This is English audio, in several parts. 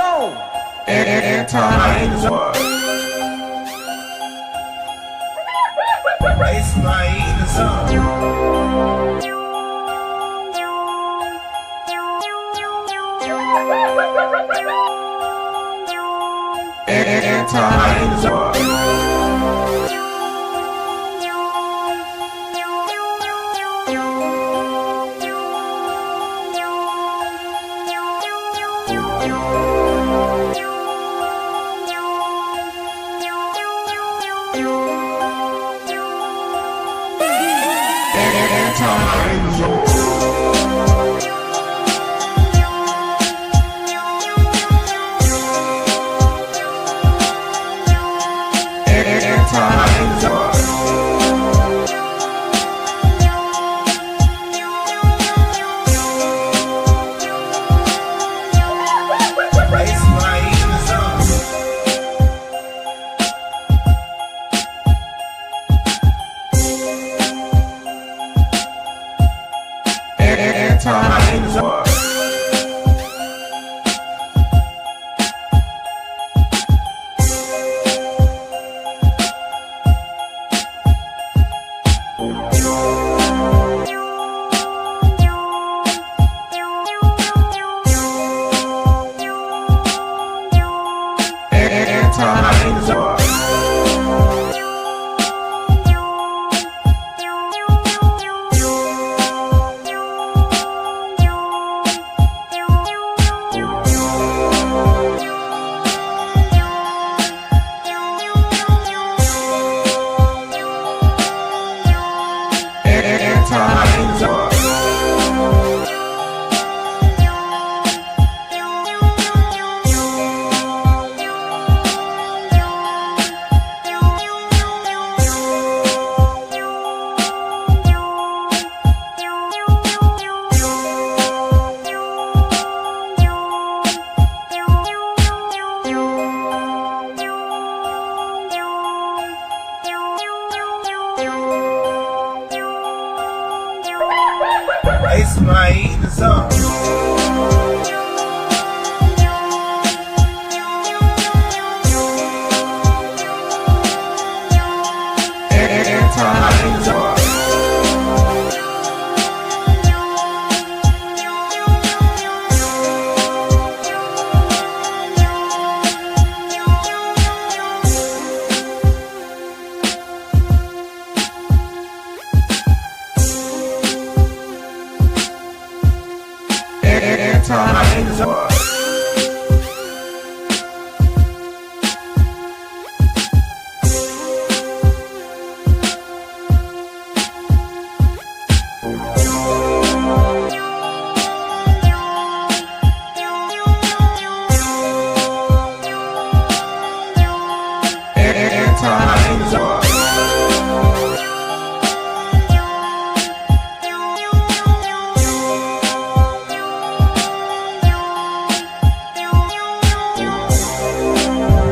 zone. It's my zone. It's my zone.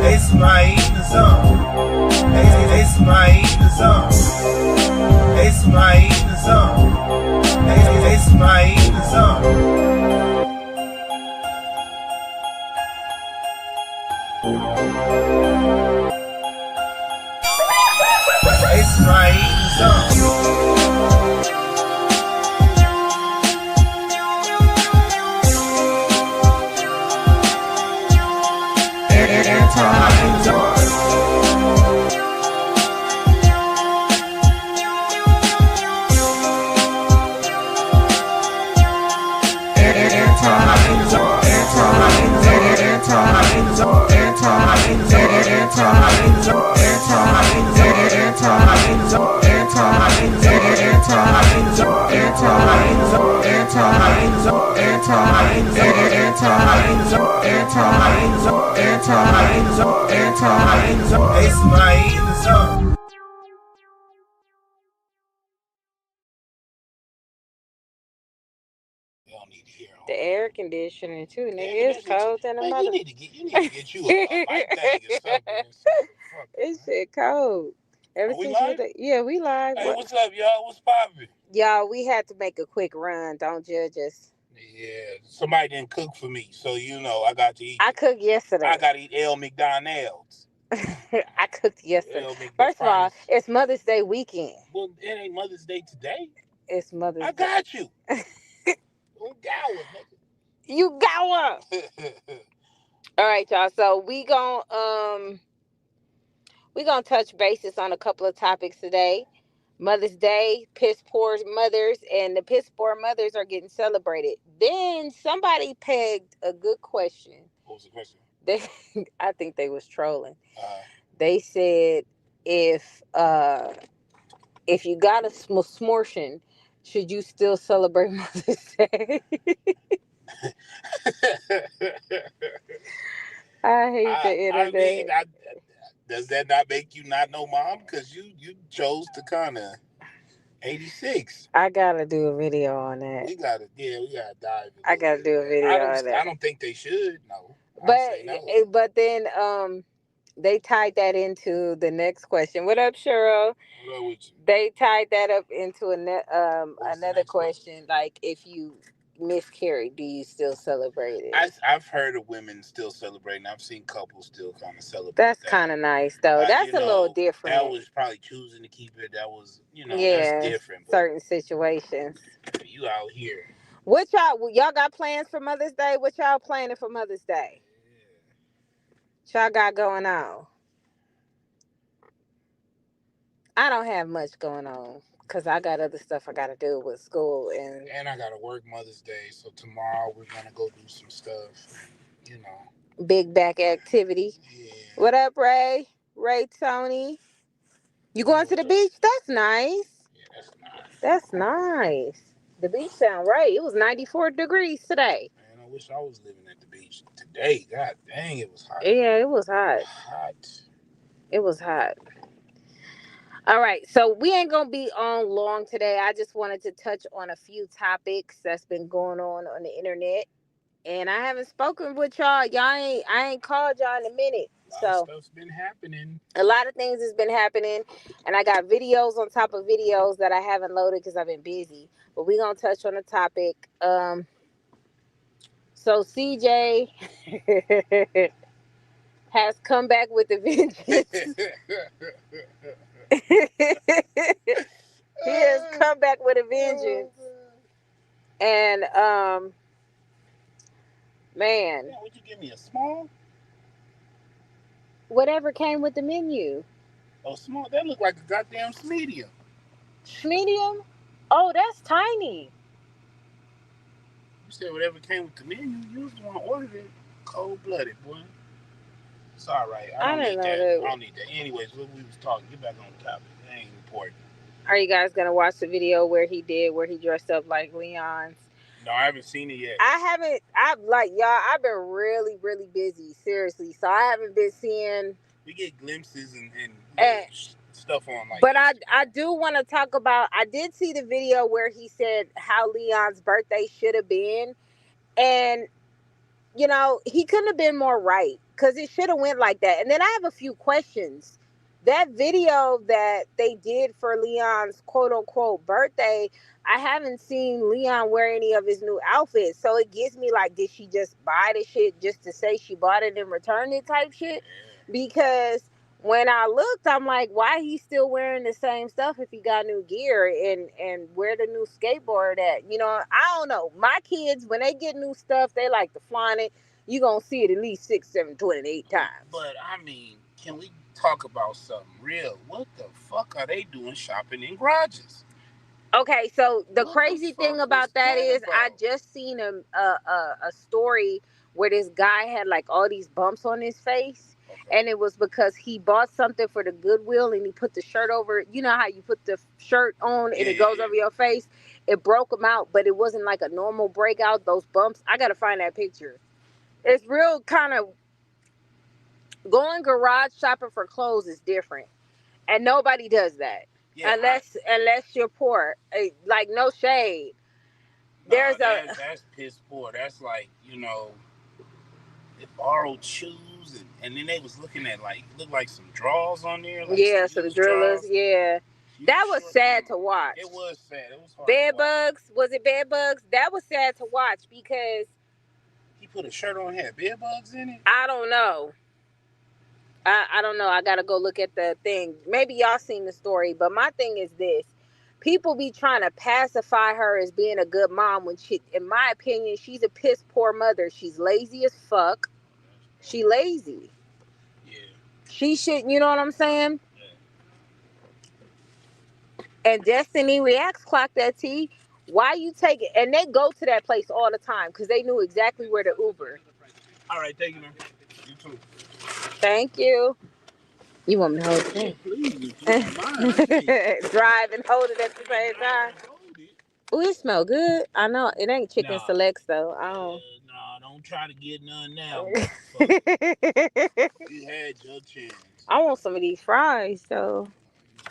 It's my zone. It's my zone. It's my zone. It's my zone. It's my zone. It's my zone. The air conditioning too, nigga. It's cold than a Man, mother. you need to get you a mic thing or something. Fuck it, It's man. shit cold. Ever Are we since you, live? yeah, we live. Hey, what's up, y'all? What's poppin'? Y'all, we had to make a quick run. Don't judge us. Yeah, somebody didn't cook for me, so I got to eat. I cooked yesterday. I got to eat L McDonald's. I cooked yesterday. The First of all, finest. it's Mother's Day weekend. Well, it ain't Mother's Day today. It's Mother's I Day. got you. Gower, nigga. You got one. All right, y'all. So we gonna touch bases on a couple of topics today. Mother's Day, piss poor mothers, and the piss poor mothers are getting celebrated. Then somebody pegged a good question. What was the question? I think they was trolling. Uh-huh. They said if you got a smortion, should you still celebrate Mother's Day? I hate the internet. I mean, does that not make you not know mom? Because you chose to kind of 86. I gotta do a video on that. We gotta dive. I gotta do a video on that. I don't think they should. No, but then they tied that into the next question. What up, Cheryl? What up with you? They tied that up into another question. Like, if you miscarried, do you still celebrate it? I've heard of women still celebrating. I've seen couples still kind of celebrate. That's kind of nice, though. That's a little different. That was probably choosing to keep it. That was, that's different. Certain situations. You out here. What y'all got plans for Mother's Day? What y'all planning for Mother's Day? What y'all got going on? I don't have much going on because I got other stuff I got to do with school. And I got to work Mother's Day. So tomorrow we're going to go do some stuff, Big back activity. Yeah. What up, Ray? Ray Tony. You going to the beach? That's nice. Yeah, that's nice. That's nice. The beach sound right. It was 94 degrees today. Man, I wish I was living at the beach today. God dang, it was hot. Yeah, it was hot. It was hot. All right, so we ain't gonna be on long today. I just wanted to touch on a few topics that's been going on the internet, and I haven't spoken with y'all. I ain't called y'all in a minute. A lot of stuff's been happening. A lot of things has been happening, and I got videos on top of videos that I haven't loaded because I've been busy. But we gonna touch on the topic. So CJ has come back with a vengeance. He has come back with a vengeance. And man. Yeah, would you give me a small? Whatever came with the menu. Oh, small? That looked like a goddamn medium. Medium? Oh, that's tiny. You said whatever came with the menu. You was the one who ordered it. Cold-blooded, boy. It's all right. I don't need that. I don't need that. Anyways, what we was talking. Get back on the topic. It ain't important. Are you guys gonna watch the video where he dressed up like Leon's? No, I haven't seen it yet. I haven't. I've been really, really busy. Seriously, so I haven't been seeing. We get glimpses and stuff on like. But I do want to talk about. I did see the video where he said how Leon's birthday should have been, and he couldn't have been more right because it should have went like that. And then I have a few questions. That video that they did for Leon's quote unquote birthday, I haven't seen Leon wear any of his new outfits. So it gives me like, did she just buy the shit just to say she bought it and returned it type shit? Because when I looked, I'm like, why he still wearing the same stuff if he got new gear and where the new skateboard at? I don't know. My kids, when they get new stuff, they like to flaunt it. You gonna see it at least 6, 7, 28 times. But I mean, can we talk about something real? What the fuck are they doing shopping in garages? Okay, so the crazy thing about that is I just seen a story where this guy had like all these bumps on his face. Okay. And it was because he bought something for the Goodwill and he put the shirt over. You know how you put the shirt on and it goes over your face? It broke him out, but it wasn't like a normal breakout, those bumps. I got to find that picture. It's real kind of... Going garage shopping for clothes is different. And nobody does that. Yeah, unless you're poor. Like, no shade. That's piss poor. That's like, they borrowed shoes and then they was looking at looked like some drawers on there. Like so the drillers, yeah. That was sad to watch. It was sad. It was hard. Bed bugs. Was it bed bugs? That was sad to watch because he put a shirt on, had bed bugs in it. I don't know. I don't know. I gotta go look at the thing. Maybe y'all seen the story, but my thing is this: people be trying to pacify her as being a good mom when she, in my opinion, she's a piss poor mother. She's lazy as fuck. She lazy. Yeah. She should. You know what I'm saying? And Destiny Reacts clocked that T. Why you take it? And they go to that place all the time because they knew exactly where to Uber. All right, thank you, man. You too. Thank you. You want me to hold it? Yeah, please. Drive and hold it at the same time. Oh, it smell good. I know it ain't chicken selects though. I don't. Nah, don't try to get none now. You had your chance. I want some of these fries, so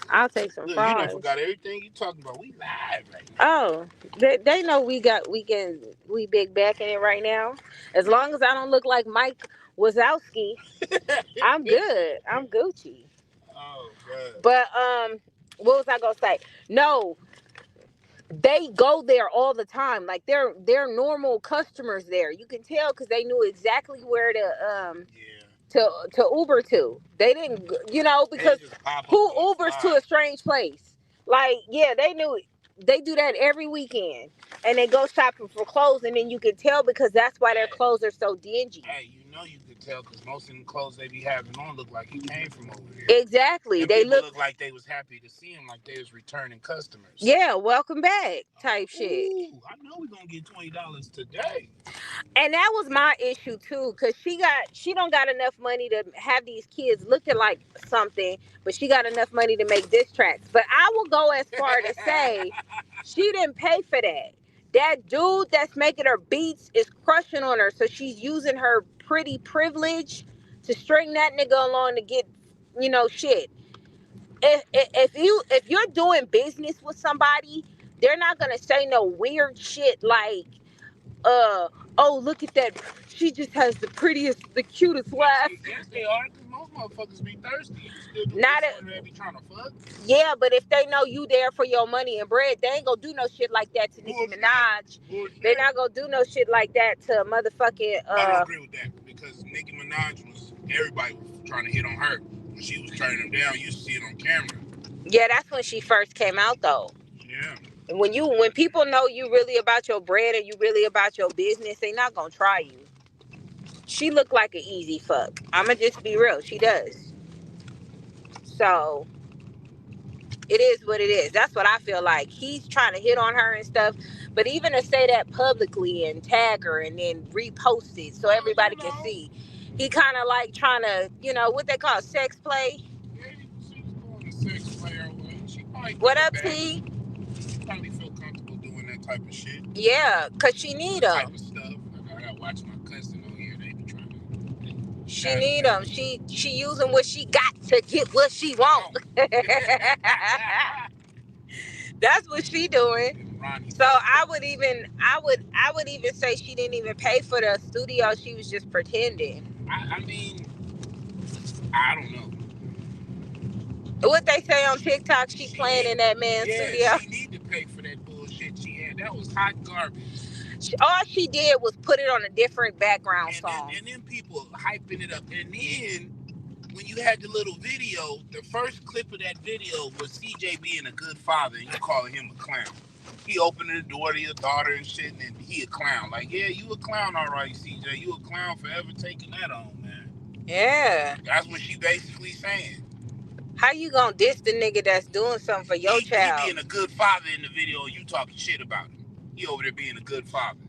I'll take some fries. You done forgot everything you talking about. We live right now. Oh, they know we big backing it right now. As long as I don't look like Mike Wazowski, I'm good. I'm Gucci. Oh God. But what was I gonna say? No, they go there all the time. Like they're normal customers there. You can tell because they knew exactly where to Uber to. They didn't, because who Ubers to a strange place? Like, yeah, they knew it. They do that every weekend, and they go shopping for clothes, and then you can tell because that's why their clothes are so dingy. Hey, you could tell because most of the clothes they be having on look like he came from over here. Exactly, and they look like they was happy to see him, like they was returning customers. Yeah, welcome back type shit. I know we're gonna get $20 today. And that was my issue too, because she don't got enough money to have these kids looking like something, but she got enough money to make diss tracks. But I will go as far to say she didn't pay for that. That dude that's making her beats is crushing on her, so she's using her pretty privilege to string that nigga along to get, shit. If you're doing business with somebody, they're not gonna say no weird shit like, oh, look at that. She just has the cutest laugh. Yes, they are, because most motherfuckers be thirsty. You still do they be trying to fuck? Yeah, but if they know you there for your money and bread, they ain't gonna do no shit like that to Nicki Minaj. They not gonna do no shit like that to motherfucking... I don't agree with that, because Nicki Minaj everybody was trying to hit on her. When she was turning them down, you see it on camera. Yeah, that's when she first came out, though. Yeah. When people know you really about your bread and you really about your business, they not gonna try you. She look like an easy fuck. I'ma just be real. She does. So it is what it is. That's what I feel like. He's trying to hit on her and stuff. But even to say that publicly and tag her and then repost it so everybody can see, he kind of like trying to, what they call sex play. Yeah, she's going to sex play or what? What up, T? Probably feel comfortable doing that type of shit. Yeah, cause she need them. Type of stuff. I gotta watch my cousin on here. They be trying to. She need them. She using what she got to get what she want. That's what she doing. So I would even say she didn't even pay for the studio. She was just pretending. I mean, I don't know. What they say on TikTok, she playing in that man's studio. She need to pay for that bullshit she had. That was hot garbage. All she did was put it on a different background song. And then people hyping it up. And then when you had the little video, the first clip of that video was CJ being a good father and you calling him a clown. He opening the door to your daughter and shit, and he a clown. Like, yeah, you a clown, all right, CJ. You a clown forever taking that on, man. Yeah. That's what she basically saying. How you gonna diss the nigga that's doing something for your child? He being a good father in the video, and you talking shit about him. He over there being a good father.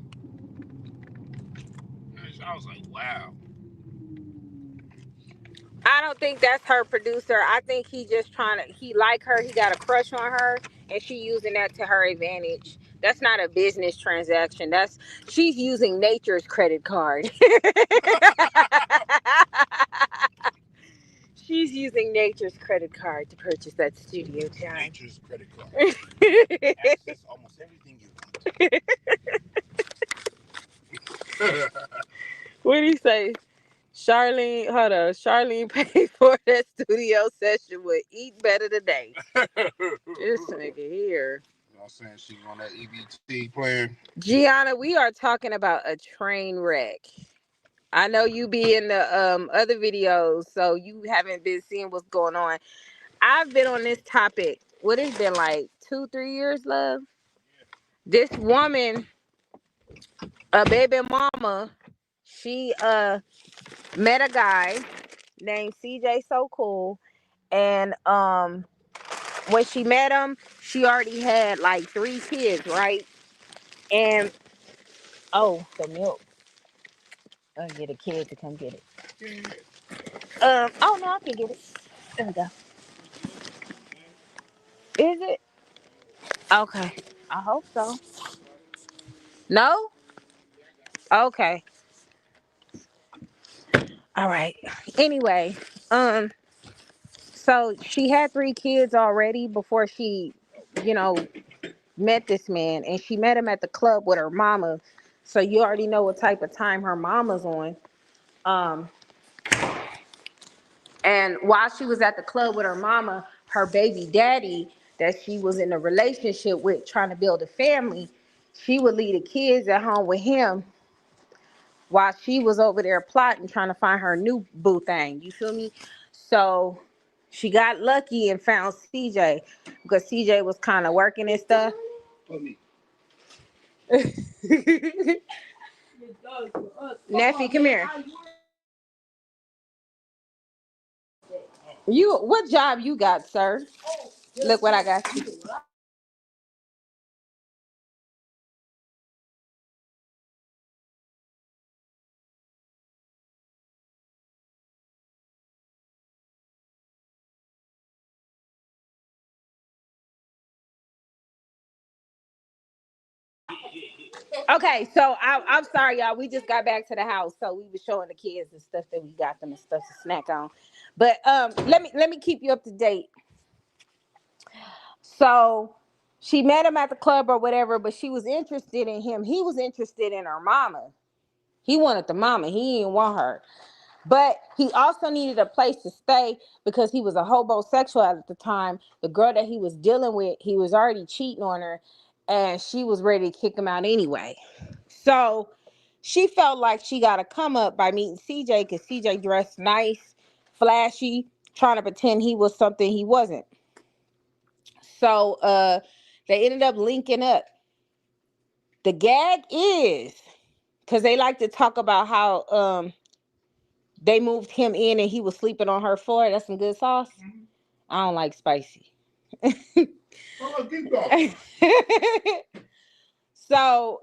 I was like, wow. I don't think that's her producer. I think he just he like her. He got a crush on her, and she using that to her advantage. That's not a business transaction. She's using nature's credit card. She's using nature's credit card to purchase that studio time. Nature's credit card. Access almost everything you want. What do you say? Charlene, hold on. Charlene paid for that studio session with Eat Better Today. This nigga here. You know what I'm saying? She on that EBT player. Gianna, we are talking about a train wreck. I know you be in the other videos, so you haven't been seeing what's going on. I've been on this topic. What it's been like 2-3 years, love? This woman, a baby mama, she met a guy named CJ So Cool, and when she met him, she already had like 3 kids, right? And oh, the milk. I'll get a kid to come get it. Oh no, I can get it. There we go. Is it? Okay. I hope so. No? Okay. All right. Anyway, um, so she had 3 kids already before she, you know, met this man, and she met him at the club with her mama. So you already know what type of time her mama's on. Um, and while she was at the club with her mama, her baby daddy that she was in a relationship with, trying to build a family, she would leave the kids at home with him while she was over there plotting, trying to find her new boo thing. You feel me? So she got lucky and found CJ because CJ was kind of working and stuff. Nephew, come here. You, what job you got, sir? Look what I got you. Okay, so I'm sorry, y'all. We just got back to the house, so we were showing the kids and stuff that we got them and stuff to snack on. But let me keep you up to date. So she met him at the club or whatever, but she was interested in him. He was interested in her mama. He wanted the mama. He didn't want her. But he also needed a place to stay because he was a homosexual at the time. The girl that he was dealing with, he was already cheating on her, and she was ready to kick him out anyway. So she felt like she got to come up by meeting CJ because CJ dressed nice, flashy, trying to pretend he was something he wasn't. So they ended up linking up. The gag is because they like to talk about how they moved him in and he was sleeping on her floor. That's some good sauce. Mm-hmm. I don't like spicy. So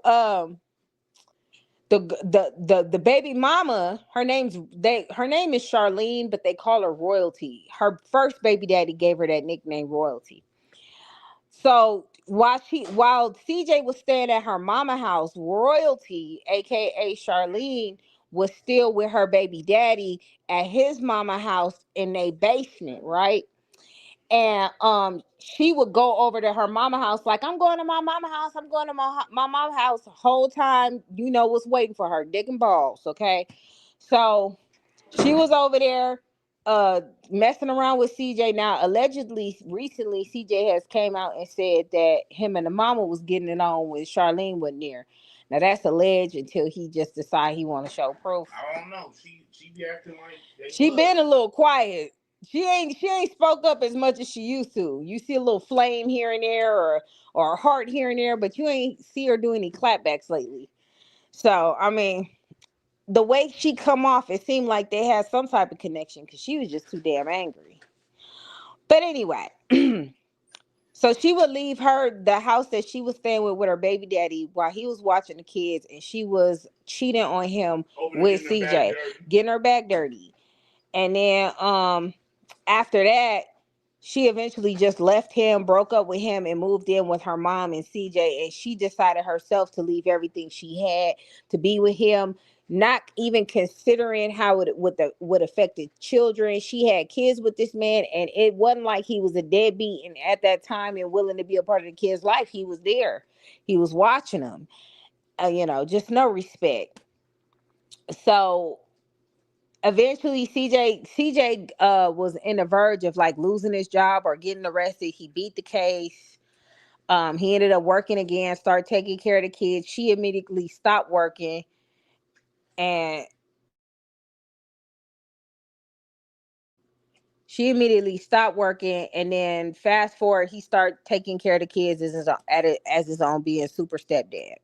the baby mama, her name is Charlene, but they call her Royalty. Her first baby daddy gave her that nickname Royalty. So while CJ was staying at her mama house, Royalty, aka Charlene, was still with her baby daddy at his mama house in their basement, right? And she would go over to her mama house like, I'm going to my mama house, I'm going to my mama house. The whole time, you know what's waiting for her, dick and balls, okay? So she was over there uh messing around with CJ. Now, allegedly, recently, CJ has came out and said that him and the mama was getting it on when Charlene wasn't there. Now that's alleged until he just decide he want to show proof. I don't know. She be acting like she been a little quiet. She ain't spoke up as much as she used to. You see a little flame here and there, or a heart here and there, but you ain't see her do any clapbacks lately. So I mean, the way she come off, it seemed like they had some type of connection because she was just too damn angry. But anyway, so she would leave the house that she was staying with her baby daddy while he was watching the kids, and she was cheating on him with CJ, getting her back dirty. And then after that, she eventually just left him, broke up with him, and moved in with her mom and CJ. And she decided herself to leave everything she had to be with him, not even considering how it would affect the children. She had kids with this man, and it wasn't like he was a deadbeat. And at that time, and willing to be a part of the kid's life, he was there. He was watching them. Just no respect. So Eventually, CJ was in the verge of like losing his job or getting arrested. He beat the case. He ended up working again, started taking care of the kids. She immediately stopped working, and and then fast forward, he started taking care of the kids as his own, being super stepdad.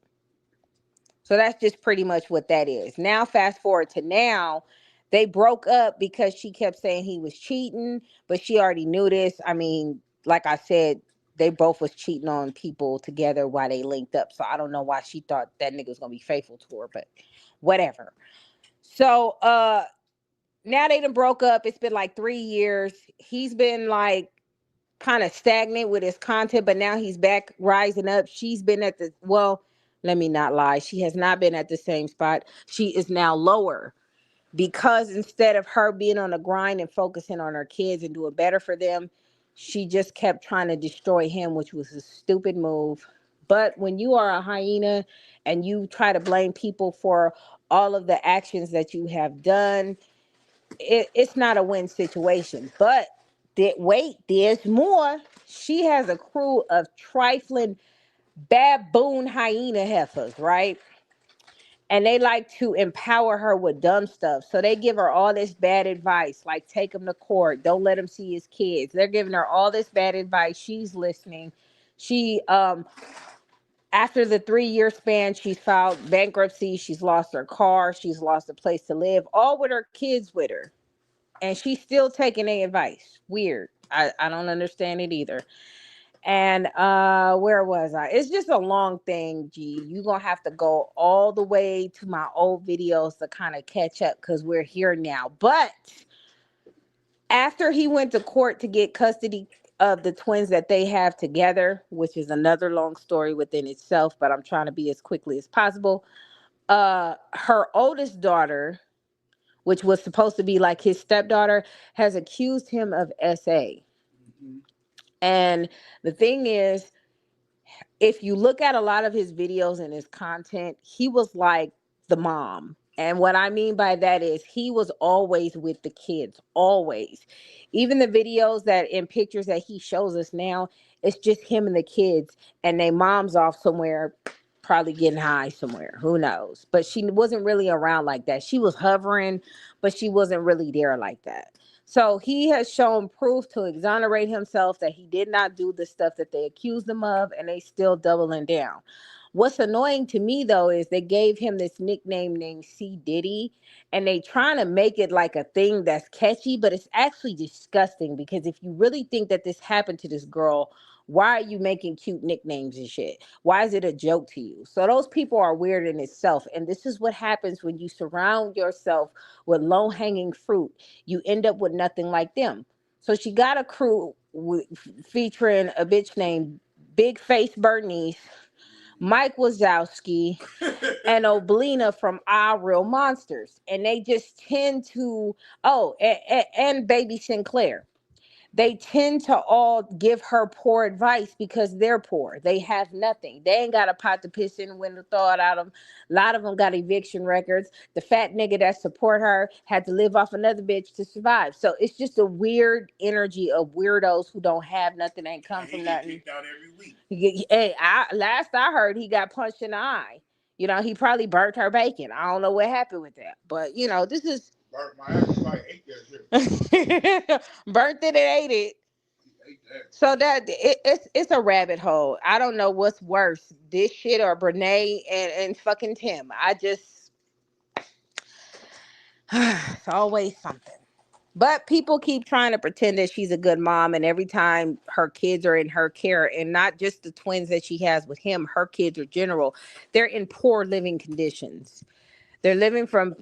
So that's just pretty much what that is. Now, fast forward to now, they broke up because she kept saying he was cheating, but she already knew this. I mean, like I said, they both was cheating on people together while they linked up. So I don't know why she thought that nigga was gonna be faithful to her, but whatever. So now they done broke up. It's been like 3 years. He's been like kind of stagnant with his content, but now he's back rising up. She's been at the, well, let me not lie. She has not been at the same spot. She is now lower because instead of her being on the grind and focusing on her kids and doing better for them, she just kept trying to destroy him, which was a stupid move. But when you are a hyena and you try to blame people for all of the actions that you have done, it's not a win situation. But wait, there's more. She has a crew of trifling baboon hyena heifers, right? And they like to empower her with dumb stuff. So they give her all this bad advice, like take him to court, don't let him see his kids. They're giving her all this bad advice. She's listening. She after the 3 year span, she's filed bankruptcy. She's lost her car. She's lost a place to live, all with her kids with her. And she's still taking their advice. Weird. I don't understand it either. And where was I? It's just a long thing, G. You're gonna have to go all the way to my old videos to kind of catch up because we're here now. But after he went to court to get custody of the twins that they have together, which is another long story within itself, but I'm trying to be as quickly as possible. Her oldest daughter, which was supposed to be like his stepdaughter, has accused him of SA. Mm-hmm. And the thing is, if you look at a lot of his videos and his content, he was like the mom. And what I mean by that is he was always with the kids, always. Even the videos that in pictures that he shows us now, it's just him and the kids, and their mom's off somewhere, probably getting high somewhere. Who knows? But she wasn't really around like that. She was hovering, but she wasn't really there like that. So he has shown proof to exonerate himself that he did not do the stuff that they accused him of, and they still doubling down. What's annoying to me though is they gave him this nickname named C Diddy, and they trying to make it like a thing that's catchy, but it's actually disgusting because if you really think that this happened to this girl, why are you making cute nicknames and shit? Why is it a joke to you? So those people are weird in itself, and this is what happens when you surround yourself with low-hanging fruit. You end up with nothing like them. So she got a crew featuring a bitch named Big Face Bernice, Mike Wazowski, and Oblina from Our Real Monsters. And they just tend to, oh, and Baby Sinclair. They tend to all give her poor advice because they're poor. They have nothing. They ain't got a pot to piss in when to throw it out of them. A lot of them got eviction records. The fat nigga that support her had to live off another bitch to survive. So it's just a weird energy of weirdos who don't have nothing, ain't come from nothing. Kicked out every week. Hey, last I heard, he got punched in the eye. You know, he probably burnt her bacon. I don't know what happened with that. But, you know, this is... Burnt my ass, like ate that shit. Burnt it and ate it. So that it's a rabbit hole. I don't know what's worse, this shit or Brene and fucking Tim. I just it's always something. But people keep trying to pretend that she's a good mom, and every time her kids are in her care, and not just the twins that she has with him, her kids are general, they're in poor living conditions. They're living from,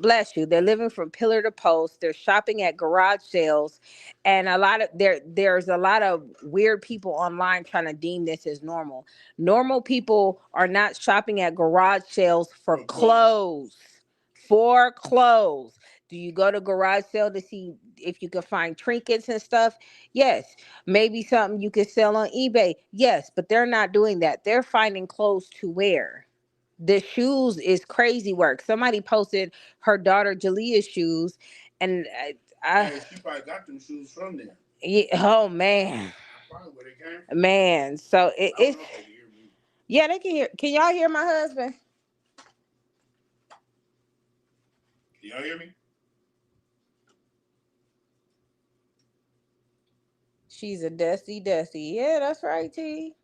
bless you, they're living from pillar to post. They're shopping at garage sales. And there's a lot of weird people online trying to deem this as normal. Normal people are not shopping at garage sales for clothes. For clothes. Do you go to garage sale to see if you can find trinkets and stuff? Yes. Maybe something you could sell on eBay. Yes. But they're not doing that. They're finding clothes to wear. The shoes is crazy work. Somebody posted her daughter Jalea's shoes, and Hey, she probably got them shoes from there. yeah, oh man, Probably where they came from. man. So I don't it's know if they can hear me. yeah, they can hear. Can y'all hear my husband? Can y'all hear me? She's a dusty. Yeah, that's right, T.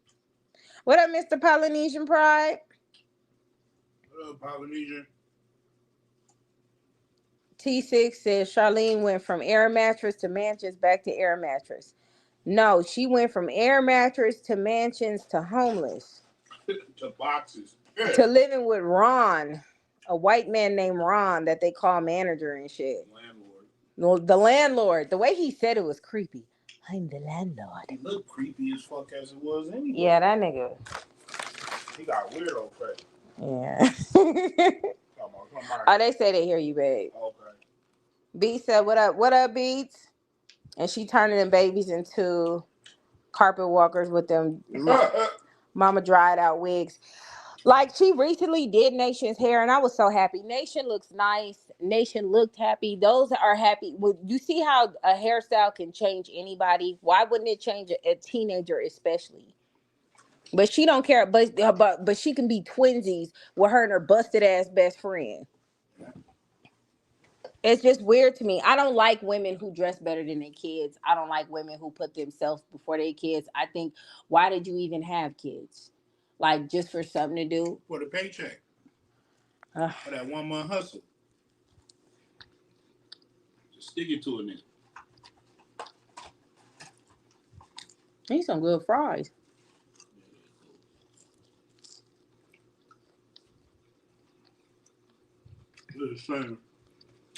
What up, Mr. Polynesian Pride? What up, Polynesian? T6 says Charlene went from air mattress to mansions back to air mattress. No, she went from air mattress to mansions to homeless. To boxes. To living with Ron, a white man named Ron that they call manager and shit. Landlord. No, the landlord. The way he said it was creepy. I'm the landlord. He looked creepy as fuck as it was anyway. Yeah, that nigga. He got weirdo face. Yeah. Come on. Oh, they say they hear you, babe. Okay. Beats said, "What up? What up, Beats?" And she turning them babies into carpet walkers with them mama dried out wigs. Like she recently did Nation's hair, and I was so happy. Nation looks nice. Nation looked happy. Those are happy. You see how a hairstyle can change anybody? Why wouldn't it change a teenager, especially? But she don't care. But she can be twinsies with her and her busted ass best friend. It's just weird to me. I don't like women who dress better than their kids. I don't like women who put themselves before their kids. I think, why did you even have kids? Like, just for something to do? For the paycheck. For that 1 month hustle. Just stick it to it, nigga. Need some good fries.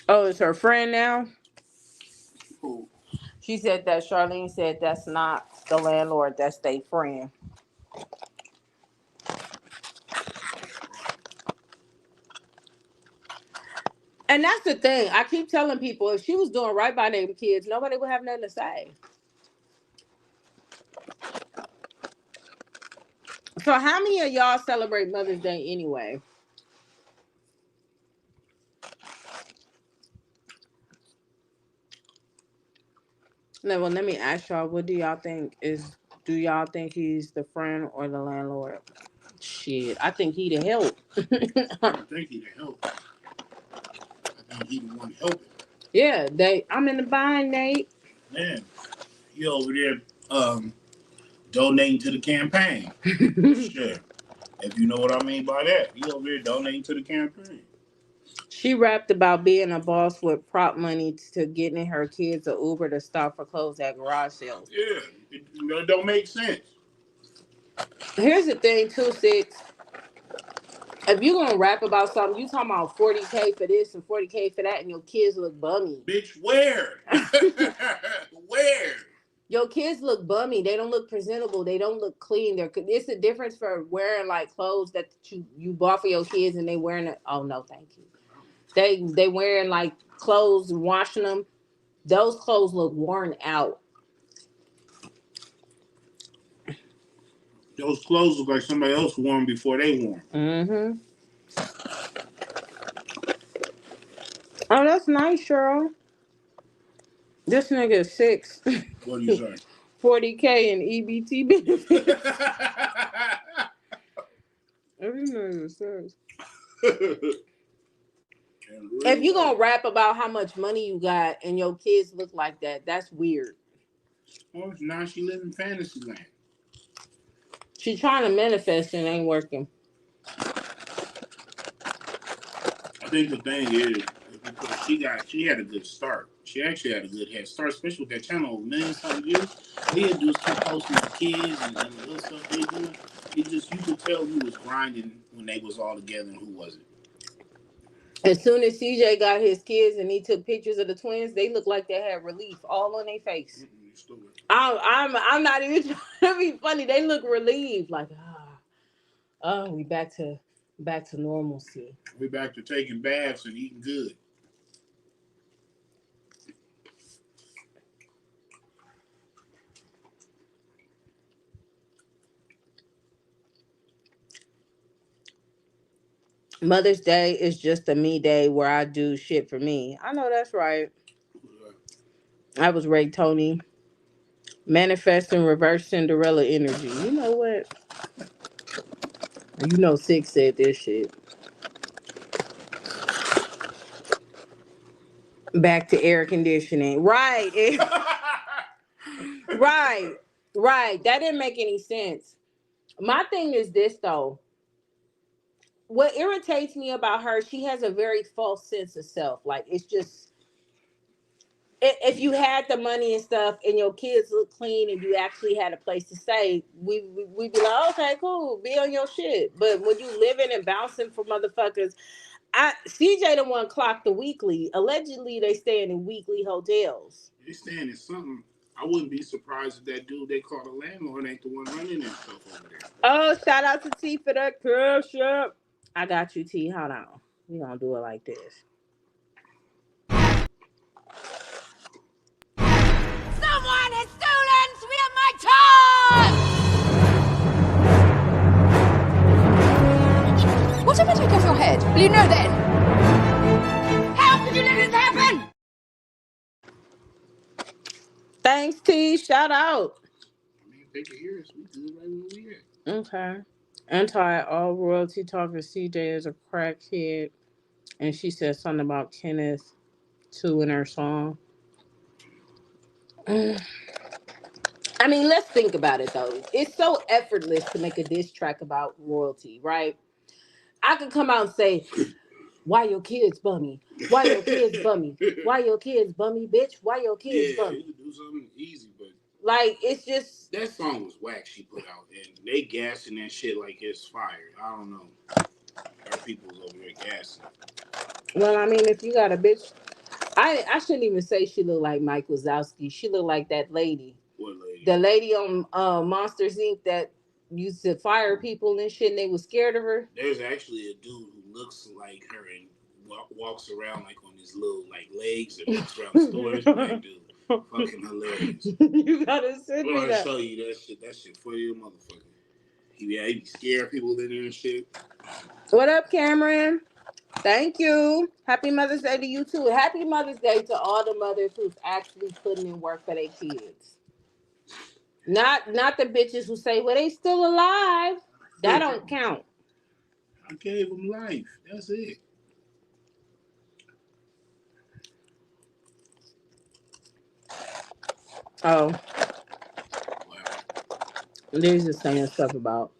Oh, it's her friend now? Cool. She said that Charlene said that's not the landlord, that's their friend. And that's the thing. I keep telling people, if she was doing right by them kids, nobody would have nothing to say. So how many of y'all celebrate Mother's Day anyway? Well, let me ask y'all, what do y'all think he's the friend or the landlord? Shit, I think he the help. I don't think he the help. I think he the one helping. Yeah, I'm in the bind, Nate. Man, he over there donating to the campaign. Shit. If you know what I mean by that. He over there donating to the campaign. She rapped about being a boss with prop money to getting her kids an Uber to stop for clothes at garage sales. Yeah, it don't make sense. Here's the thing, 2-6. If you're going to rap about something, you talking about 40K for this and 40K for that, and your kids look bummy. Bitch, where? Where? Your kids look bummy. They don't look presentable. They don't look clean. It's the difference for wearing like clothes that you bought for your kids and they wearing it. Oh no, thank you. They wearing like clothes, washing them. Those clothes look worn out. Those clothes look like somebody else wore them before they wore them. Mm-hmm. Oh, that's nice, Cheryl. This nigga is 6. What do you say? 40K in EBT benefits. Every nigga is 6. If you gonna rap about how much money you got and your kids look like that, that's weird. Well, now she live in fantasy land. She trying to manifest and ain't working. I think the thing is because she had a good start. She actually had a good head start, especially with that channel, million-something views. All he had to do was keep posting the kids and the little stuff they doing. It just, you could tell who was grinding when they was all together and who wasn't. As soon as CJ got his kids and he took pictures of the twins, they looked like they had relief all on their face. I'm not even trying to be funny. They look relieved, like we back to normalcy. We back to taking baths and eating good. Mother's Day is just a me day where I do shit for me. I know that's right. I was Ray Tony. Manifesting reverse Cinderella energy. You know what? You know Six said this shit. Back to air conditioning. Right. Right. Right. That didn't make any sense. My thing is this though. What irritates me about her, she has a very false sense of self. Like it's just if you had the money and stuff and your kids look clean and you actually had a place to stay, we'd be like, okay, cool, be on your shit. But when you living and bouncing for motherfuckers, CJ the one clocked the weekly. Allegedly, they staying in weekly hotels. They staying in something. I wouldn't be surprised if that dude they call the landlord ain't the one running that stuff over there. Oh, shout out to T for that cash up. I got you, T. Hold on. We gonna do it like this. Someone has stolen three of my toys! What if I take off your head? Will you know then? How could you let this happen? Thanks, T. Shout out. I mean, if they can hear us, we good right where we at. Okay. Anti all royalty talking CJ is a crackhead. And she said something about Kenneth too in her song. I mean, let's think about it though. It's so effortless to make a diss track about royalty, right? I could come out and say, why your kids bummy? Why your kids bummy? Why your kids bummy, bitch? Why your kids bummy? You could do something easy, but like it's just that song was whack she put out, and they gassing that shit like it's fire. I don't know. Our people's over there gassing. Well, I mean, if you got a bitch, I shouldn't even say she looked like Mike Wazowski. She looked like that lady. What lady? The lady on Monsters Inc. that used to fire people and shit, and they was scared of her. There's actually a dude who looks like her and walks around like on his little like legs and walks around stores. That dude, fucking hilarious. You gotta send me that. I'm gonna show you that shit. That shit for you, motherfucker. He be scaring people in there and shit. What up, Cameron? Thank you. Happy Mother's Day to you too. Happy Mother's Day to all the mothers who's actually putting in work for their kids. Not the bitches who say, well, they still alive. That don't count. I gave them life. That's it. Oh. Wow. They're just saying stuff about.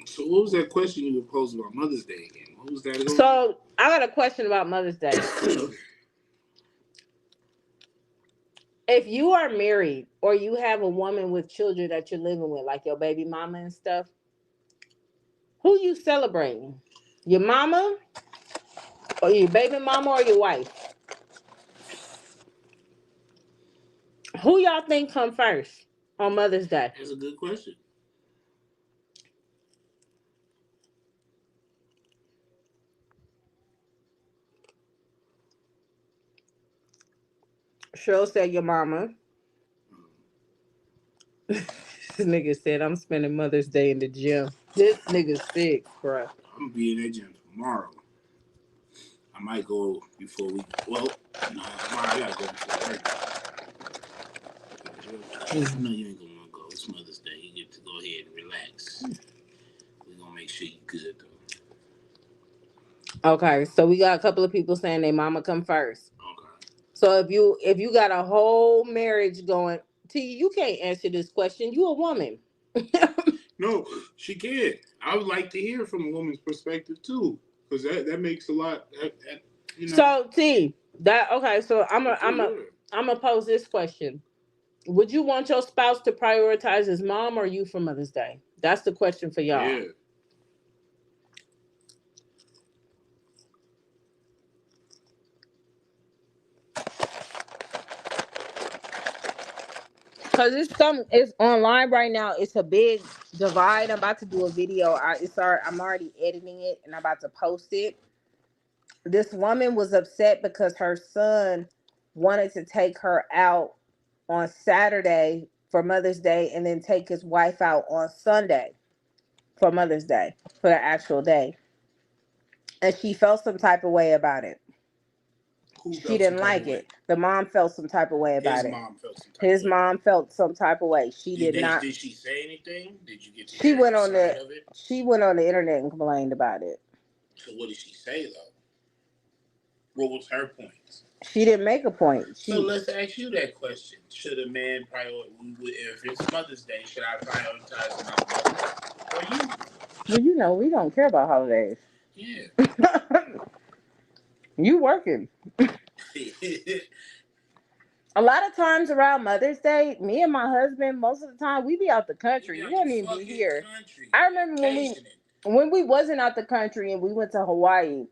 So what was that question you were posed about Mother's Day again? What was that again? So I got a question about Mother's Day. If you are married or you have a woman with children that you're living with, like your baby mama and stuff, who you celebrating? Your mama or your baby mama or your wife? Who y'all think come first on Mother's Day? That's a good question. Cheryl said your mama. This nigga said I'm spending Mother's Day in the gym. This nigga's sick, bro. I'm gonna be in that gym tomorrow. I might go before we. Well, no, tomorrow I gotta go before work. I know you ain't gonna want to go. It's Mother's Day. You get to go ahead and relax. We're gonna make sure you're good though. Okay, so we got a couple of people saying their mama come first. Okay. So if you got a whole marriage going, T, you can't answer this question. You a woman. No, she can. I would like to hear from a woman's perspective too, because that makes a lot. You know. So T, So I'm gonna pose this question: would you want your spouse to prioritize his mom or you for Mother's Day? That's the question for y'all. Yeah. Cause it's online right now. It's a big divide. I'm about to do a video. I'm already editing it and I'm about to post it. This woman was upset because her son wanted to take her out on Saturday for Mother's Day and then take his wife out on Sunday for Mother's Day, for the actual day. And she felt some type of way about it. Who She felt didn't some type like of way? it. The mom felt some type of way about His it. mom felt some type His of way. mom felt some type of way. She did not. Did she say anything? Did you get to She hear went her on side the. of it? She went on the internet and complained about it. So what did she say though? What was her point? She didn't make a point. So let's ask you that question: should a man if it's Mother's Day, should I prioritize my mother or you? Well, you know, we don't care about holidays. Yeah. You working. A lot of times around Mother's Day, me and my husband, most of the time, we be out the country. We don't even be here. I remember when we wasn't out the country and we went to Hawaii.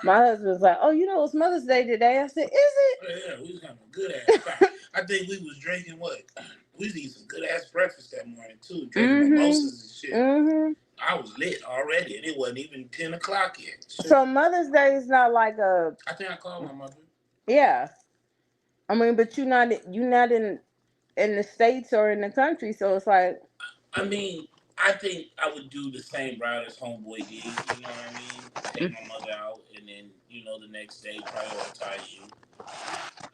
My husband was like, "Oh, you know, it's Mother's Day today." I said, "Is it?" Yeah, we was having a good ass time. I think we was drinking what? We was eating some good ass breakfast that morning too, drinking mimosas and shit. Mm-hmm. I was lit already, and it wasn't even 10 o'clock yet. Shit. So Mother's Day is not like a. I think I called my mother. Yeah, I mean, but you're not in the States or in the country, so it's like. I mean, I think I would do the same route as Homeboy did. You know what I mean? Take my mother out, and then the next day prioritize you.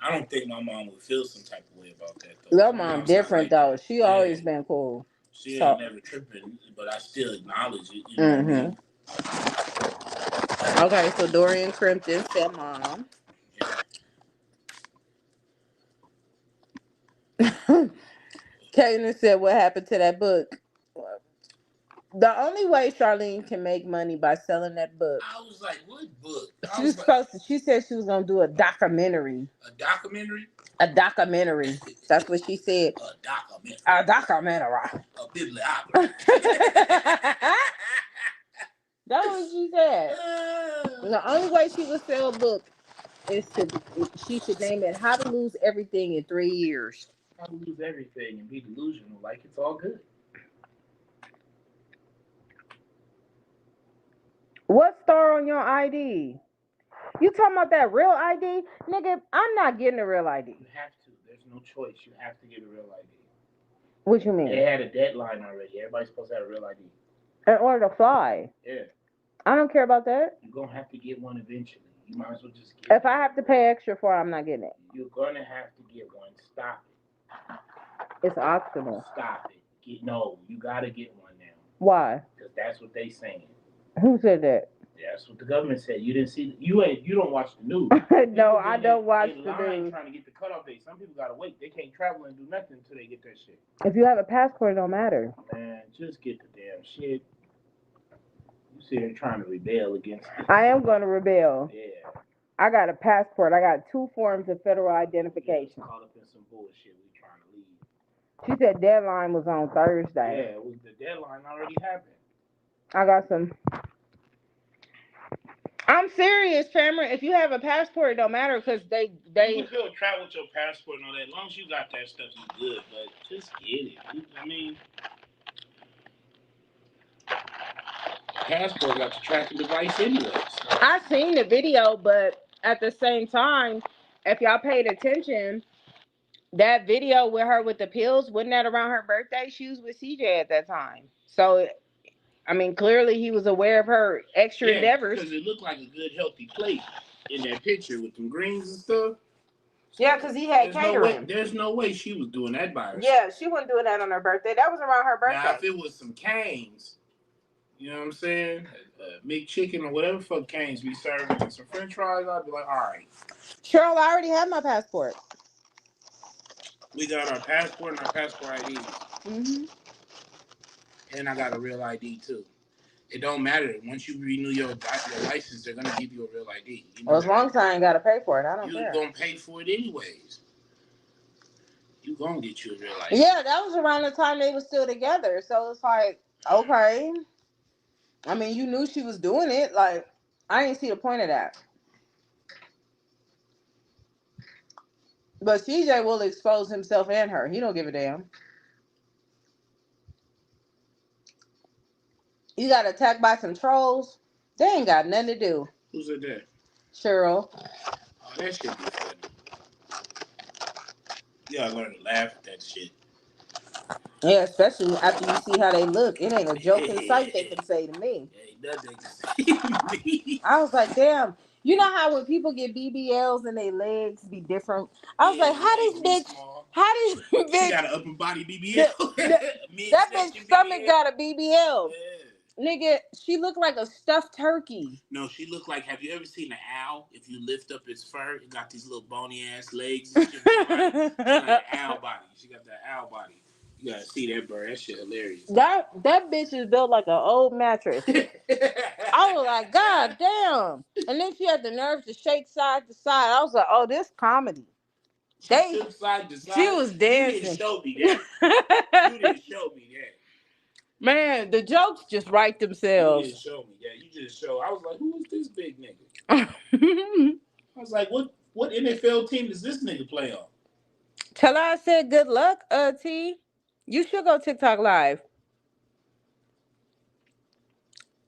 I don't think my mom would feel some type of way about that though. Your mom different though. That. She always been cool. She ain't never tripping, but I still acknowledge it. You know what I mean? Okay, so Dorian Crimpton said mom. Kaden said, what happened to that book? The only way Charlene can make money by selling that book. I was like, what book? She said she was gonna do a documentary. A documentary? A documentary. That's what she said. A documentary. A documentary. A bibliography. That's what she said. The only way she would sell a book is she should name it How to Lose Everything in 3 Years. How to lose everything and be delusional like it's all good. What star on your ID? You talking about that real ID? Nigga, I'm not getting a real ID. You have to. There's no choice. You have to get a real ID. What you mean? They had a deadline already. Everybody's supposed to have a real ID. In order to fly? Yeah. I don't care about that. You're going to have to get one eventually. You might as well just get If I have to pay extra for it, I'm not getting it. You're going to have to get one. Stop it. It's optional. Stop it. No, you got to get one now. Why? Because that's what they saying. Who said that? That's what the government said. You didn't see. You don't watch the news. No, I don't watch the news. Trying to get the cutoff date. Some people gotta wait. They can't travel and do nothing until they get that shit. If you have a passport, it don't matter. Man, just get the damn shit. You sit here trying to rebel against it. I am gonna rebel. Yeah. I got a passport. I got 2 forms of federal identification. Caught up in some bullshit. We trying to leave. She said deadline was on Thursday. Yeah, the deadline already happened. I got some. I'm serious, Cameron. If you have a passport, it don't matter because they. You can travel with your passport and all that. As long as you got that stuff, you good. But just get it. I mean, passport got the tracking device anyways. I seen the video, but at the same time, if y'all paid attention, that video with her with the pills, wasn't that around her birthday? She was with CJ at that time. So, I mean, clearly he was aware of her extra endeavors. Because it looked like a good, healthy plate in that picture with them greens and stuff. Yeah, because he had catering. There's no way she was doing that by herself. Yeah, she wasn't doing that on her birthday. That was around her birthday. Now, if it was some Canes, you know what I'm saying? McChicken or whatever fuck Canes be serving and some french fries, I'd be like, all right. Cheryl, I already have my passport. We got our passport and our passport ID. Mm-hmm. And I got a real ID too. It don't matter. Once you renew your license, they're gonna give you a real ID. Well, as long as I ain't gotta pay for it, I don't care. You're gonna pay for it anyways. You gonna get you a real ID. Yeah, that was around the time they were still together. So it's like, okay. I mean, you knew she was doing it. Like, I didn't see the point of that. But CJ will expose himself and her. He don't give a damn. You got attacked by some trolls. They ain't got nothing to do. Who's it there? Cheryl. Oh, that should be funny. You gotta learn to laugh at that shit. Yeah, especially after you see how they look. It ain't a joke in sight they can say to me. Ain't nothing to say to me. I was like, damn. You know how when people get BBLs and their legs be different? I was like, how this bitch, small. how this bitch, She got an upper body BBL. that bitch stomach BBL. got a BBL. Yeah. Nigga, she looked like a stuffed turkey. No, she looked like, have you ever seen an owl? If you lift up its fur, it got these little bony ass legs and shit. She got an owl body. She got that owl body. You gotta see that bird. That shit hilarious. That bitch is built like an old mattress. I was like, God damn. And then she had the nerve to shake side to side. I was like, oh, this comedy. She shook side to side. She was dancing. You didn't show me that. You didn't show me that. Man, the jokes just write themselves. You didn't show me that. You just showed. I was like, who is this big nigga? I was like, what NFL team does this nigga play on? Tell her I said good luck, T. You should go TikTok live.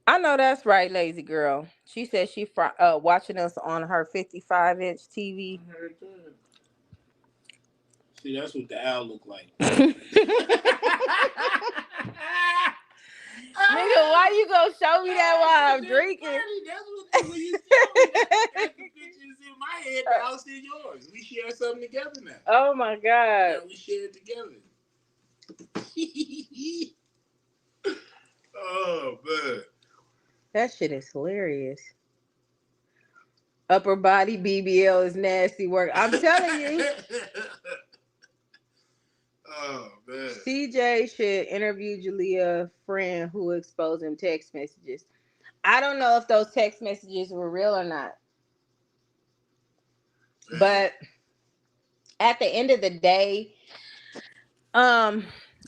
I know that's right, lazy girl. She said she watching us on her 55-inch TV. See, that's what the owl look like. Nigga, why you gonna show me that while I'm drinking? That's what when you show me that the picture is in my head, the house in yours. We share something together now. Oh my God. Yeah, we share it together. Oh man. That shit is hilarious. Upper body BBL is nasty work. I'm telling you. Oh man. CJ should interview Jalea friend who exposed him text messages. I don't know if those text messages were real or not. But at the end of the day,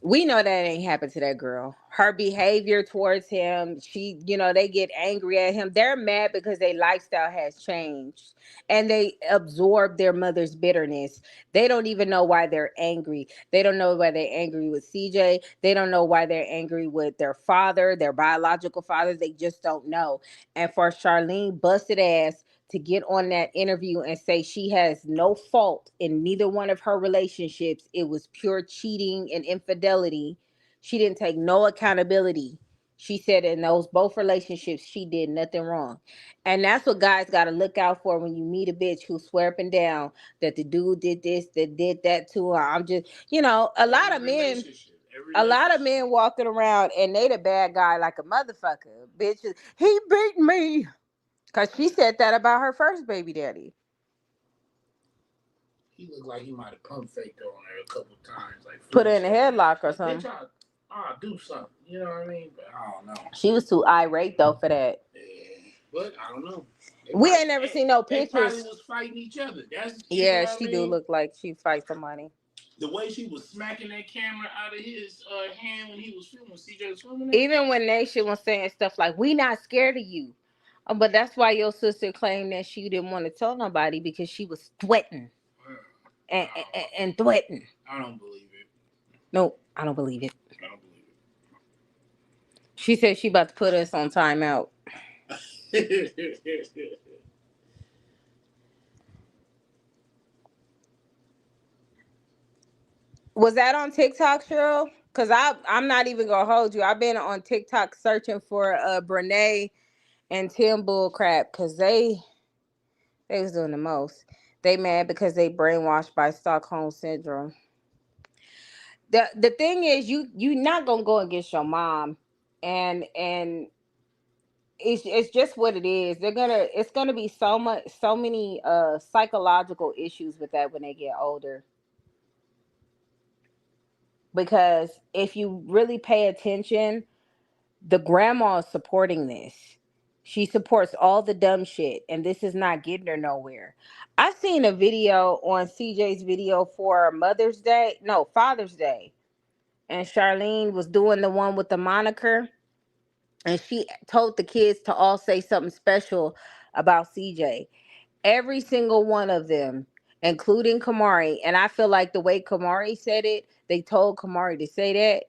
we know that ain't happened to that girl. Her behavior towards him, they get angry at him. They're mad because their lifestyle has changed and they absorb their mother's bitterness. They don't even know why they're angry. They don't know why they're angry with CJ. They don't know why they're angry with their father, their biological father. They just don't know. And for Charlene busted ass to get on that interview and say she has no fault in neither one of her relationships. It was pure cheating and infidelity. She didn't take no accountability. She said in those both relationships, she did nothing wrong. And that's what guys got to look out for when you meet a bitch who swear up and down that the dude did this, that did that to her. I'm just, a lot of men walking around and they the bad guy like a motherfucker. Bitches, he beat me. Because she said that about her first baby daddy. He looked like he might have pump faked her on her a couple times. Like put her in a headlock or something. Bitch, I'll do something. You know what I mean? But I don't know. She was too irate, though, for that. Yeah, but I don't know. We ain't never seen no pictures. They probably was fighting each other. She do look like she fight somebody. The way she was smacking that camera out of his hand when he was filming, CJ was filming it. Even when Nation was saying stuff like, we not scared of you. But that's why your sister claimed that she didn't want to tell nobody because she was threatening. And threatening. I don't believe it. No, I don't believe it. She said she about to put us on timeout. Was that on TikTok, Cheryl? Because I'm not even going to hold you. I've been on TikTok searching for Brene and Tim Bullcrap because they was doing the most. They mad because they brainwashed by Stockholm Syndrome. The thing is, you not gonna go against your mom, and it's just what it is. It's gonna be so many psychological issues with that when they get older. Because if you really pay attention, the grandma is supporting this. She supports all the dumb shit, and this is not getting her nowhere. I seen a video on CJ's video for Father's Day, and Charlene was doing the one with the moniker, and she told the kids to all say something special about CJ. Every single one of them, including Kamari, and I feel like the way Kamari said it, they told Kamari to say that.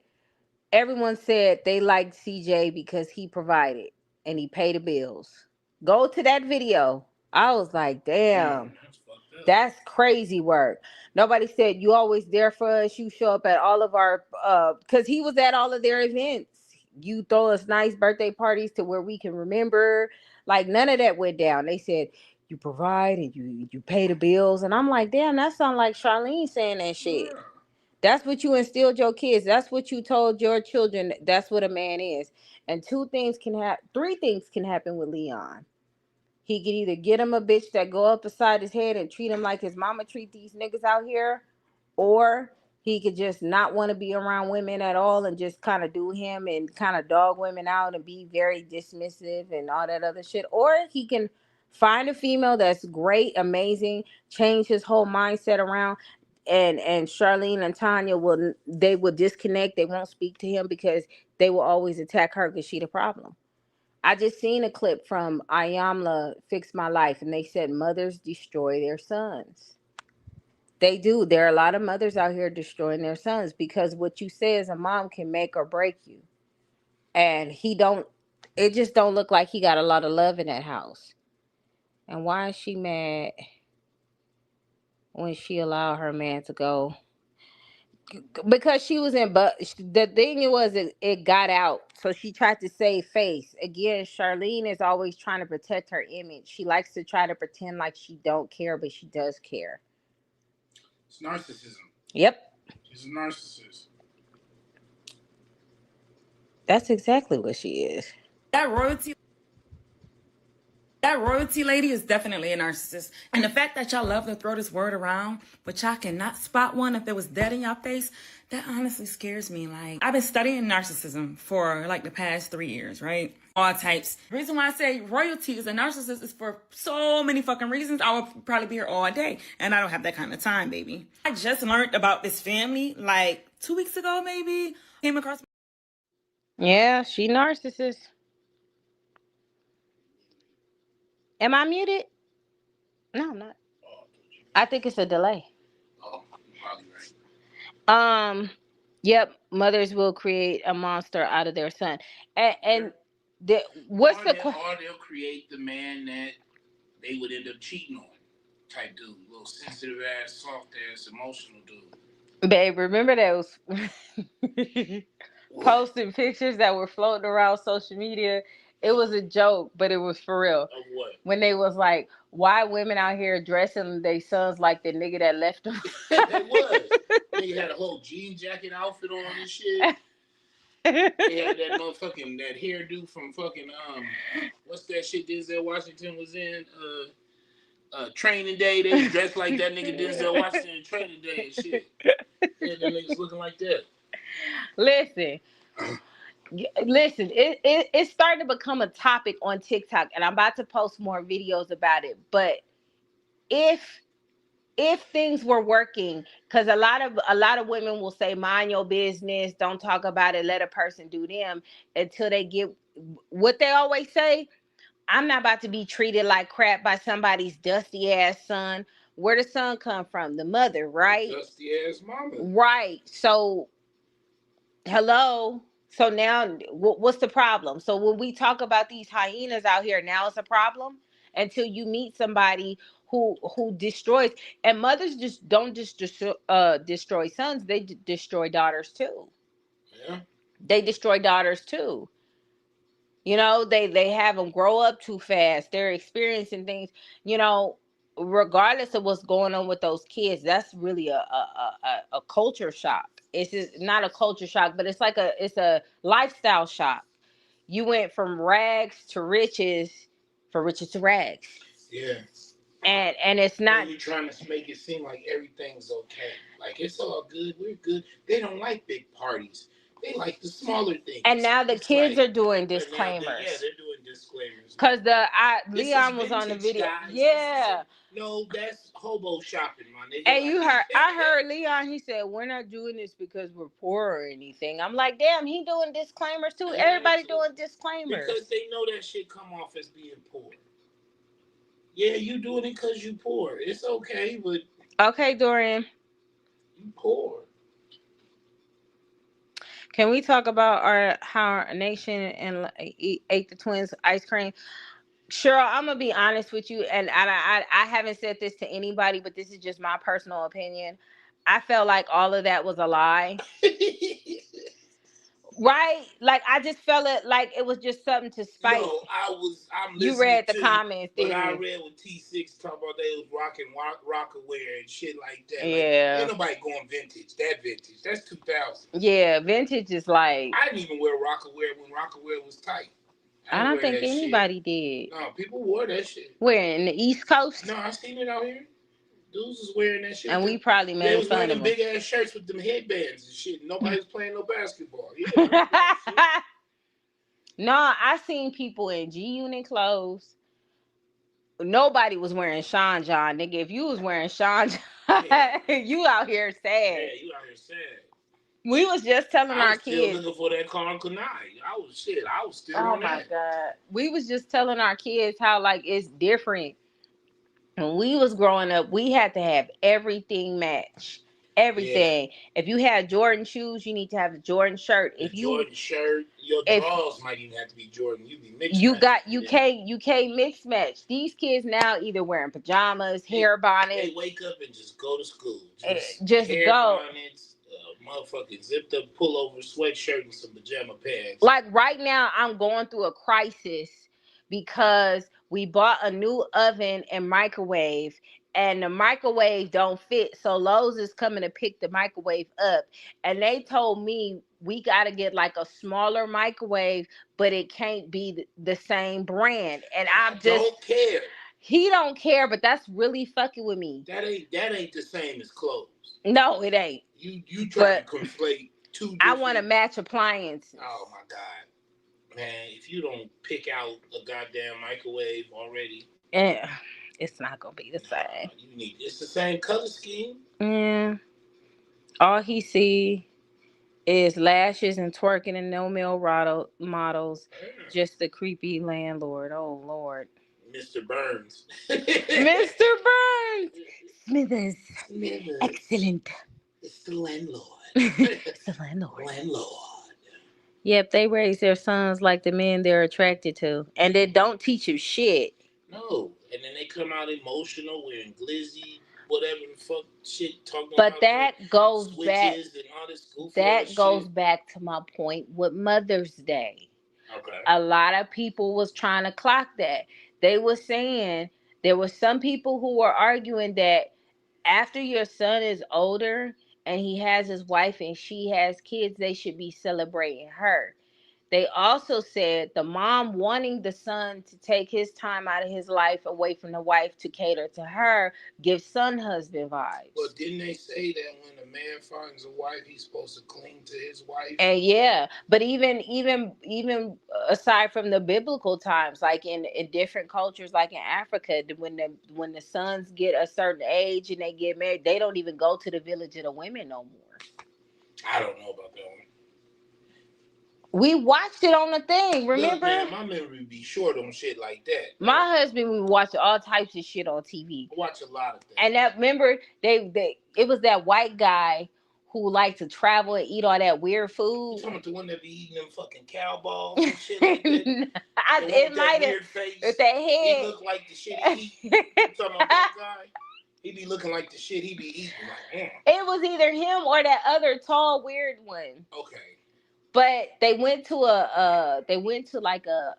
Everyone said they liked CJ because he provided and he paid the bills. Go to that video. I was like, damn. That's fucked That's crazy work. Nobody said you always there for us. You show up at all of our because he was at all of their events. You throw us nice birthday parties to where we can remember. Like none of that went down. They said you provide and you pay the bills. And I'm like, damn, that sounds like Charlene saying that shit. Yeah. That's what you instilled your kids. That's what you told your children. That's what a man is. And three things can happen with Leon. He could either get him a bitch that go up beside his head and treat him like his mama treat these niggas out here, or he could just not want to be around women at all and just kind of do him and kind of dog women out and be very dismissive and all that other shit. Or he can find a female that's great, amazing, change his whole mindset around. And Charlene and Tanya will disconnect. They won't speak to him because they will always attack her because she the problem. I just seen a clip from Ayamla Fix My Life, and they said mothers destroy their sons. They do. There are a lot of mothers out here destroying their sons because what you say as a mom can make or break you. And it just don't look like he got a lot of love in that house. And why is she mad when she allowed her man to go? Because she was but the thing was it got out, so she tried to save face. Again, Charlene is always trying to protect her image. She likes to try to pretend like she don't care, but she does care. It's narcissism. Yep. She's a narcissist. That's exactly what she is. That royalty lady is definitely a narcissist. And the fact that y'all love to throw this word around, but y'all cannot spot one if it was dead in y'all face, that honestly scares me. Like, I've been studying narcissism for like the past 3 years, right? All types. The reason why I say royalty is a narcissist is for so many fucking reasons. I would probably be here all day, and I don't have that kind of time, baby. I just learned about this family like 2 weeks ago, maybe. Came across. Yeah, she narcissist. Am I muted? No, I'm not. I think it's a delay. Oh, you're probably right. Yep, mothers will create a monster out of their son. And what's the or they'll create the man that they would end up cheating on. Type dude, little sensitive ass, soft ass, emotional dude. Babe, remember those posting pictures that were floating around social media? It was a joke, but it was for real. Of what? When they was like, why women out here dressing their sons like the nigga that left them? It was. Nigga had a whole jean jacket outfit on and shit. They had that motherfucking, that hairdo from fucking, what's that shit Denzel Washington was in? Training Day. They was dressed like that nigga Denzel Washington in Training Day and shit. Yeah, them niggas looking like that. Listen, it's starting to become a topic on TikTok, and I'm about to post more videos about it. But if things were working, because a lot of women will say, mind your business, don't talk about it, let a person do them, until they get what they always say. I'm not about to be treated like crap by somebody's dusty ass son. Where the son come from? The mother, right? Dusty ass mama. Right. So, hello. So now, what's the problem? So when we talk about these hyenas out here, now it's a problem until you meet somebody who destroys. And mothers just don't just destroy sons; they destroy daughters too. Yeah. They destroy daughters too. You know, they have them grow up too fast. They're experiencing things, you know, regardless of what's going on with those kids. That's really a culture shock. It's just not a culture shock, but it's like it's a lifestyle shock. You went from rags to riches, from riches to rags. Yeah. And it's not. You're trying to make it seem like everything's okay. Like, it's all good. We're good. They don't like big parties. They like the smaller things. And now the kids are doing disclaimers. They're doing disclaimers. Because Leon was on the video. Guys. Yeah. No, that's hobo shopping, my nigga. And I heard Leon, he said, we're not doing this because we're poor or anything. I'm like, damn, he doing disclaimers too. Everybody doing disclaimers. Because they know that shit come off as being poor. Yeah, you doing it because you poor. It's okay, but... Okay, Dorian. You poor. Can we talk about how our nation ate the twins ice cream? Cheryl, I'm gonna be honest with you, and I haven't said this to anybody, but this is just my personal opinion. I felt like all of that was a lie. Right? Like I just felt it like it was just something to spite. No, I'm You listening read the to you, comments, but didn't I you? read what T6 talking about. They was rocking Rockaware and shit like that. Like, Yeah. ain't nobody going vintage. That vintage. That's 2000. Yeah, vintage is like I didn't even wear Rockaware when Rockaware was tight. I I didn't don't wear think that shit. anybody did. No, people wore that shit. Where in the East Coast? No, I seen it out here. Dudes was wearing that shit. And we probably They made was wearing fun of them them. big ass shirts with them headbands and shit. Nobody was playing no basketball. Yeah, I remember that shit. No, I seen people in G Unit clothes. Nobody was wearing Sean John, nigga. If you was wearing Sean John, Yeah. you out here sad. Yeah, you out here sad. We was just telling I our was still kids. looking for that Carl Kanai. I was still Oh on my that. God. We was just telling our kids how like it's different. When we was growing up, we had to have everything match. Everything. Yeah. If you had Jordan shoes, you need to have the Jordan shirt. The Jordan shirt, your if drawers might even have to be Jordan. You be mixed. you can't mix match. These kids now either wearing pajamas, hair bonnets. They wake up and just go to school. Just hair go. bonnets, motherfucking zipped up pullover sweatshirt and some pajama pants. Like right now, I'm going through a crisis because we bought a new oven and microwave, and the microwave don't fit. So Lowe's is coming to pick the microwave up, and they told me we got to get like a smaller microwave, but it can't be the same brand. And I don't care. He don't care, but that's really fucking with me. That ain't the same as clothes. No, it ain't. You try to conflate two different... I want to match appliances. Oh my God. Man, if you don't pick out a goddamn microwave already, it's not gonna be the same. It's the same color scheme. Yeah. All he see is lashes and twerking and no male models. Yeah. Just the creepy landlord. Oh Lord. Mr. Burns. Mr. Burns. Smithers. Excellent. It's the landlord. It's the landlord. Yep, they raise their sons like the men they're attracted to. And they don't teach you shit. No. And then they come out emotional, wearing glizzy, whatever the fuck shit, talking but about that goes back. And all this that goes shit. back to my point with Mother's Day. Okay. A lot of people was trying to clock that. They were saying there were some people who were arguing that after your son is older and he has his wife and she has kids, they should be celebrating her. They also said the mom wanting the son to take his time out of his life away from the wife to cater to her gives son husband vibes. But didn't they say that when a man finds a wife, he's supposed to cling to his wife? And yeah, but even aside from the biblical times, like in different cultures, like in Africa, when the sons get a certain age and they get married, they don't even go to the village of the women no more. I don't know about that one. We watched it on the thing, remember? Look, man, my memory be short on shit like that. My husband, we watched all types of shit on TV. I watch a lot of things. And that, remember, it was that white guy who liked to travel and eat all that weird food. You talking about the one that be eating them fucking cow balls and shit like that? It might have. With that head. He look like the shit he eat. You talking about that guy? He be looking like the shit he be eating. Like, It was either him or that other tall, weird one. Okay. But they went to like a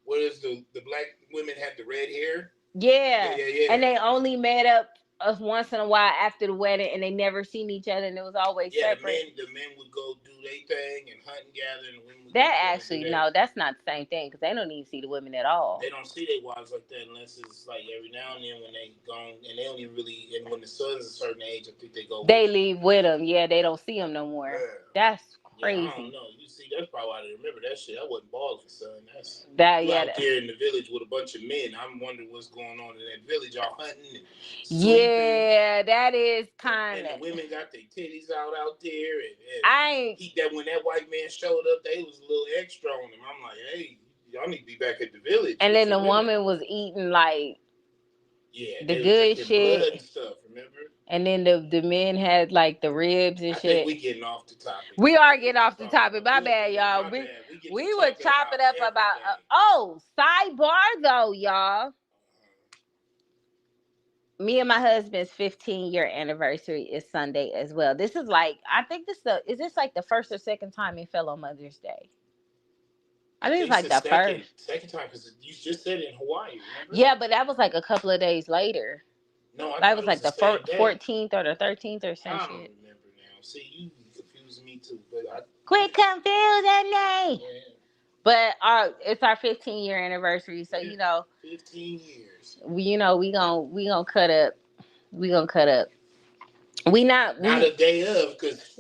what is the black women had the red hair? Yeah. And they only met up once in a while after the wedding, and they never seen each other, and it was always separate. The men would go do their thing and hunt and gather, and the women would that's not the same thing, because they don't even see the women at all. They don't see their wives like that unless it's like every now and then when they gone, and they don't even really. And when the son's a certain age, I think they go. They leave with them. Yeah, they don't see them no more. Yeah. That's crazy. Yeah, I don't know. You see, that's probably why they remember that shit. I wasn't balling, son. That's out there in the village with a bunch of men. I'm wondering what's going on in that village. Y'all hunting and sleeping. Yeah, that is kind of. And the women got their titties out there. And when that white man showed up, they was a little extra on him. I'm like, hey, y'all need to be back at the village. And then the woman was eating like the good shit. Blood and stuff, remember? And then the men had like the ribs and I shit. think we getting off the topic. We are getting off the topic. My bad, y'all. My bad. We would chop it up about. everything. Sidebar though, y'all. Me and my husband's 15-year anniversary is Sunday as well. This is like, I think is this like the first or second time it fell on Mother's Day? I think it's like the first. Second time, because you just said it in Hawaii, remember? Yeah, but that was like a couple of days later. No, I That thought was it like was the the same 14th or the 13th or some I shit. don't remember now. See, you confusing me too. But Quit confusing me. Yeah. But it's our 15-year anniversary, so Yeah, you know, 15 years. we gonna cut up. We gonna cut up. Not a day of, because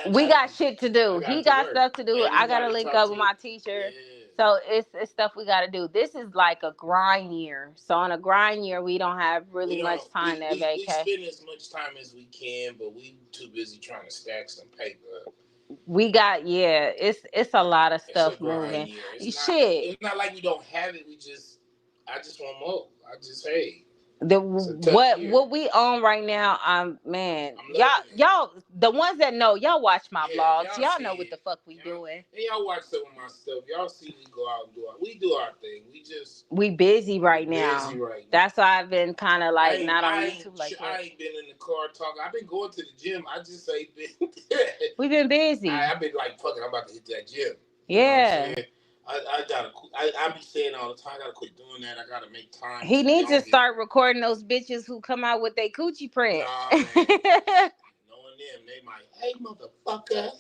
we got shit to do. He got stuff to do. And I gotta link up with my teacher. Yeah. So it's stuff we gotta do. This is like a grind year. So on a grind year, we don't have really much time to vacate. We spend as much time as we can, but we too busy trying to stack some paper. We got it's a lot of stuff moving. It's not like we don't have it. I just want more. What we on right now, man, y'all the ones that know, y'all watch my vlogs. Y'all know what the fuck we doing. And y'all watch some of my stuff. Y'all see we go out and do our thing. We busy right now. That's why I've been kind of like not on YouTube like that. I ain't been in the car talking. I've been going to the gym. I just ain't been. We've been busy. I've been like, fucking, I'm about to hit that gym. Yeah. I be saying all the time, I gotta quit doing that. I gotta make time. He needs to start recording those bitches who come out with their coochie print. Nah, man. Knowing them, they might, hey, motherfucker.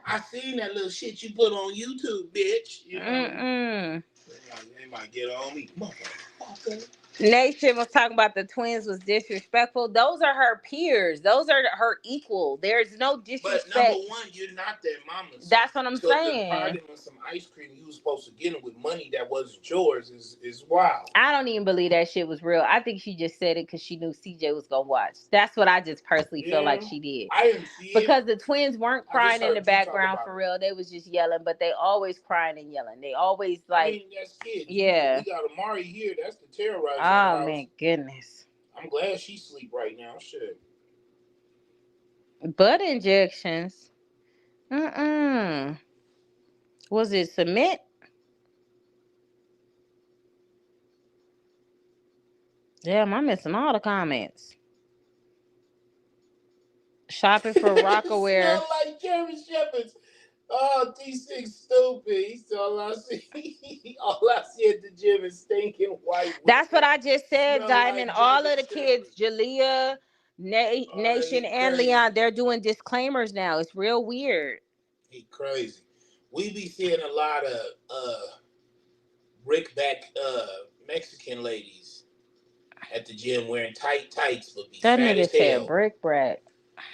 I seen that little shit you put on YouTube, bitch. You know? They might get on me, motherfucker. Nation was talking about the twins was disrespectful. Those are her peers. Those are her equal. There's no disrespect. But number one, you're not their mama. So that's what I'm saying. Partying on some ice cream you was supposed to get them with money that wasn't yours is wild. I don't even believe that shit was real. I think she just said it because she knew CJ was gonna watch. That's what I just personally feel like she did. I didn't see it. Because the twins weren't crying in the background for real. They was just yelling, but they always crying and yelling. They always like. I mean, that's kids. Yeah. We got Amari here. That's the terrorizer. Oh man. Goodness. I'm glad she sleep right now. Shit. Butt injections. Was it cement? Damn, I'm missing all the comments. Shopping for Rockaware. Smell like German Shepherds. Oh, D6 stupid. He's all I see. All I see at the gym is stinking white. That's what I just said, Diamond. Like all of the kids, Jalea, Nation, and Leon, they're doing disclaimers now. It's real weird. He crazy. We be seeing a lot of brickback Mexican ladies at the gym wearing tight tights, but be that fat nigga as hell. said brickback.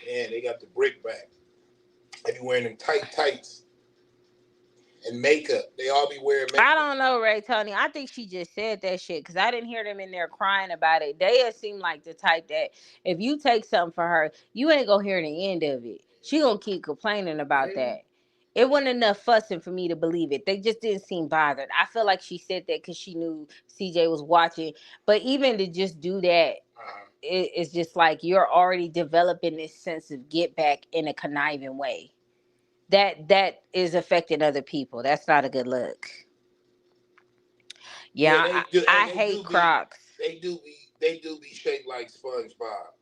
Yeah, they got the brickback. They be wearing them tight tights and makeup. They all be wearing makeup. I don't know, Ray Tony. I think she just said that shit because I didn't hear them in there crying about it. They seem like the type that if you take something for her, you ain't gonna hear the end of it. She gonna keep complaining about that. It wasn't enough fussing for me to believe it. They just didn't seem bothered. I feel like she said that because she knew CJ was watching. But even to just do that, it's just like you're already developing this sense of get back in a conniving way. That is affecting other people. That's not a good look. Yeah, I hate Crocs. They do be shaped like SpongeBob.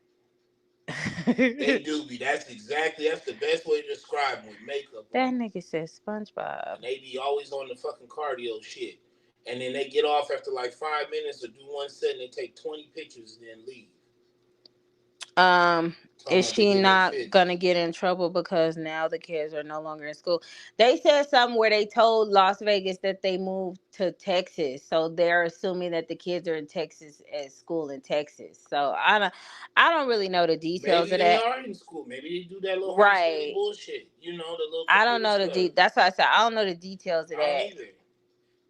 They do be. That's the best way to describe them with makeup. That nigga says SpongeBob. And they be always on the fucking cardio shit. And then they get off after like 5 minutes or do one set and they take 20 pictures and then leave. Is she not gonna get in trouble because now the kids are no longer in school? They said something where they told Las Vegas that they moved to Texas, so they're assuming that the kids are in Texas at school in Texas. So I don't really know the details of that. Maybe they are in school. Maybe they do that little bullshit. You know, the little. I don't know that's why I said I don't know the details of that. I don't either.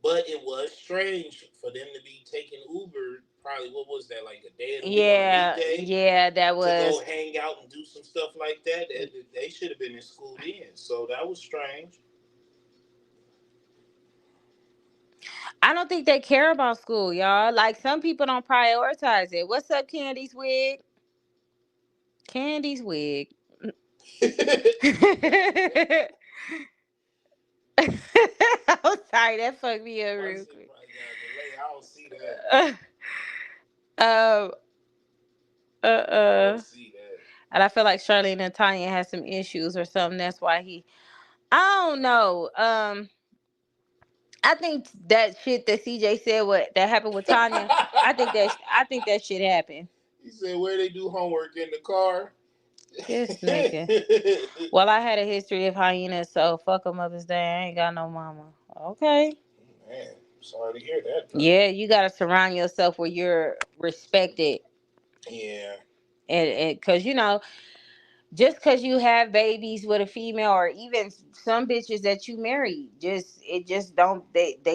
But it was strange for them to be taking Uber. Probably, what was that, like a day of the week? Yeah, that was. To go hang out and do some stuff like that. They should have been in school then. So that was strange. I don't think they care about school, y'all. Like, some people don't prioritize it. What's up, Candy's wig? Candy's wig. I'm sorry, that fucked me up real quick. I don't see that. Um, I don't see that. and I feel like Charlene and Tanya had some issues or something. That's why I don't know. I think that shit that CJ said that happened with Tanya. I think that shit happened. He said where they do homework in the car. This nigga. Well, I had a history of hyenas, so fuck a Mother's Day. I ain't got no mama. Okay. Man, sorry to hear that. Bro. Yeah, you gotta surround yourself where you're respected. Yeah. And because just because you have babies with a female, or even some bitches that you marry, they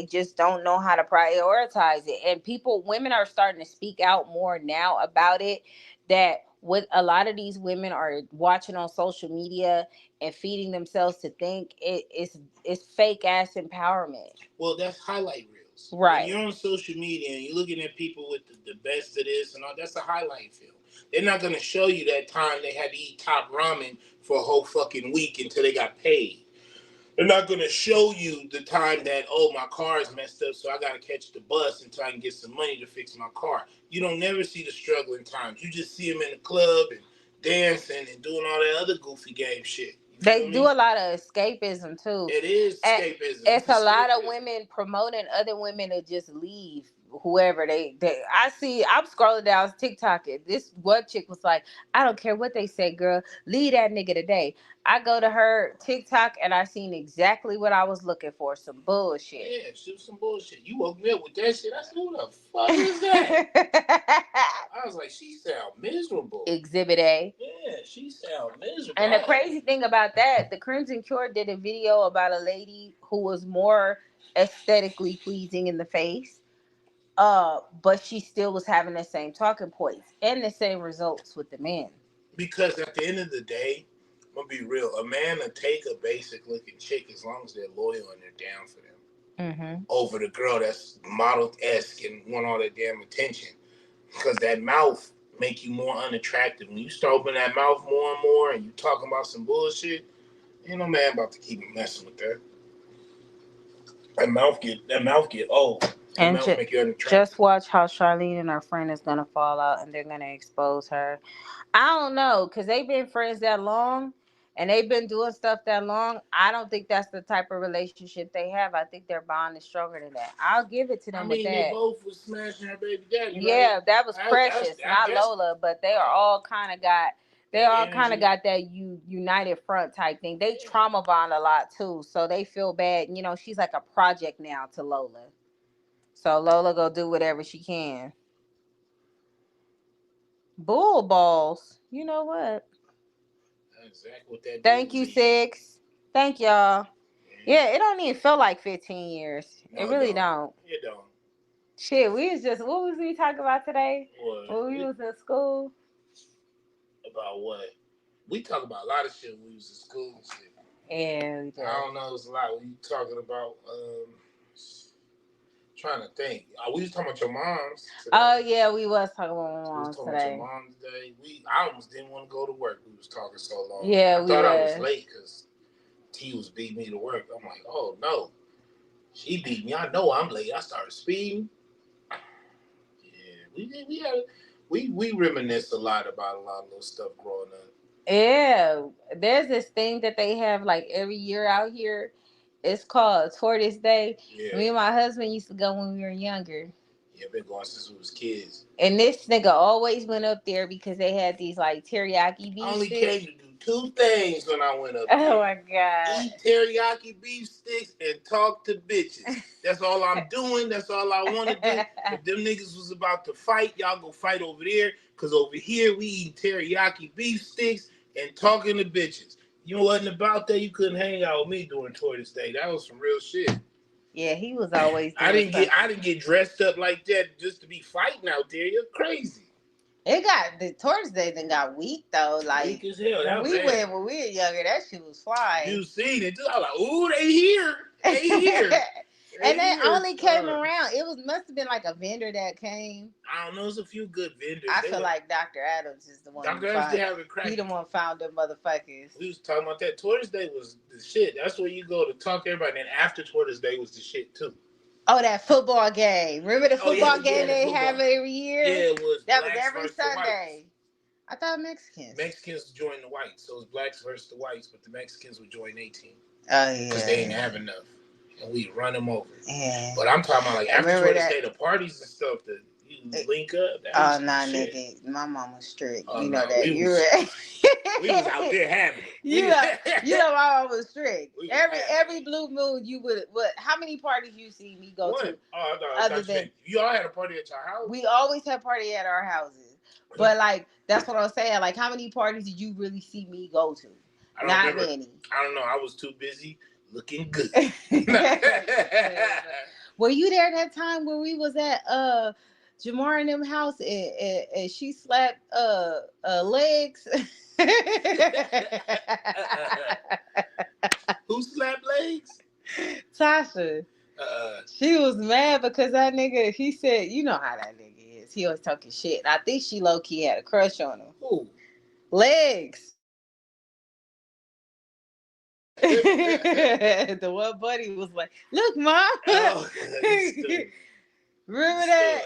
just don't know how to prioritize it. And women are starting to speak out more now about it, that what a lot of these women are watching on social media and feeding themselves to think it's fake ass empowerment. Well, that's highlight reels. Right. When you're on social media and you're looking at people with the best of this and all, that's a highlight reel. They're not going to show you that time they had to eat top ramen for a whole fucking week until they got paid. They're not going to show you the time that, oh, my car is messed up, so I got to catch the bus until I can get some money to fix my car. You don't never see the struggling times. You just see them in the club and dancing and doing all that other goofy game shit. They do a lot of escapism too. It is escapism. It's a lot of women promoting other women to just leave whoever I'm scrolling down TikTok. This one chick was like, I don't care what they say, girl, leave that nigga today. I go to her TikTok and I seen exactly what I was looking for. Some bullshit. Yeah, some bullshit. You woke me up with that shit. I said, who the fuck is that? I was like, she sound miserable. Exhibit A. Yeah, she sound miserable. And the crazy thing about that, the Crimson Cure did a video about a lady who was more aesthetically pleasing in the face. But she still was having the same talking points and the same results with the men. Because at the end of the day, I'm gonna be real. A man will take a basic looking chick as long as they're loyal and they're down for them. Mm-hmm. Over the girl that's model-esque and want all that damn attention. Because that mouth make you more unattractive. When you start opening that mouth more and more and you talking about some bullshit, ain't no man about to keep messing with that. That mouth get old. And just watch how Charlene and her friend is gonna fall out, and they're gonna expose her. I don't know, because they've been friends that long, and they've been doing stuff that long. I don't think that's the type of relationship they have. I think their bond is stronger than that. I'll give it to them with that. They both was smashing her baby daddy. Yeah, right? That was Precious, not Lola, but they are all kind of got. They all kind of got that united front type thing. They trauma bond a lot too, so they feel bad. She's like a project now to Lola. So Lola go do whatever she can. Bull balls. You know what? That's exactly what that. Thank you, Six. Thank y'all. Yeah, it don't even feel like 15 years. No, it really don't. It don't. Shit, what was we talking about today? What? When we was in school? About what? We talk about a lot of shit when we was in school and shit. Yeah, we did. I don't know. It's a lot. We talking about trying to think. We was talking about your moms today. Oh yeah, we was talking about my moms today. About your moms today. I almost didn't want to go to work. We was talking so long. Yeah, I thought I was late because T was beating me to work. I'm like, oh no, she beat me. I know I'm late. I started speeding. Yeah, we reminisce a lot about a lot of little stuff growing up. Yeah, there's this thing that they have like every year out here. It's called Tortoise Day. Yeah. Me and my husband used to go when we were younger. Yeah, been going since we was kids. And this nigga always went up there because they had these like teriyaki beef sticks. I only came to do two things when I went up there. Oh my God. Eat teriyaki beef sticks and talk to bitches. That's all I'm doing. That's all I want to do. If them niggas was about to fight, y'all go fight over there. Because over here, we eat teriyaki beef sticks and talking to bitches. You wasn't about that. You couldn't hang out with me during Tortoise Day. That was some real shit. Yeah, he was always. I didn't get dressed up like that just to be fighting out there. You're crazy. The Tortoise Day then got weak though. Like weak as hell. That when we were younger, that shit was flying. You seen it too? I was like, ooh, they here. They here. And they years, only came around. It must have been like a vendor that came. I don't know. There's a few good vendors. I feel like Dr. Adams is the one. Dr. Adams did have it cracked. He the one found them motherfuckers. We was talking about that. Tortoise Day was the shit. That's where you go to talk to everybody. And then after Tortoise Day was the shit too. Oh, that football game. Remember the football game they have every year? Yeah, it was. That was every Sunday. I thought Mexicans. Mexicans joined the whites. So it was blacks versus the whites, but the Mexicans would join 18. Oh, yeah. Because they didn't have enough. And we'd run them over. Yeah. But I'm talking about like after Tortoise Day, the parties and stuff that you link up. Oh, nah, nigga. My mom was strict. You know that. We was out there having it. You know my mom was strict. Every blue moon, you would. How many parties you see me go to? Oh, I thought you all had a party at your house? We always had a party at our houses. But, like, that's what I was saying. Like, how many parties did you really see me go to? Not many. I don't know. I was too busy looking good. Were you there that time when we was at Jamar and them house and she slapped legs? Who slapped legs? Tasha. She was mad because that nigga, he said, you know how that nigga is. He was talking shit. I think she low-key had a crush on him. Who? Legs. The one buddy was like, look, Mom. Oh, remember that?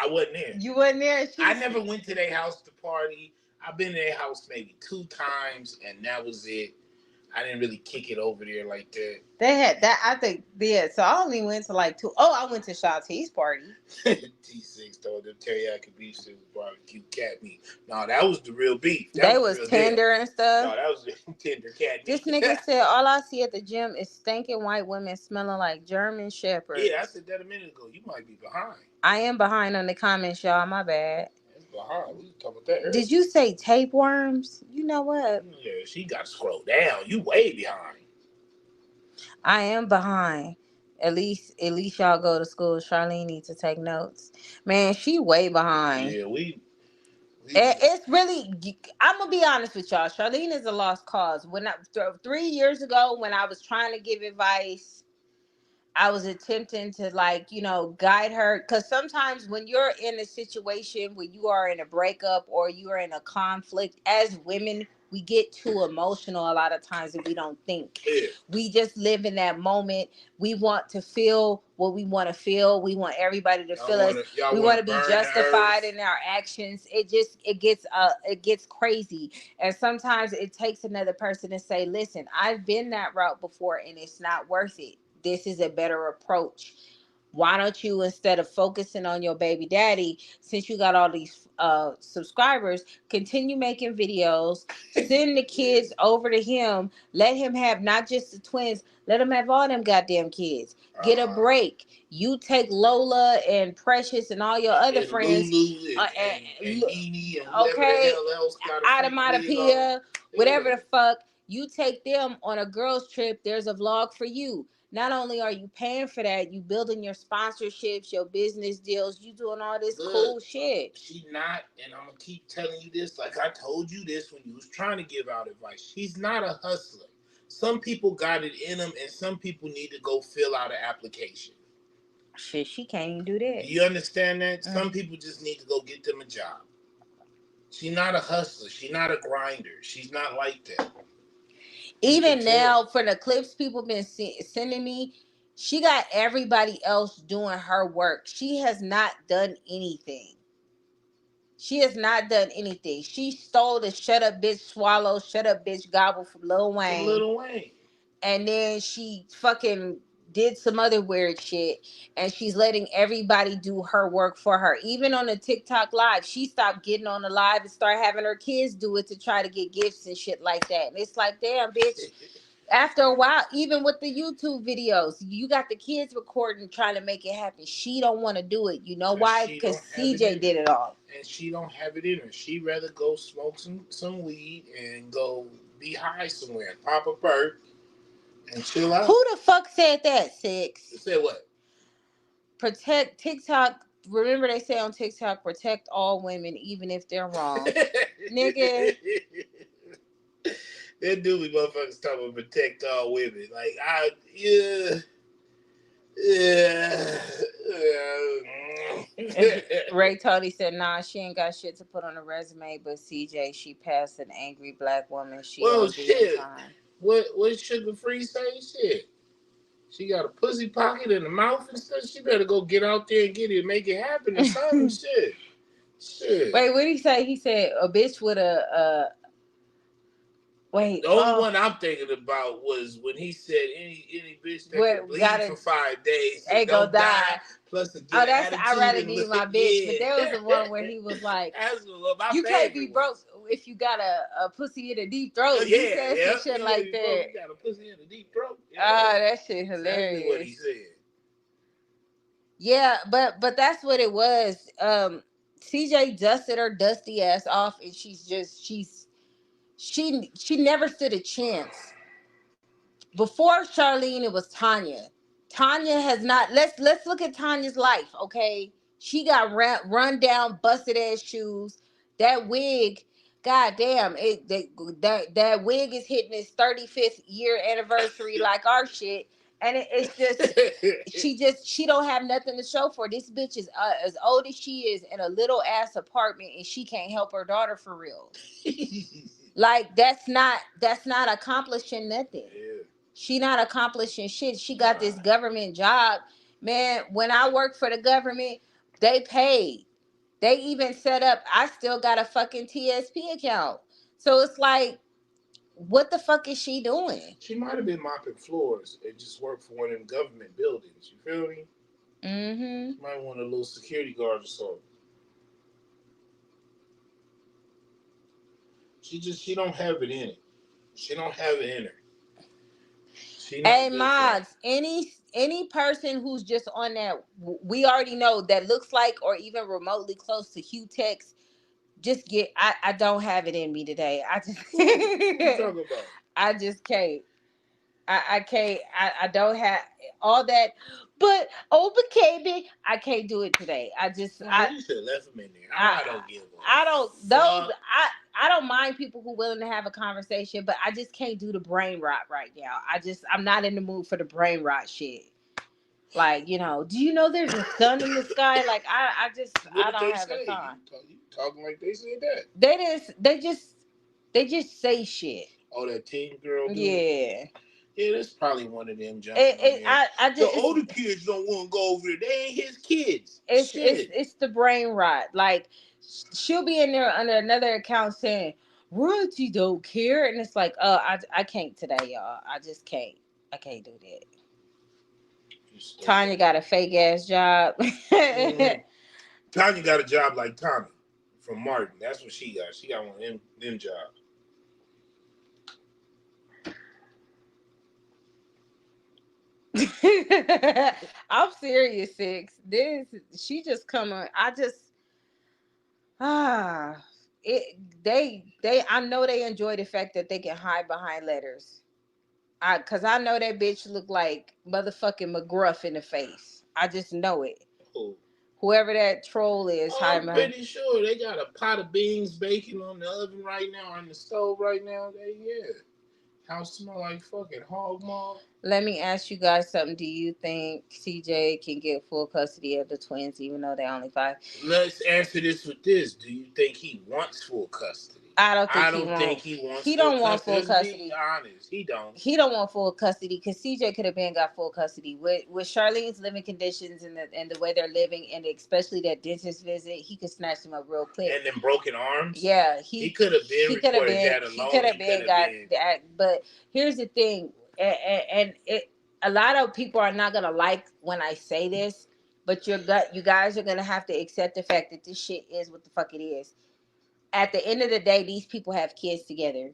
I wasn't there. You wasn't there? I never went to their house to party. I've been to their house maybe 2 times, and that was it. I didn't really kick it over there like that. They had that, I think, yeah. So I only went to like 2. Oh, I went to Shanti's party. T6 told them teriyaki beef soup, barbecue cat meat. No, that was the real beef. They was tender and stuff. No, that was tender cat meat. This nigga said, all I see at the gym is stinking white women smelling like German shepherds. Yeah, I said that a minute ago. You might be behind. I am behind on the comments, y'all. My bad. Behind. We talking about that earlier. Did you say tapeworms? You know what? Yeah, she got to scroll down. You way behind. I am behind. At least y'all go to school. Charlene needs to take notes. Man, she way behind. Yeah, we it's really. I'm gonna be honest with y'all. Charlene is a lost cause. When 3 years ago, when I was trying to give advice, I was attempting to guide her, because sometimes when you're in a situation where you are in a breakup or you are in a conflict, as women, we get too emotional a lot of times and we don't think. Yeah. We just live in that moment. We want to feel what we want to feel. We want everybody to feel us. We want to be justified in our actions. It gets crazy. And sometimes it takes another person to say, listen, I've been that route before and it's not worth it. This is a better approach. Why don't you, instead of focusing on your baby daddy, since you got all these subscribers, continue making videos, send the kids over to him, let him have not just the twins, let him have all them goddamn kids. Get a break. You take Lola and Precious and all your other friends, Lulu and Edie and okay, else Adamatopia, whatever the fuck. You take them on a girls trip. There's a vlog for you. Not only are you paying for that, you building your sponsorships, your business deals, you doing all this cool shit. She's not, and I'm going to keep telling you this, like I told you this when you was trying to give out advice. She's not a hustler. Some people got it in them, and some people need to go fill out an application. Shit, she can't even do that. You understand that? Some people just need to go get them a job. She's not a hustler. She's not a grinder. She's not like that. Even now, for the clips people been sending me, she got everybody else doing her work. She has not done anything. She stole the "Shut Up, Bitch, Swallow," "Shut Up, Bitch, Gobble" from Lil Wayne. And then she fucking did some other weird shit. And she's letting everybody do her work for her. Even on the TikTok live, she stopped getting on the live and started having her kids do it to try to get gifts and shit like that. And it's like, damn, bitch. After a while, even with the YouTube videos, you got the kids recording, trying to make it happen. She don't want to do it. You know why? Because CJ did it all. And she don't have it in her. She'd rather go smoke some weed and go be high somewhere and pop a perk and chill out. Who the fuck said that, Six? Said what? Protect TikTok. Remember they say on TikTok, protect all women, even if they're wrong. Nigga. That do be motherfuckers talking about protect all women. Like, Yeah. Ray Tony said, nah, she ain't got shit to put on a resume, but CJ, she passed an angry black woman. She Well, OD in shit. time. What Sugar Free say? Shit. She got a pussy pocket in the mouth and stuff. She better go get out there and get it, make it happen or something. Shit. Wait, what did he say? He said a bitch with a wait. The only one I'm thinking about was when he said any bitch that can bleed for 5 days ain't don't gonna die. Plus to get that's attitude I'd rather and be look. my bitch. Yeah. But there was the one where he was like, you can't be broke if you got a pussy in a deep throat. He said some shit like that. You got a pussy in a deep throat. That shit hilarious. Exactly what he said. Yeah, but that's what it was. CJ dusted her dusty ass off, and she never stood a chance. Before Charlene, it was Tanya. Tanya has not. Let's look at Tanya's life, okay? She got run down, busted ass shoes. That wig, goddamn, that wig is hitting its 35th year anniversary like our shit, and it's just she don't have nothing to show for. This bitch is as old as she is in a little ass apartment, and she can't help her daughter for real. Like that's not accomplishing nothing. Yeah. She not accomplishing shit. She got this government job. Man, when I worked for the government, they paid. They even set up, I still got a fucking TSP account. So it's like, what the fuck is she doing? She might have been mopping floors and just worked for one of them government buildings. You feel me? Mm-hmm. She might want a little security guard or something. She don't have it in it. She don't have it in her. Hey, mods, any person who's just on that, we already know that looks like or even remotely close to Hugh Tex, just get. I don't have it in me today. I just. What you talking about? I just can't. I can't. I don't have all that. But baby, I can't do it today. I just. You should have left him in there. I don't give a I don't. Those. I don't mind people who willing to have a conversation, but I just can't do the brain rot right now. I'm not in the mood for the brain rot shit. Like, do you know there's a sun in the sky? Like, I don't have the time. You talking like they said that? They just say shit. Oh, that teen girl dude? Yeah. Yeah, that's probably one of them jumping the older kids don't want to go over there. They ain't his kids. It's the brain rot. Like, she'll be in there under another account saying, royalty don't care. And it's like, I can't today, y'all. I just can't. I can't do that. Tanya got a fake ass job. Mm-hmm. Tanya got a job like Tommy from Martin. That's what she got. She got one of them jobs. I'm serious, Six. She just come on. I know they enjoy the fact that they can hide behind letters. Cause I know that bitch look like motherfucking McGruff in the face. I just know it. Who? Whoever that troll is. I'm pretty sure they got a pot of beans baking on the oven right now, on the stove right now. House smell like fucking hog maw. Let me ask you guys something. Do you think CJ can get full custody of the twins, even though they're only 5? Let's answer this with this. Do you think he wants full custody? I don't think he wants. He don't want full custody. Be honest, he don't. He don't want full custody because CJ could have been got full custody with Charlene's living conditions and the way they're living, and especially that dentist visit. He could snatch them up real quick. And then broken arms. Yeah, he could have been. He could have been. He could have been got that. But here's the thing, and a lot of people are not gonna like when I say this, but you guys are gonna have to accept the fact that this shit is what the fuck it is. At the end of the day, these people have kids together,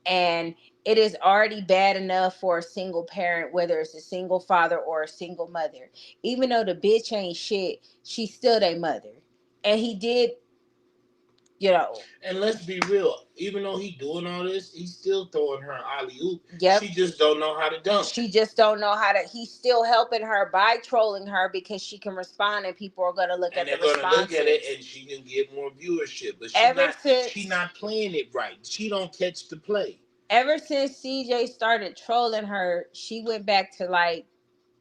and it is already bad enough for a single parent, whether it's a single father or a single mother. Even though the bitch ain't shit, she's still their mother. And he did, And let's be real, even though he doing all this, he's still throwing her alley-oop. Yep. She just don't know how to dunk. She just don't know how to. He's still helping her by trolling her because she can respond and people are going to look at the responses. And they're going to look at it and she can get more viewership. But she's not playing it right. She don't catch the play. Ever since CJ started trolling her, she went back to like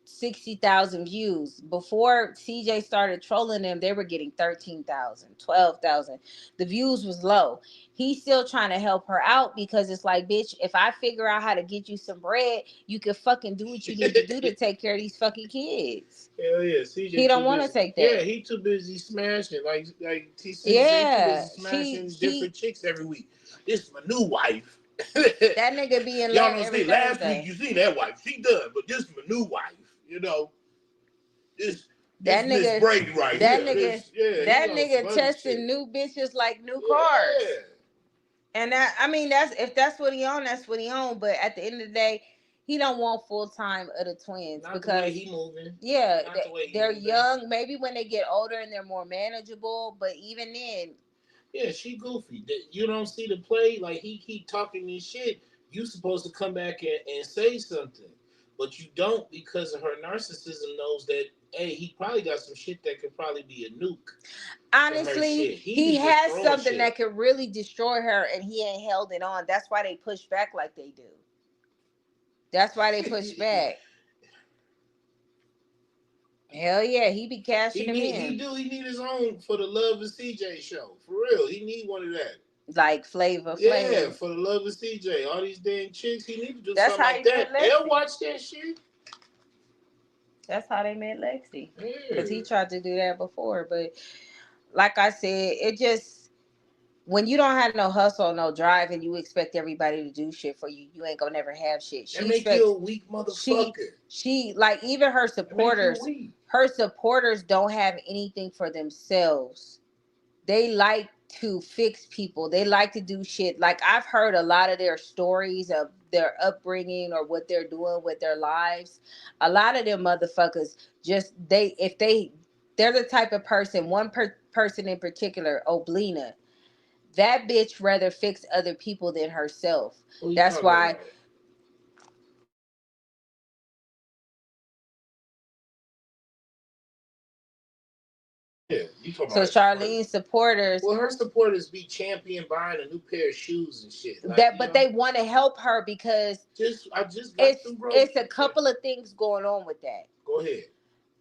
60,000 views. Before CJ started trolling them, they were getting 13,000, 12,000. The views was low. He's still trying to help her out because it's like, bitch, if I figure out how to get you some bread, you can fucking do what you need to do to take care of these fucking kids. Hell yeah, CJ. He don't want to take that. Yeah, he too busy smashing. Like he said, yeah, too busy smashing different chicks every week. This is my new wife. That nigga be in love every Thursday. Last week you seen that wife, she done, but this is my new wife. You know, this nigga Brady right that here. That nigga testing new bitches like new cars. And that, I mean, if that's what he on, that's what he on. But at the end of the day, he don't want full time of the twins. Not because the way he moving. Yeah, they're young. Maybe when they get older and they're more manageable. But even then, yeah, she goofy. You don't see the play. Like he keep talking this shit. You supposed to come back and say something, but you don't because of her narcissism. Knows that hey, he probably got some shit that could probably be a nuke. Honestly, he has something that could really destroy her, and he ain't held it on. That's why they push back like they do. That's why they push back. Hell yeah, he be cashing him in. He need his own for the Love of CJ show. For real, he need one of that. Like Flavor. Yeah, for the Love of CJ. All these damn chicks, he need to do something like that. They'll watch that shit. That's how they met Lexi. Because he tried to do that before. But like I said, it just, when you don't have no hustle, no drive, and you expect everybody to do shit for you, you ain't gonna never have shit. That make you a weak motherfucker. She like, even her supporters don't have anything for themselves. They like to fix people. They like to do shit. Like, I've heard a lot of their stories of their upbringing or what they're doing with their lives. A lot of them motherfuckers just, they're the type of person, person in particular, Oblina, that bitch rather fix other people than herself. That's why. Yeah, so Charlene's supporters. Well, her supporters be champion buying a new pair of shoes and shit. Like, but they want to help her because it's a couple of things going on with that. Go ahead.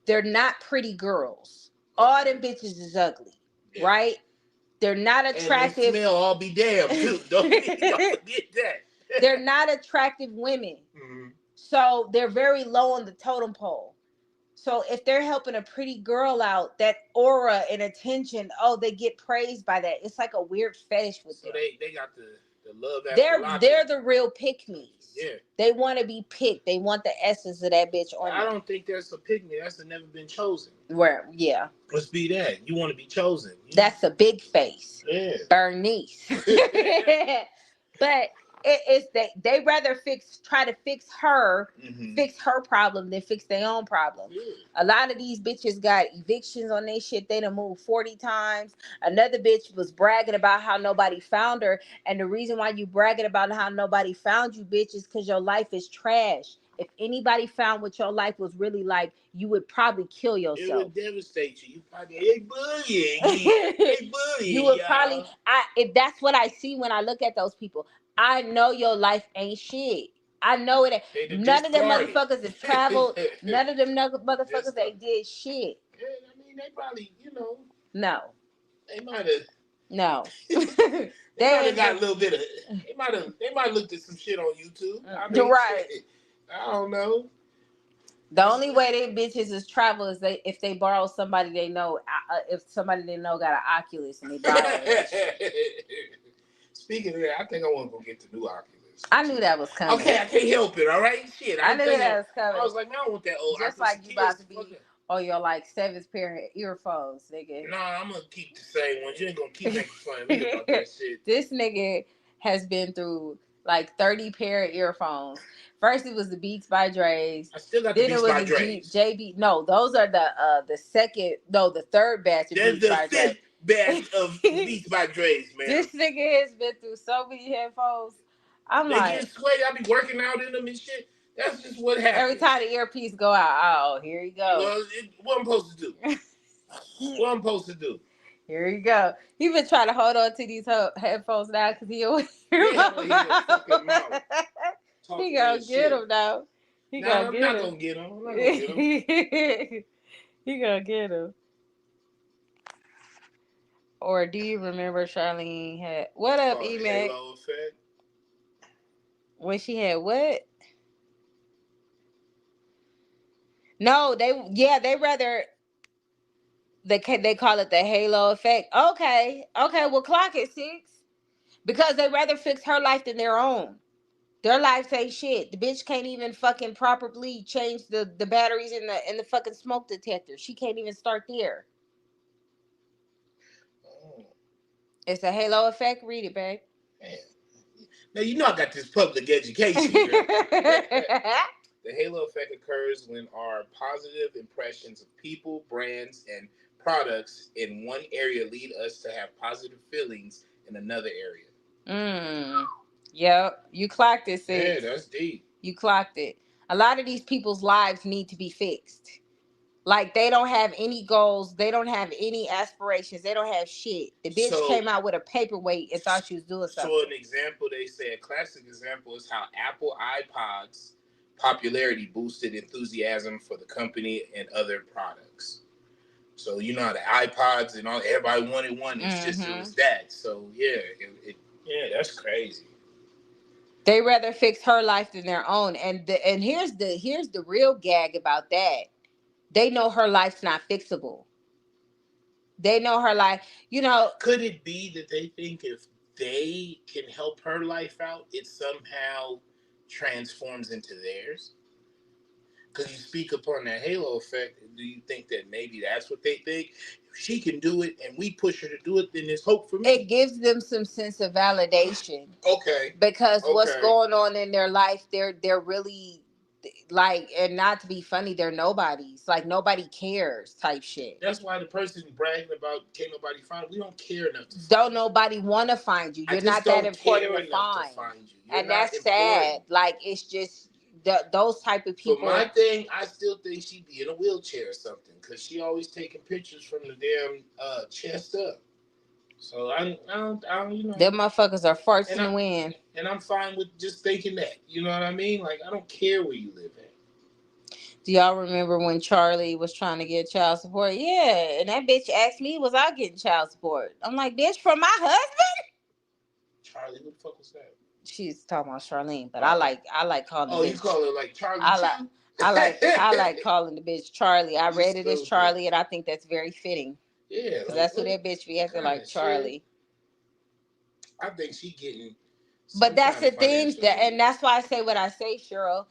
They're not pretty girls. All them bitches is ugly, right? They're not attractive. And they smell all be damn too. Don't forget that. They're not attractive women, so they're very low on the totem pole. So if they're helping a pretty girl out, that aura and attention, they get praised by that. It's like a weird fetish with them. So they got the love after they're the real pick-me's. Yeah. They want to be picked. They want the essence of that bitch on I don't think that's a pick-me. That's a never been chosen. Where, yeah. Let's be that. You want to be chosen. That's a big face. Yeah. Bernice. But it's they rather try to fix her problem than fix their own problem. Yeah. A lot of these bitches got evictions on their shit. They done moved 40 times. Another bitch was bragging about how nobody found her. And the reason why you bragging about how nobody found you, bitch, is because your life is trash. If anybody found what your life was really like, you would probably kill yourself. It would devastate you. You probably, hey, buddy. You would probably, if that's what I see when I look at those people. I know your life ain't shit. I know it ain't. None of them motherfuckers have traveled. None of them motherfuckers ain't did shit. Yeah, I mean, they probably, No. They might have. No. they might have got a little bit of. They might have looked at some shit on YouTube. I mean, right. Shit. I don't know. The only way they bitches is travel is if they borrow somebody they know. If somebody they know got an Oculus and they borrow it. Speaking of that, I think I want to go get the new Oculus. I knew that was coming. Okay, I can't help it. All right, shit. I knew that was coming. I was like, man, I don't want that old. Just like you about to be on your like 7th pair of earphones, nigga. Nah, I'm gonna keep the same ones. You ain't gonna keep making fun of me about that shit. This nigga has been through like 30 pair of earphones. First it was the Beats by Dre's. I still got the Beats by Dre's. JB. No, those are the third batch of Beats by Dre's. Batch of Beats by Dre's, man. This nigga has been through so many headphones. They get sweaty. I be working out in them and shit. That's just what happens. Every time the earpiece go out, here you go. Well, what I'm supposed to do? What I'm supposed to do? Here you go. He been trying to hold on to these headphones now because he always hear them out. He gonna get them now. He Nah, gonna I'm get not him. gonna get him. I'm not gonna get him. He gonna get him. Or do you remember Charlene had what It's up, called the Emac? halo effect. When she had what? No, they rather they call it the halo effect. Okay, well clock it 6 because they rather fix her life than their own. Their life ain't shit. The bitch can't even fucking properly change the batteries in the fucking smoke detector. She can't even start there. Oh, It's a halo effect. Read it, babe. man. Now you know I got this public education, girl. The halo effect occurs when our positive impressions of people, brands, and products in one area lead us to have positive feelings in another area. Yep. You clocked it, 6. Yeah, that's deep. You clocked it. A lot of these people's lives need to be fixed. Like they don't have any goals. They don't have any aspirations. They don't have shit. The bitch came out with a paperweight and thought she was doing something. So an example, they say a classic example is how Apple iPods popularity boosted enthusiasm for the company and other products. So you know how the iPods and all everybody wanted one. It's just it was that. So yeah, yeah, that's crazy. They rather fix her life than their own. And here's the real gag about that. They know her life's not fixable. They know her life, Could it be that they think if they can help her life out, it somehow transforms into theirs? Because you speak upon that halo effect, do you think that maybe that's what they think? If she can do it and we push her to do it, then there's hope for me. It gives them some sense of validation. Okay. Because what's going on in their life, they're really like, and not to be funny, they're nobodies. Like nobody cares type shit. That's why the person bragging about can't nobody find, we don't care enough to find Don't nobody want to find you. You're not that important to find. And that's sad. Like it's just those type of people. For my thing, I still think she'd be in a wheelchair or something because she always taking pictures from the damn chest up. So I don't, them motherfuckers are farts in the wind. And I'm fine with just thinking that. You know what I mean? Like I don't care where you live at. Do y'all remember when Charlie was trying to get child support? Yeah, and that bitch asked me, was I getting child support? I'm like, bitch, from my husband? Charlie, who the fuck was that? She's talking about Charlene, but I like calling. Oh, you call her like Charlie too? I like calling the bitch Charlie. I read it as Charlie, and I think that's very fitting. Yeah, like, that's who that bitch be acting like, Charlie. I think she getting. But that's the thing, and that's why I say what I say, Cheryl.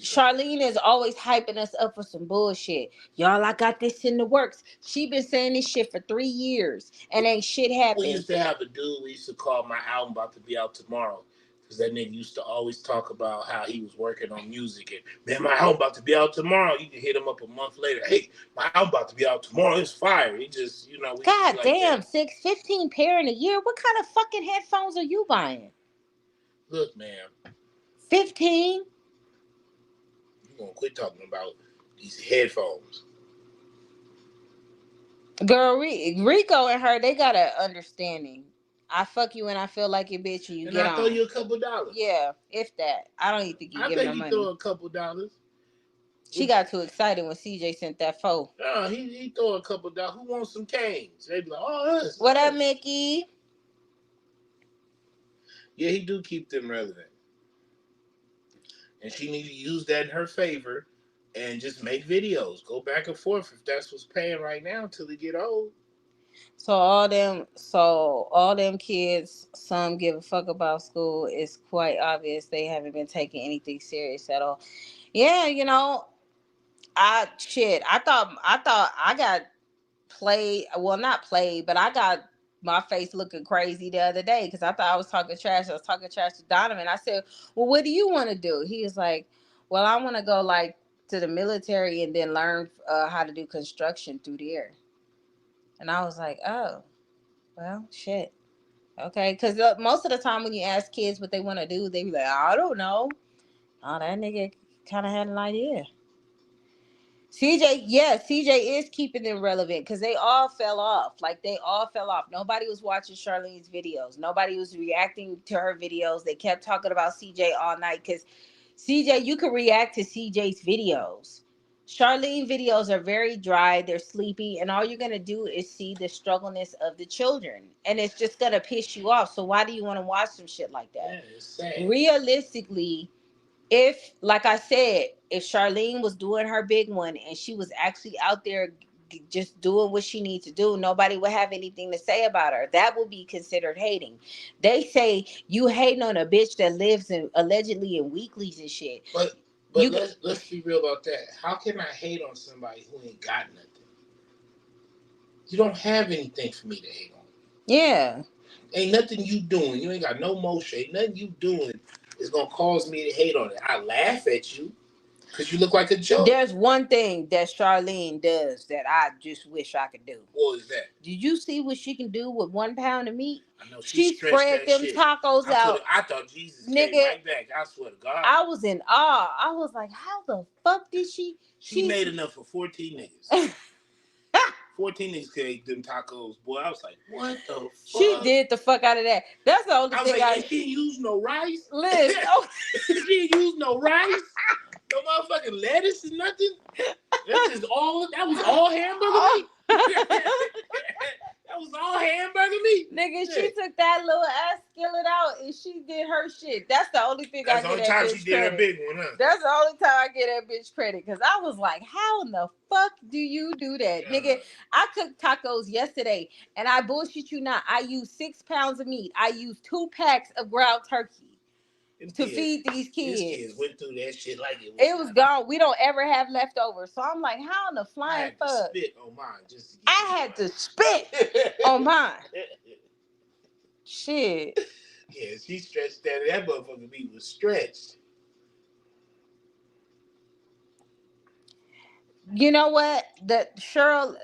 Charlene is always hyping us up for some bullshit. Y'all, I got this in the works. She been saying this shit for 3 years and ain't shit happened. We used to have a dude we used to call my album about to be out tomorrow. Because that nigga used to always talk about how he was working on music. And, man, my album about to be out tomorrow. You can hit him up a month later. Hey, my album about to be out tomorrow. It's fire. He just, God damn, 15 pair in a year? What kind of fucking headphones are you buying? Look, man. 15? You're going to quit talking about these headphones. Girl, Rico and her, they got an understanding. I fuck you when I feel like it, bitch, and you get on. And I throw you a couple dollars. Yeah, if that. I don't even think you give her money. I think you throw a couple dollars. She got too excited when CJ sent that phone. No, he throw a couple dollars. Who wants some canes? They be like, oh, us. What up, Mickey? Yeah, he do keep them relevant. And she need to use that in her favor and just make videos. Go back and forth if that's what's paying right now until they get old. So all them kids, some give a fuck about school. It's quite obvious they haven't been taking anything serious at all. Yeah, I thought I got played. Well, not played, but I got my face looking crazy the other day because I thought I was talking trash. I was talking trash to Donovan. I said, well, what do you want to do? He was like, well, I want to go like to the military and then learn how to do construction through there. And I was like, oh, well, shit. Okay. Because most of the time when you ask kids what they want to do, they be like, I don't know. Oh, that nigga kind of had an idea. CJ is keeping them relevant because they all fell off. Like, they all fell off. Nobody was watching Charlene's videos. Nobody was reacting to her videos. They kept talking about CJ all night because CJ, you can react to CJ's videos. Charlene videos are very dry, they're sleepy, and all you're gonna do is see the struggleness of the children. And it's just gonna piss you off. So why do you want to watch some shit like that? Yeah, it's sad. Realistically, if, like I said, if Charlene was doing her big one and she was actually out there just doing what she needs to do, nobody would have anything to say about her. That would be considered hating. They say you hating on a bitch that lives in allegedly in weeklies and shit. But let's be real about that. How can I hate on somebody who ain't got nothing? You don't have anything for me to hate on. Yeah. Ain't nothing you doing. You ain't got no motion. Ain't nothing you doing is gonna cause me to hate on it. I laugh at you because you look like a joke. There's one thing that Charlene does that I just wish I could do. What is that? Did you see what she can do with 1 pound of meat? I know she spread them shit. tacos out. I thought Jesus Nigga, came right back. I swear to God. I was in awe. I was like, how the fuck did she? She made enough for 14 niggas. 14 niggas could eat them tacos. Boy, I was like, what the fuck? She did the fuck out of that. That's the only thing like, she didn't use no rice? Liz, she didn't use no rice? No motherfucking lettuce and nothing? That was all hamburger meat? That was all hamburger meat? Nigga, she took that little ass skillet out and she did her shit. That's the only thing I get that bitch credit. That's the only time she did her big one, huh? That's the only time I get that bitch credit. Because I was like, how in the fuck do you do that? Nigga, I cooked tacos yesterday and I bullshit you not. I used 6 pounds of meat. I used 2 packs of ground turkey to feed these kids. These kids went through that shit like it was gone. We don't ever have leftovers. So I'm like, how in the flying fuck? I had to spit on mine just to get I had to spit on mine. Shit. Yeah, she stretched that. That motherfucking meat was stretched. You know what? The Cheryl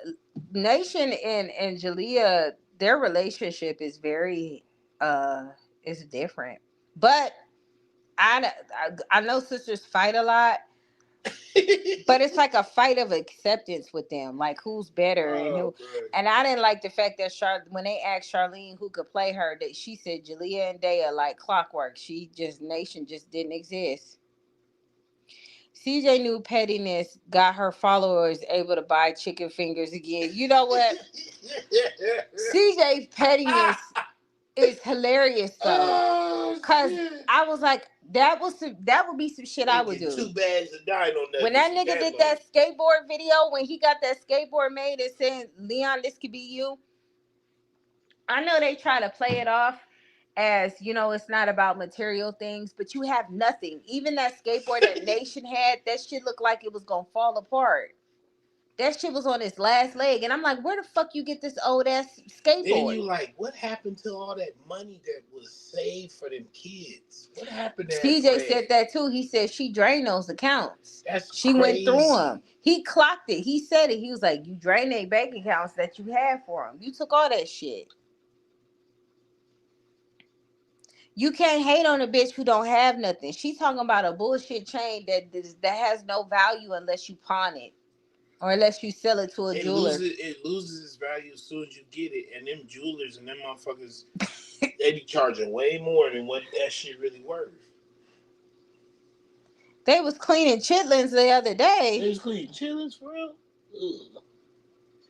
Nation and Jalea, their relationship is very is different. But I know sisters fight a lot, but it's like a fight of acceptance with them, like who's better and who. And I didn't like the fact that when they asked Charlene who could play her, that she said Jalea and Daya like clockwork. Nation just didn't exist. CJ knew pettiness got her followers able to buy chicken fingers again. You know what? CJ's pettiness is hilarious though, because I was like, that would be some shit I would do. 2 bags of dino nuts. When that nigga did that skateboard video, when he got that skateboard made and said, Leon, this could be you. I know they try to play it off as, you know, it's not about material things, but you have nothing. Even that skateboard that Nation had, that shit looked like it was gonna fall apart. That shit was on its last leg. And I'm like, where the fuck you get this old ass skateboard? Then you like, what happened to all that money that was saved for them kids? What happened to CJ said that too. He said she drained those accounts. She crazy. Went through them. He clocked it. He said it. He was like, you drained their bank accounts that you had for them. You took all that shit. You can't hate on a bitch who don't have nothing. She's talking about a bullshit chain that has no value unless you pawn it. Or unless you sell it to a jeweler. It loses its value as soon as you get it. And them jewelers and them motherfuckers, they be charging way more than what that shit really worth. They was cleaning chitlins the other day. They was cleaning chitlins for real? Ugh.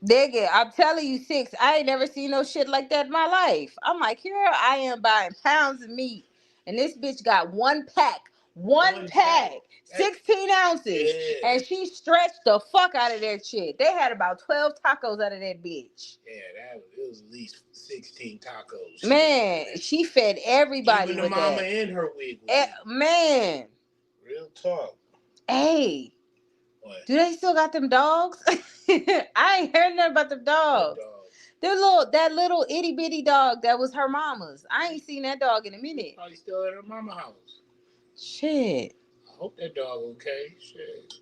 Nigga, I'm telling you, 6, I ain't never seen no shit like that in my life. I'm like, here I am buying pounds of meat. And this bitch got 1 pack. One pack. 16 ounces. Yeah. And she stretched the fuck out of that shit. They had about 12 tacos out of that bitch. Yeah, it was at least 16 tacos. Man, she fed everybody even with the mama that. and her wig. Man. Real talk. Hey. What? Do they still got them dogs? I ain't heard nothing about them dogs. That little itty bitty dog that was her mama's. I ain't seen that dog in a minute. Probably still at her mama's house. Shit. I hope that dog okay. Shit.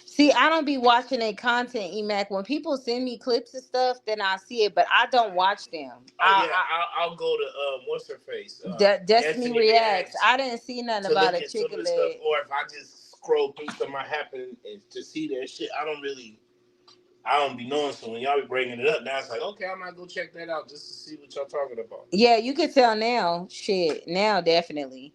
See, I don't be watching their content, Emac. When people send me clips and stuff, then I see it, but I don't watch them. I'll go to what's her face? Destiny Reacts. I didn't see nothing about a chicken leg. Or if I just scroll through something I happen to see that shit, I I don't be knowing, so when y'all be bringing it up, now it's like, okay, I might go check that out just to see what y'all talking about. Yeah, you can tell now. Shit, now definitely.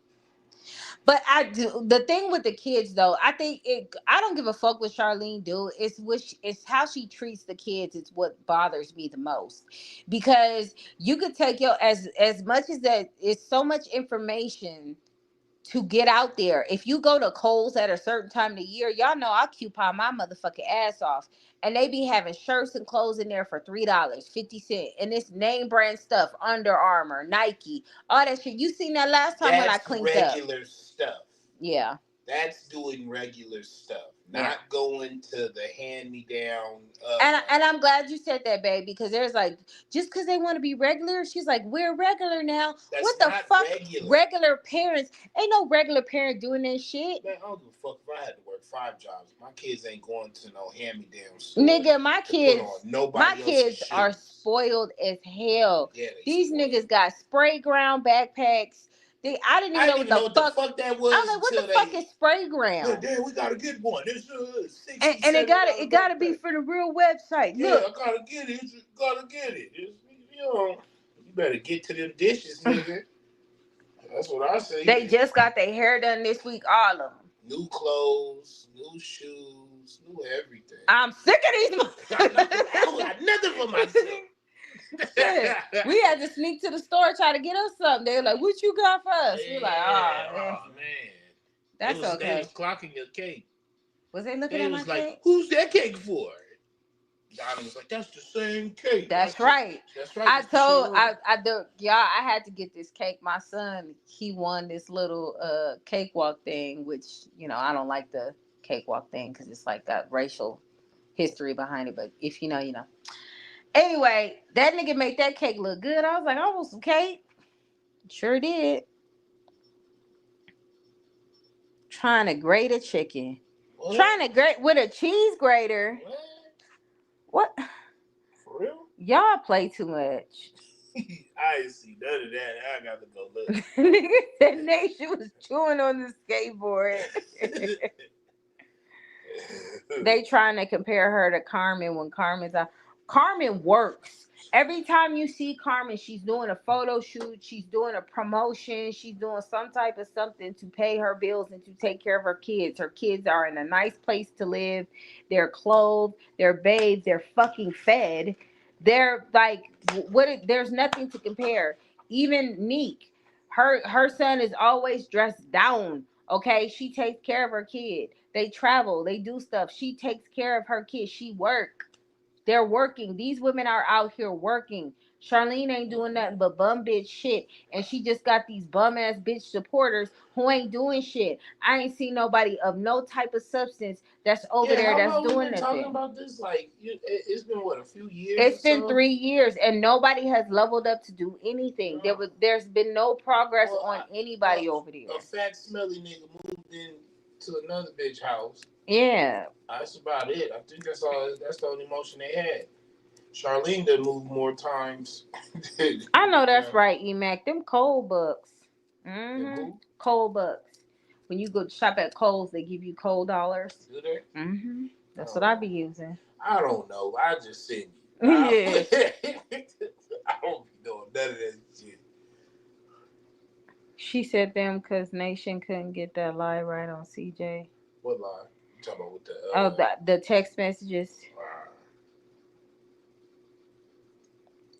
But I do the thing with the kids though. I think it. I don't give a fuck what Charlene do. It's how she treats the kids. It's what bothers me the most, because you could take your as much as that. It's so much information to get out there. If you go to Kohl's at a certain time of the year, y'all know I coupon my motherfucking ass off. And they be having shirts and clothes in there for $3.50. And it's name brand stuff, Under Armour, Nike, all that shit. You seen that last time when I cleaned up. That's regular stuff. Yeah. That's doing regular stuff, not Yeah. going to the hand-me-down. And I'm glad you said that, babe, because there's like, just because they want to be regular, she's like, we're regular now. That's what the not fuck? regular Parents, ain't no regular parent doing that shit. Man, I don't give a fuck if I had to work 5 jobs. My kids ain't going to no hand-me-down store. Nigga, my kids are spoiled as hell. Yeah, these spoiled. Niggas got spray ground backpacks. I didn't even know what the fuck that was. I'm like, what the fuck is spray ground? Yeah, Dad, we gotta get one. It's and it gotta be for the real website. Yeah, look, I gotta get it. You gotta get it. You better get to them dishes, nigga. That's what I say. They just got their hair done this week, all of them. New clothes, new shoes, new everything. I'm sick of these. I got nothing for myself. We had to sneak to the store try to get us something. They were like, "What you got for us?" Yeah, we were like, "Oh man, that's okay." They was clocking your cake. Was they looking at my like, cake? Who's that cake for? Donna was like, "That's the same cake." That's right. That's right. I had to get this cake. My son, he won this little cakewalk thing, which I don't like the cakewalk thing because it's like got racial history behind it. But if you know, you know. Anyway, that nigga made that cake look good. I was like, I want some cake. Sure did. Trying to grate a chicken. What? Trying to grate with a cheese grater. What? For real? Y'all play too much. I ain't see none of that. I got to go look. Nigga said Nation was chewing on the skateboard. They trying to compare her to Carmen when Carmen works. Every time you see Carmen, she's doing a photo shoot, she's doing a promotion, she's doing some type of something to pay her bills and to take care of her kids. Her kids are in a nice place to live. They're clothed, they're bathed, they're fucking fed. They're like, there's nothing to compare. Even Neek, her son is always dressed down. Okay, she takes care of her kid. They travel, they do stuff. She takes care of her kid. She work. They're working. These women are out here working. Charlene ain't doing nothing but bum bitch shit. And she just got these bum ass bitch supporters who ain't doing shit. I ain't seen nobody of no type of substance that's over there that's doing nothing. Talking about this, like, it's been what, a few years? It's been 3 years, and nobody has leveled up to do anything. There's been no progress on anybody over there. A fat, smelly nigga moved in to another bitch house. Yeah. That's about it. I think that's all. That's the only emotion they had. Charlene done moved more times. I know that's right, E-Mac. Them Kohl bucks. Mm-hmm. Kohl bucks. When you go shop at Kohl's, they give you Kohl dollars. Do they? Mm-hmm. That's what I be using. I don't know. I just send you. Yeah. I don't be doing none of that shit. She said them because Nation couldn't get that lie right on CJ. What lie? You talking about with the text messages.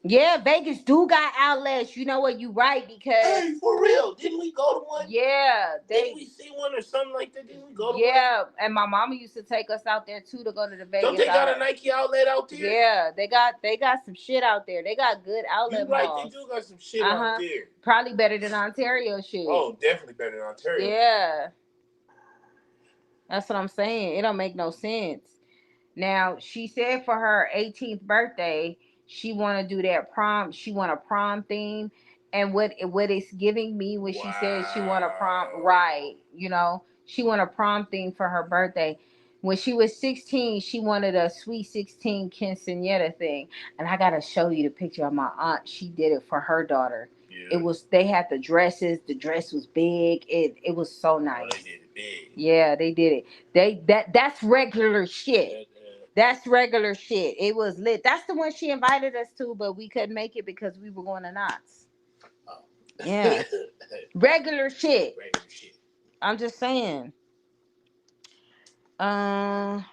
Yeah, Vegas do got outlets. You know what? You right because. Hey, for real? Didn't we go to one? Yeah, didn't we see one or something like that? Didn't we go to one? Yeah, and my mama used to take us out there too to go to the Vegas. Don't they got a Nike outlet out there? Yeah, they got some shit out there. They got good outlet malls. Right, they do got some shit out there. Probably better than Ontario shit. Oh, definitely better than Ontario. Yeah, that's what I'm saying. It don't make no sense. Now she said for her 18th birthday. She want to do that prom. She want a prom theme, and what it's giving me when she said she want a prom, right? She want a prom theme for her birthday. When she was 16, she wanted a Sweet 16 quinceañera thing, and I gotta show you the picture of my aunt. She did it for her daughter. Yeah. They had the dresses. The dress was big. It was so nice. Oh, they did it big. Yeah, they did it. That's regular shit. That's regular shit. It was lit. That's the one she invited us to, but we couldn't make it because we were going to Knott's. Oh. Yeah. Regular shit. Regular shit. I'm just saying. Oh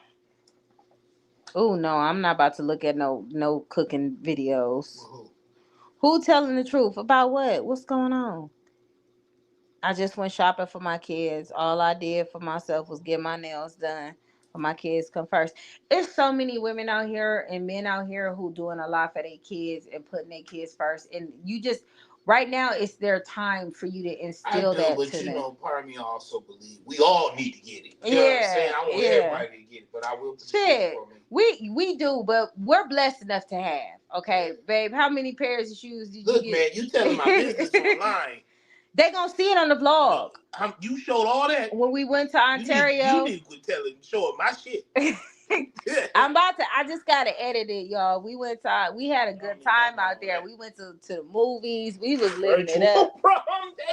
no, I'm not about to look at no cooking videos. Whoa. Who telling the truth about what? What's going on? I just went shopping for my kids. All I did for myself was get my nails done. For my kids come first. There's so many women out here and men out here who doing a lot for their kids and putting their kids first. And you just right now it's their time for you to instill that but to you them. know, part of me also believe we all need to get it. You know what I'm saying? I want everybody to get it, but I will shit. We do, but we're blessed enough to have. Okay, babe. How many pairs of shoes did you get? Look, man, you telling my business online. They gonna see it on the vlog. No, you showed all that when we went to Ontario. You need to quit showing my shit. I just gotta edit it, y'all. We had a good time out there. We went to the movies. We was living it up. Prom,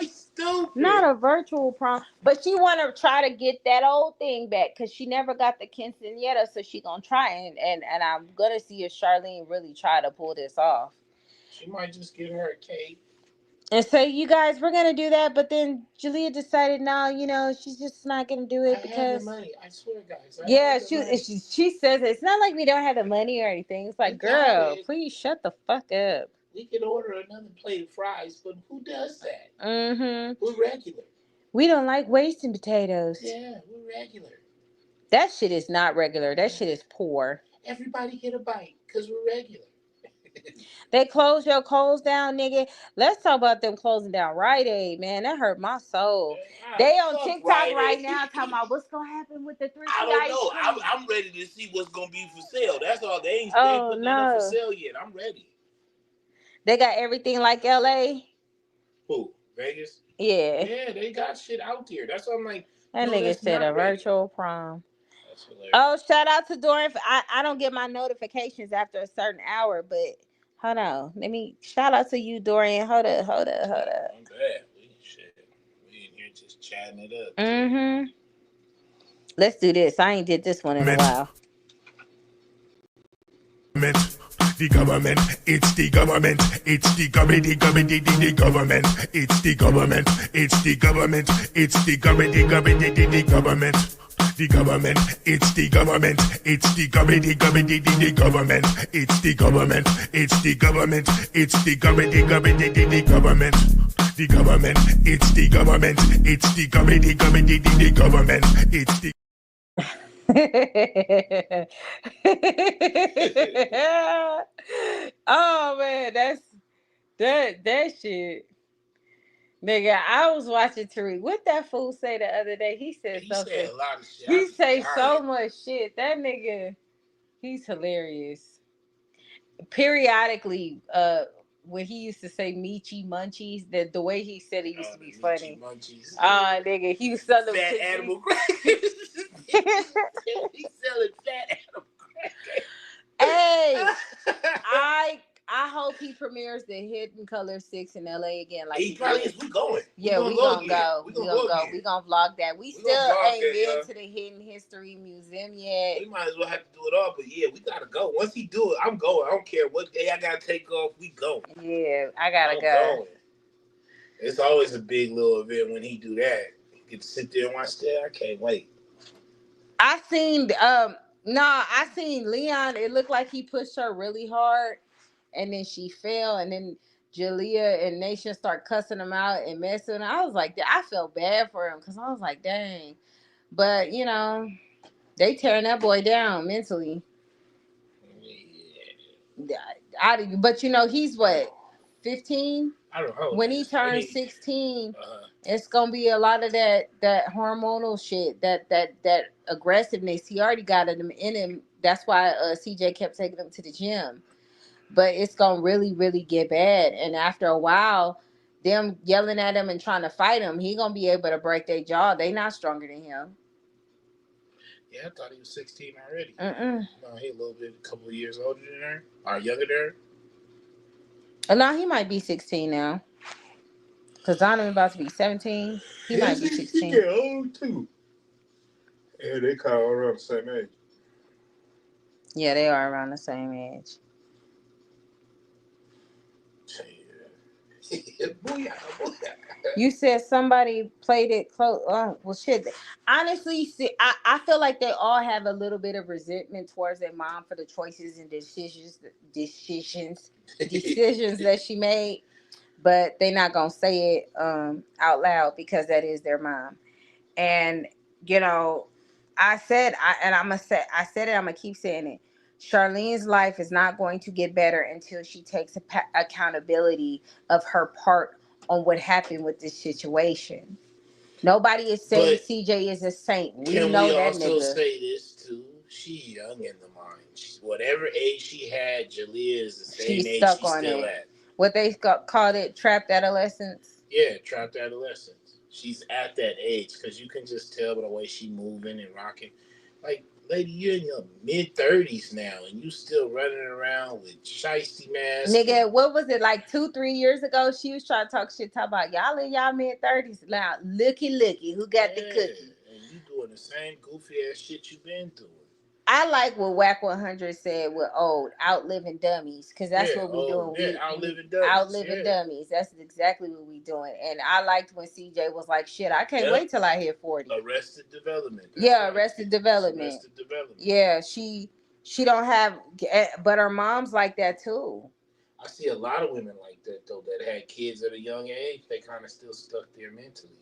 they stupid. Not a virtual prom, but she wanna try to get that old thing back because she never got the quinceañera, so she gonna try and I'm gonna see if Charlene really try to pull this off. She might just get her a cake. And so you guys, we're gonna do that, but then Jalea decided, no, she's just not gonna do it because have the money. I swear, guys. She says it's not like we don't have the money or anything. It's like, girl, please shut the fuck up. We can order another plate of fries, but who does that? Mm-hmm. We're regular. We don't like wasting potatoes. Yeah, we're regular. That shit is not regular. That shit is poor. Everybody get a bite because we're regular. They close your Kohl's down, nigga. Let's talk about them closing down Rite Aid, man. That hurt my soul. They on TikTok right now talking about what's gonna happen with the 3 I don't know. I'm ready to see what's gonna be for sale. That's all. They ain't putting nothing for sale yet. I'm ready. They got everything like LA. Who? Vegas? Yeah. Yeah, they got shit out there. That's what I'm like. That nigga said a virtual prom. Oh, shout out to Dorian. I don't get my notifications after a certain hour, but hold on. Let me shout out to you, Dorian. Hold up. I'm bad. We in here just chatting it up. Mm-hmm. Let's do this. I ain't did this one in a while. The government, it's the government, it's the government, the government, the government, it's the government, it's the government, it's the government, the government, the government. The government, it's the government, it's the government, the government, the government, it's the government, it's the government, it's the government, the government, the government. The government, it's the government, it's the government, the government, the government, it's the oh man, that shit. Nigga, I was watching Tariq. What that fool say the other day? He said something. He said a lot of shit. He say so much shit. That nigga, he's hilarious. Periodically, when he used to say Michi Munchies, the way he said it used to be funny. Munchies. Nigga, he was selling fat animal crackers. He's selling fat animal crackers. Hey, I hope he premieres the Hidden Color 6 in LA again. Like he probably is. We going. Yeah, we gonna go. We gonna go. We gonna vlog that. We still ain't been to the Hidden History Museum yet. We might as well have to do it all, but yeah, we gotta go. Once he do it, I'm going. I don't care what day I gotta take off. We going. Yeah, I gotta go. Going. It's always a big little event when he do that. You get to sit there and watch that. I can't wait. I seen Leon. It looked like he pushed her really hard. And then she fell, and then Jalea and Nation start cussing him out and messing. I was like, I felt bad for him because I was like, dang. But, they tearing that boy down mentally. Yeah. But, he's what, 15? I don't know. When he turns 16, it's going to be a lot of that hormonal shit, that aggressiveness. He already got it in him. That's why CJ kept taking him to the gym. But it's going to really, really get bad. And after a while, them yelling at him and trying to fight him, he going to be able to break their jaw. They not stronger than him. Yeah, I thought he was 16 already. No, he a little bit, a couple of years older than her. Or younger than her. her. No, he might be 16 now. Because Donovan about to be 17. He might be 16. Yeah, old too. Yeah, they kind of around the same age. Yeah, they are around the same age. Booyah, booyah. You said somebody played it close. Oh, well, shit. Honestly, see, I feel like they all have a little bit of resentment towards their mom for the choices and decisions that she made, but they're not gonna say it out loud because that is their mom. And you know, I said it. I'm gonna keep saying it. Charlene's life is not going to get better until she takes accountability of her part on what happened with this situation. Nobody is saying But CJ is a saint. We can know we that also nigga. say this too? She's young in the mind. Whatever age she had, Jalea is the same She's age stuck she's on still it. at. What they called it, trapped adolescence. Yeah, trapped adolescence. She's at that age because you can just tell by the way she moving and rocking. Like, lady, you're in your mid-30s now, and you still running around with shiesty mask. Nigga, what was it like 2-3 years ago? She was trying to talk shit, talk about y'all in y'all mid-30s. Now, looky, who got the cookie? And you doing the same goofy ass shit you been doing. I like what Whack 100 said with old outliving dummies, because that's what we doing. We outliving dummies. outliving dummies. That's exactly what we doing. And I liked when CJ was like, "Shit, I can't wait till I hit 40." Arrested Development. Yeah, Arrested Development. Arrested Development. Yeah, she don't have, but her mom's like that too. I see a lot of women like that though that had kids at a young age. They kind of still stuck there mentally.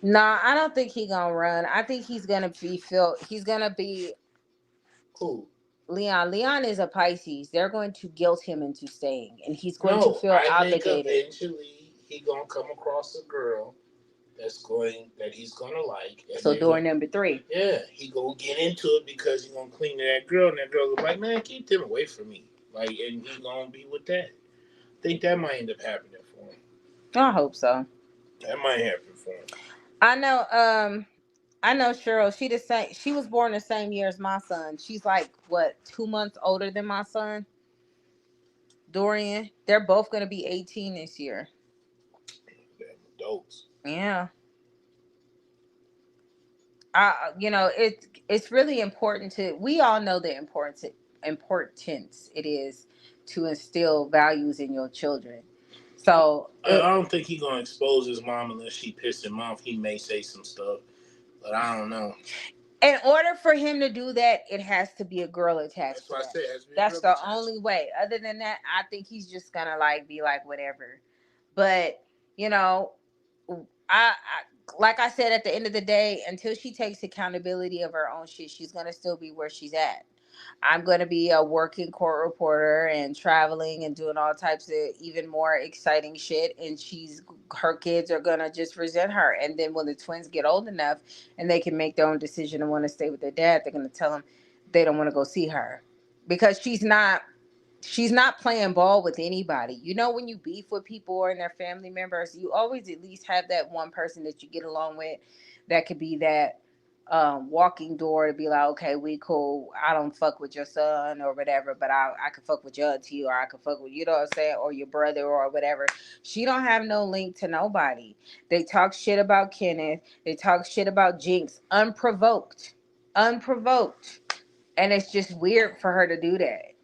Nah, I don't think he gonna run. I think he's gonna be He's gonna be. Who? Leon. Leon is a Pisces. They're going to guilt him into staying, and he's going to feel obligated. I think eventually he gonna come across a girl that he's gonna like. So door number 3. Yeah, he gonna get into it because he's gonna cling to that girl, and that girl gonna be like, man, keep them away from me. Like, and he gonna be with that. I think that might end up happening for him. I hope so. That might happen for him. I know Cheryl. She was born the same year as my son. She's like, what, 2 months older than my son, Dorian. They're both gonna be 18 this year. Damn adults. Yeah. It's really important we all know the importance it is to instill values in your children. So I don't think he's gonna expose his mom unless she pissed him off. He may say some stuff, but I don't know. In order for him to do that, it has to be a girl attached. That's what I said. That's the only way. Other than that, I think he's just gonna be like whatever. But I like I said, at the end of the day, until she takes accountability of her own shit, she's gonna still be where she's at. I'm going to be a working court reporter and traveling and doing all types of even more exciting shit. And her kids are going to just resent her. And then when the twins get old enough and they can make their own decision and want to stay with their dad, they're going to tell them they don't want to go see her because she's not playing ball with anybody. When you beef with people or their family members, you always at least have that one person that you get along with that could be that walking door to be like, okay, we cool. I don't fuck with your son or whatever, but I could fuck with your auntie, or I could fuck with, you know what I'm saying, or your brother or whatever. She don't have no link to nobody. They talk shit about Kenneth. They talk shit about Jinx, unprovoked, and it's just weird for her to do that.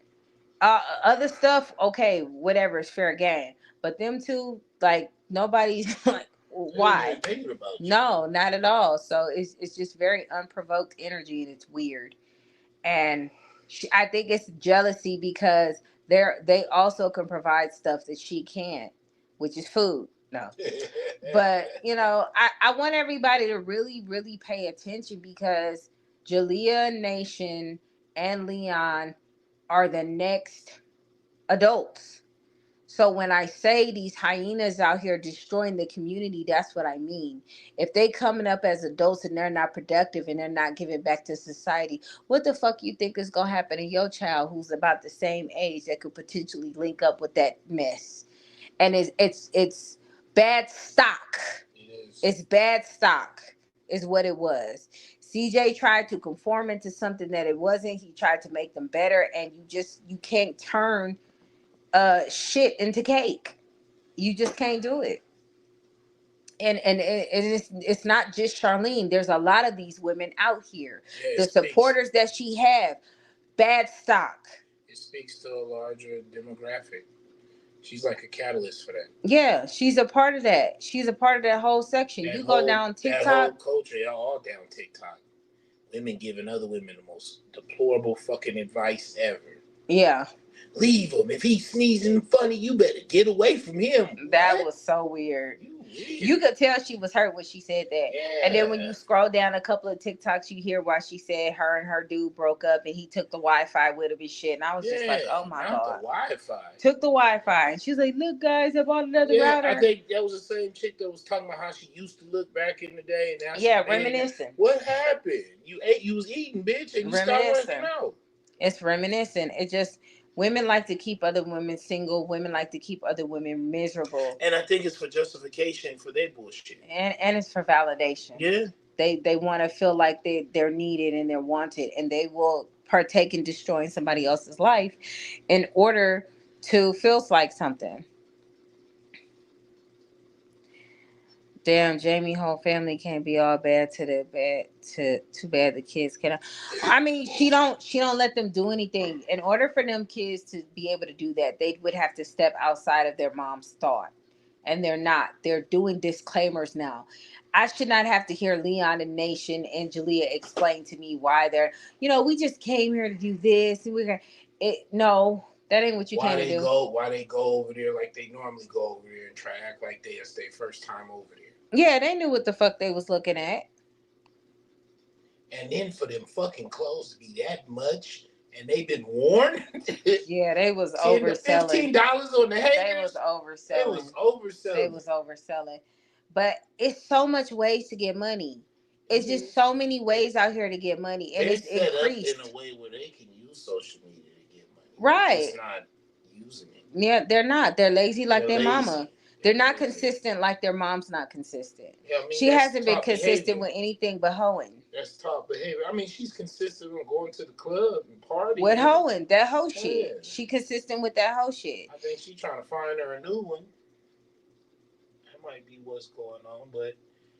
Other stuff, okay, whatever, is fair game. But them two, like, nobody's like, why? No, not at all. So it's just very unprovoked energy, and it's weird. And I think it's jealousy because they also can provide stuff that she can't, which is food. No, but I want everybody to really, really pay attention because Jalea, Nation, and Leon are the next adults. So when I say these hyenas out here destroying the community, that's what I mean. If they coming up as adults and they're not productive and they're not giving back to society, what the fuck you think is gonna happen to your child who's about the same age that could potentially link up with that mess? And it's bad stock. It's bad stock is what it was. CJ tried to conform into something that it wasn't. He tried to make them better, and you can't turn shit into cake. You just can't do it. And it's not just Charlene. There's a lot of these women out here. The supporters that she have. bad stock. It speaks to a larger demographic. She's like a catalyst for that. Yeah, she's a part of that. She's a part of that whole section. You go down TikTok. That whole culture, y'all all down TikTok. Women giving other women the most deplorable fucking advice ever. Yeah. Leave him. If he's sneezing funny, you better get away from him. That was so weird. You could tell she was hurt when she said that. Yeah. And then when you scroll down a couple of TikToks, you hear why she said her and her dude broke up and he took the Wi-Fi with him and shit. And I was just like, oh my God. The Wi-Fi. Took the Wi-Fi. And she was like, look, guys, I bought another router. I think that was the same chick that was talking about how she used to look back in the day. And now reminiscing. What happened? You was eating, bitch, and you started working out. It's reminiscent. It just... Women like to keep other women single. Women like to keep other women miserable. And I think it's for justification for their bullshit. And it's for validation. Yeah. They want to feel like they're needed and they're wanted. And they will partake in destroying somebody else's life in order to feel like something. Damn, Jamie whole family can't be all bad too bad the kids can. I mean, she don't let them do anything. In order for them kids to be able to do that, they would have to step outside of their mom's thought. And they're not. They're doing disclaimers now. I should not have to hear Leon and Nation and Jalea explain to me why they're, we just came here to do this and no. That ain't what you came to do. Why they go over there like they normally go over there and try to act like it's their first time over there. Yeah, they knew what the fuck they was looking at. And then for them fucking clothes to be that much, and they've been worn. Yeah, they was overselling. $15 on the hangers. They was overselling. But it's so much ways to get money. It's just so many ways out here to get money, and it's increased up in a way where they can use social media to get money. Right. It's not using it. Yeah, they're not. They're lazy like their mama. They're not consistent like their mom's not consistent. Yeah, she hasn't been consistent with anything but hoeing. That's top behavior. I mean, she's consistent on going to the club and partying. With hoeing, that hoe shit. She consistent with that hoe shit. I think she's trying to find her a new one. That might be what's going on, but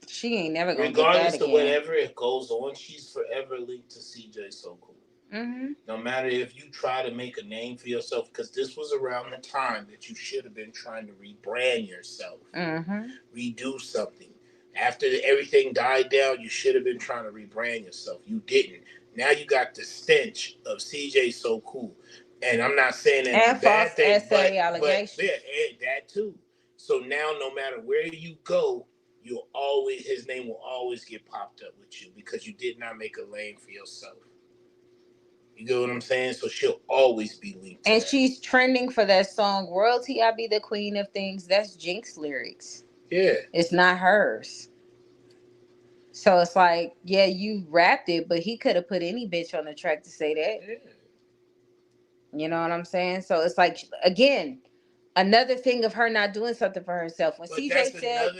she ain't never gonna regardless get that of whatever it goes on, she's forever linked to CJ So Cool. Mm-hmm. No matter if you try to make a name for yourself, because this was around the time that you should have been trying to rebrand yourself, redo something. After everything died down, you should have been trying to rebrand yourself. You didn't. Now you got the stench of CJ So Cool, and I'm not saying that and bad thing, but allegations. But that too. So now, no matter where you go, his name will always get popped up with you because you did not make a lane for yourself. You get what I'm saying? So she'll always be linked to and that. She's trending for that song, Royalty, I Be the Queen of Things. That's Jinx lyrics. Yeah. It's not hers. So it's like, yeah, you rapped it, but he could have put any bitch on the track to say that. Yeah. You know what I'm saying? So it's like, again, another thing of her not doing something for herself. When CJ said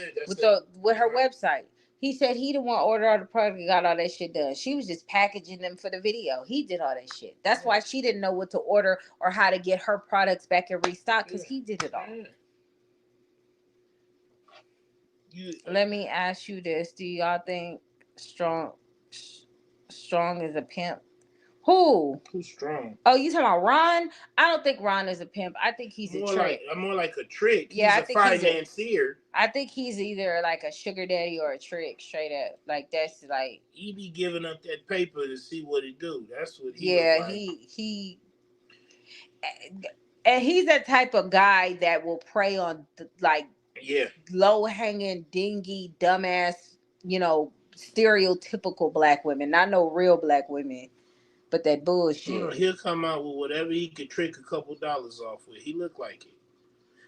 with her website, he said he didn't want to order all the product and got all that shit done. She was just packaging them for the video. He did all that shit. That's why she didn't know what to order or how to get her products back in restock because he did it all. Let me ask you this. Do y'all think Strong is a pimp? Who? Who's Strong? Oh, you talking about Ron? I don't think Ron is a pimp. I think he's a trick. More like a trick. Yeah, he's a financier. I think he's either like a sugar daddy or a trick, straight up. Like that's like he be giving up that paper to see what it do. That's what he. Yeah, like. he. And he's that type of guy that will prey on low hanging, dingy, dumbass, stereotypical black women. Not no real black women. But that bullshit. He'll come out with whatever he could trick a couple dollars off with. He look like it.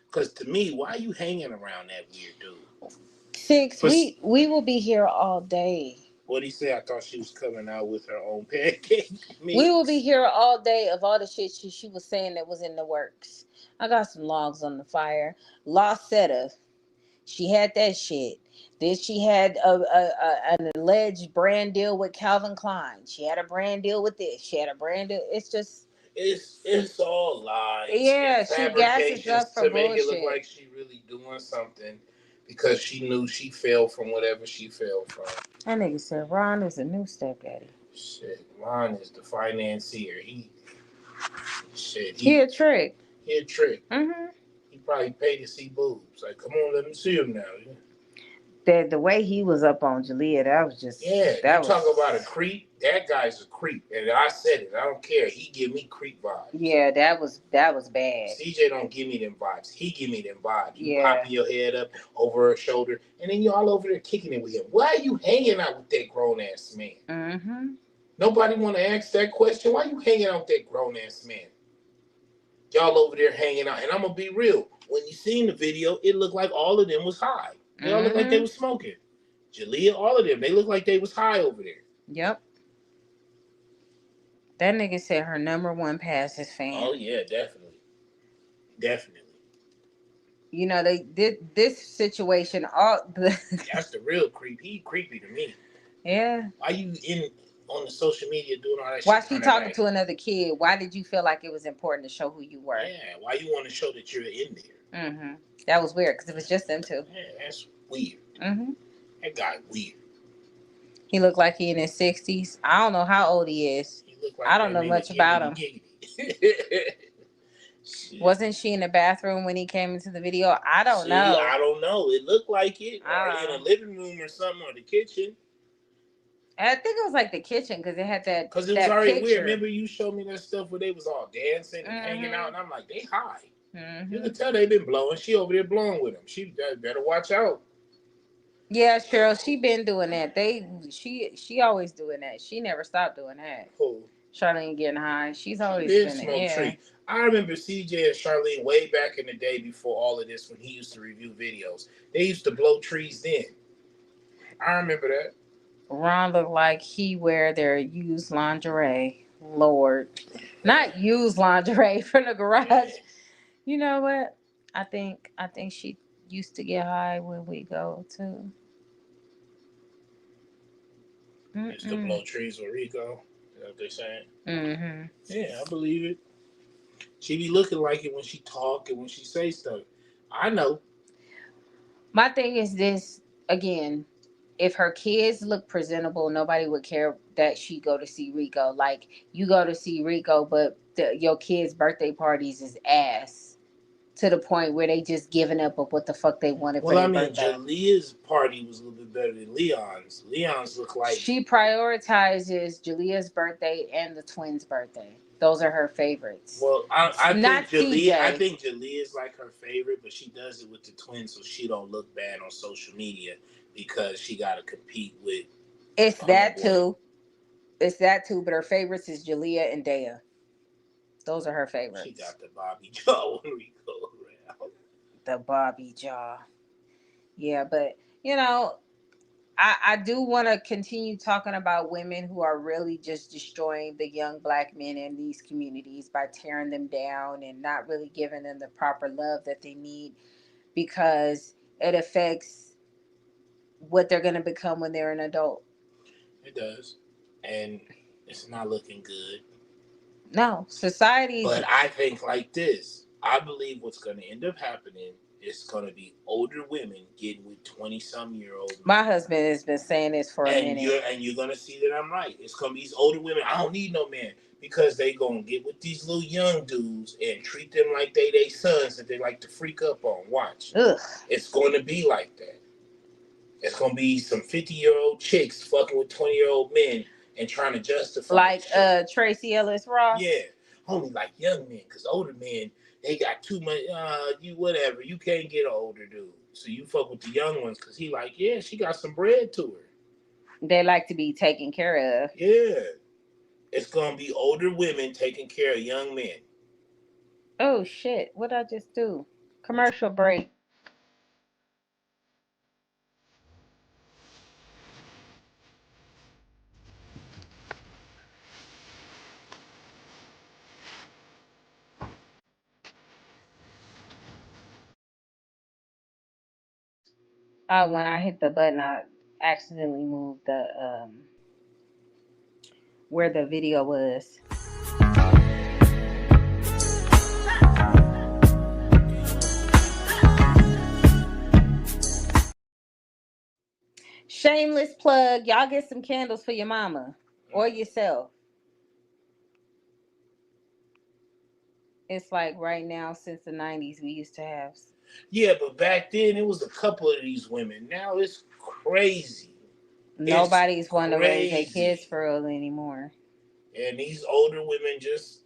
Because to me, why are you hanging around that weird dude? Six, we will be here all day. What'd he say? I thought she was coming out with her own pancake. We will be here all day of all the shit she was saying that was in the works. I got some logs on the fire. Lawsetta. She had that shit. Then she had an alleged brand deal with Calvin Klein. She had a brand deal with this. She had a brand deal. It's just... It's all lies. Yeah, she gasses up for to bullshit. Make it look like she really doing something because she knew she fell from whatever she fell from. That nigga said Ron is a new stepdaddy. Shit, Lon is the financier. He He a trick. He a trick. Mm-hmm. He probably paid to see boobs. Like, come on, let me see him now. The way he was up on Jalea, that was just talk about a creep. That guy's a creep, and I said it. I don't care. He give me creep vibes. Yeah, that was bad. CJ don't give me them vibes. He give me them vibes. You popping your head up over her shoulder, and then you all over there kicking it with him. Why are you hanging out with that grown ass man? Mm-hmm. Nobody want to ask that question. Why you hanging out with that grown ass man? Y'all over there hanging out, and I'm gonna be real. When you seen the video, it looked like all of them was high. They all look like they was smoking. Jalea, all of them, they look like they was high over there. Yep. That nigga said her number one pass is fan. Oh yeah, definitely. You know, they did this situation. That's the real creep. He creepy to me. Yeah. Why you on the social media doing all that shit? Why she talking to another kid? Why did you feel like it was important to show who you were? Yeah. Why you want to show that you're in there? Mm-hmm. That was weird because it was just them two. Yeah, that's weird. Mm-hmm. That guy weird. He looked like he in his 60s. I don't know how old he is. I don't know much about him. Wasn't she in the bathroom when he came into the video? I don't know. I don't know. It looked like it. Or in a living room or something, or the kitchen. I think it was like the kitchen because it had that. Because it was already weird. Remember you showed me that stuff where they was all dancing and hanging out, and I'm like, they high. Mm-hmm. You can tell they been blowing. She over there blowing with him. She better watch out. Yeah, Cheryl, she been doing that. She always doing that. She never stopped doing that. Who? Charlene getting high. She's always been smoke tree. I remember CJ and Charlene way back in the day before all of this when he used to review videos. They used to blow trees then. I remember that. Ron looked like he wear their used lingerie. Lord. Not used lingerie from the garage. Yeah. You know what? I think she used to get high when we go too. Used to blow trees with Rico. Is that what they're saying? Mm-hmm. Yeah, I believe it. She be looking like it when she talk and when she say stuff. I know. My thing is this, again, if her kids look presentable, nobody would care that she go to see Rico. Like, you go to see Rico, but your kids' birthday parties is ass. To the point where they just giving up of what the fuck they wanted for their birthday. Jalea's party was a little bit better than Leon's. Leon's look like... She prioritizes Jalea's birthday and the twins' birthday. Those are her favorites. Well, I think Jalea's like her favorite, but she does it with the twins so she don't look bad on social media because she got to compete with... It's that too, but her favorites is Jalea and Dea. Those are her favorites. She got the Bobby jaw when we go around. The Bobby jaw. Yeah, but, you know, I do want to continue talking about women who are really just destroying the young black men in these communities by tearing them down and not really giving them the proper love that they need because it affects what they're going to become when they're an adult. It does. And it's not looking good. No, society. But I think like this. I believe what's going to end up happening is going to be older women getting with 20-some-year-old men. My husband has been saying this for a minute. And you're going to see that I'm right. It's going to be these older women. I don't need no man because they going to get with these little young dudes and treat them like they sons that they like to freak up on. Watch. Ugh. It's going to be like that. It's going to be some 50-year-old chicks fucking with 20-year-old men and trying to justify like Tracy Ellis Ross. Yeah, only like young men, because older men they got too much. You whatever, you can't get an older dude, so you fuck with the young ones because he like she got some bread to her. They like to be taken care of. Yeah, it's gonna be older women taking care of young men. Oh shit! What'd I just do? Commercial break. When I hit the button, I accidentally moved the where the video was. Shameless plug. Y'all get some candles for your mama. or yourself. It's like right now, since the 90s, we used to have. Yeah, but back then it was a couple of these women. Now it's crazy. Nobody's want to raise their kids for real anymore. And these older women just,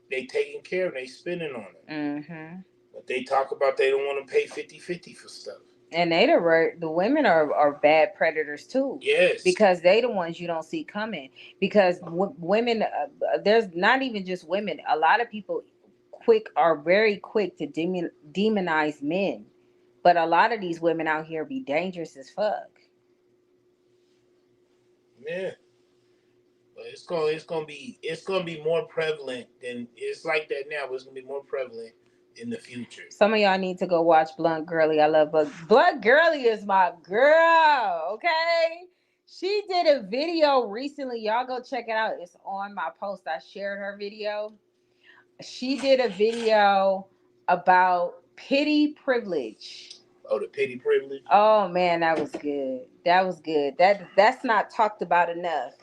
they taking care of it, they spending on it. Mm-hmm. But they talk about they don't want to pay 50-50 for stuff. And the women are bad predators too. Yes. Because they the ones you don't see coming. Because women, there's not even just women. A lot of people are very quick to demonize men. But a lot of these women out here be dangerous as fuck. Yeah. But it's gonna be more prevalent than it's like that now, but it's gonna be more prevalent in the future. Some of y'all need to go watch Blunt Girly. I love Blunt Girly is my girl, okay? She did a video recently. Y'all go check it out. It's on my post. I shared her video. She did a video about pity privilege. Oh, the pity privilege? Oh man, that was good. That was good. That's not talked about enough.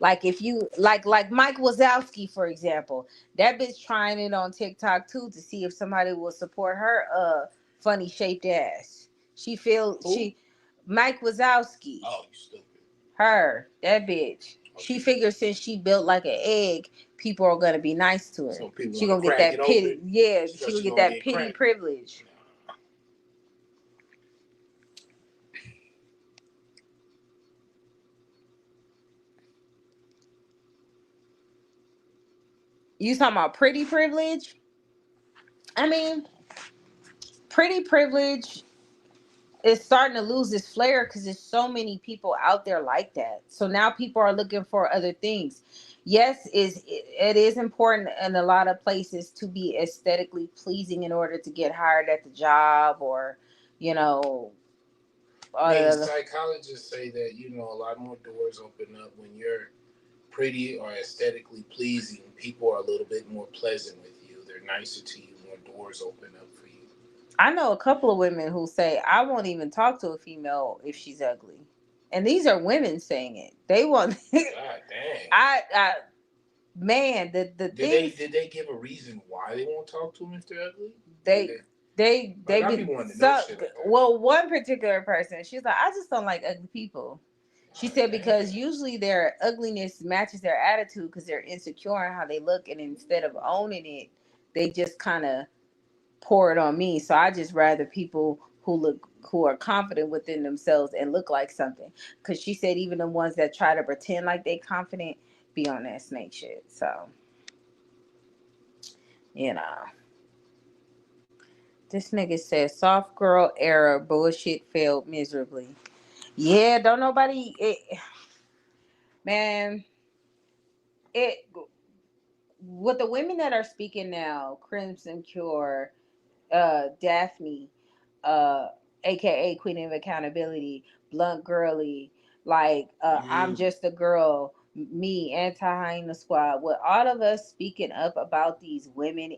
Like if you like Mike Wazowski, for example, that bitch trying it on TikTok too to see if somebody will support her funny shaped ass. Mike Wazowski. Oh, you stupid. Her, that bitch. She figures since she built like an egg, people are gonna be nice to her. So she gonna get that pity. Yeah, she gonna get that pity privilege. You talking about pretty privilege? I mean, pretty privilege is starting to lose its flair because there's so many people out there like that. So now people are looking for other things. Yes, it is important in a lot of places to be aesthetically pleasing in order to get hired at the job, or psychologists say that a lot more doors open up when you're pretty or aesthetically pleasing. People are a little bit more pleasant with you. They're nicer to you. More doors open up for you. I know a couple of women who say, I won't even talk to a female if she's ugly. And these are women saying it. They want. God dang. Man, the did things. Did they give a reason why they won't talk to them if they're ugly? They well, one particular person, she's like, I just don't like ugly people. She said because usually their ugliness matches their attitude because they're insecure in how they look, and instead of owning it, they just kind of pour it on me. So I just rather people who are confident within themselves and look like something. Because she said even the ones that try to pretend like they confident be on that snake shit. So this nigga says soft girl era bullshit failed miserably. Yeah, don't nobody man. With the women that are speaking now, Crimson Cure, Daphne, aka Queen of Accountability, Blunt Girly, I'm Just a Girl, me, Anti-Hyena Squad. With all of us speaking up about these women,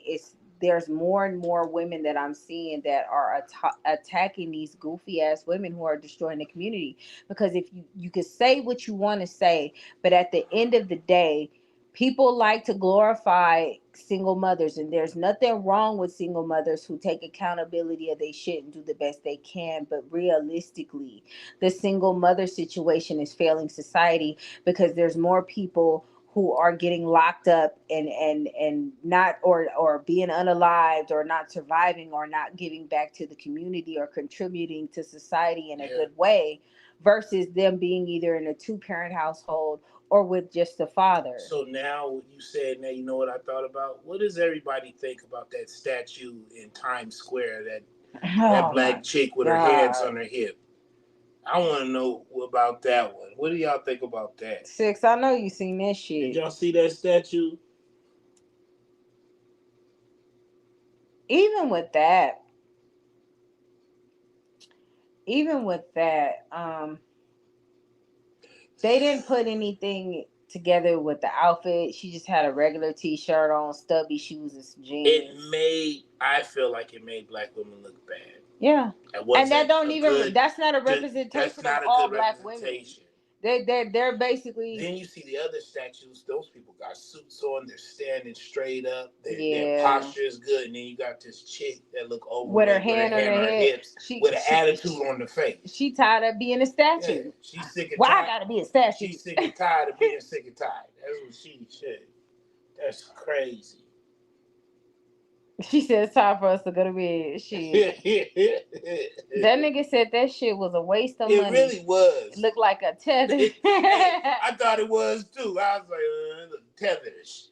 there's more and more women that I'm seeing that are attacking these goofy ass women who are destroying the community. Because if you can say what you want to say, but at the end of the day, people like to glorify single mothers, and there's nothing wrong with single mothers who take accountability of their shit and do the best they can. But realistically, the single mother situation is failing society because there's more people who are getting locked up and not or being unalived or not surviving or not giving back to the community or contributing to society in a good way, versus them being either in a 2-parent household or with just a father. So now you said, now you know what I thought about? What does everybody think about that statue in Times Square, that black chick with her hands on her hip? I want to know about that one. What do y'all think about that? Six, I know you seen that shit. Did y'all see that statue? Even with that, they didn't put anything together with the outfit. She just had a regular t-shirt on, stubby shoes, and some jeans. I feel like it made black women look bad. Yeah. And that don't even, that's not a representation of all black women. They're basically. Then you see the other statues. Those people got suits on. They're standing straight up. Their Yeah. posture is good. And then you got this chick that look overweight With her hand on her hips, with an attitude on the face. She tired of being a statue. Yeah, she's sick and Why tired. I gotta be a statue? She's sick and tired of being sick and tired. That's what she said. That's crazy. She said it's time for us to go to bed. Shit. That nigga said that shit was a waste of money. It really was. It looked like a tether. I thought it was too. I was like, tetherish.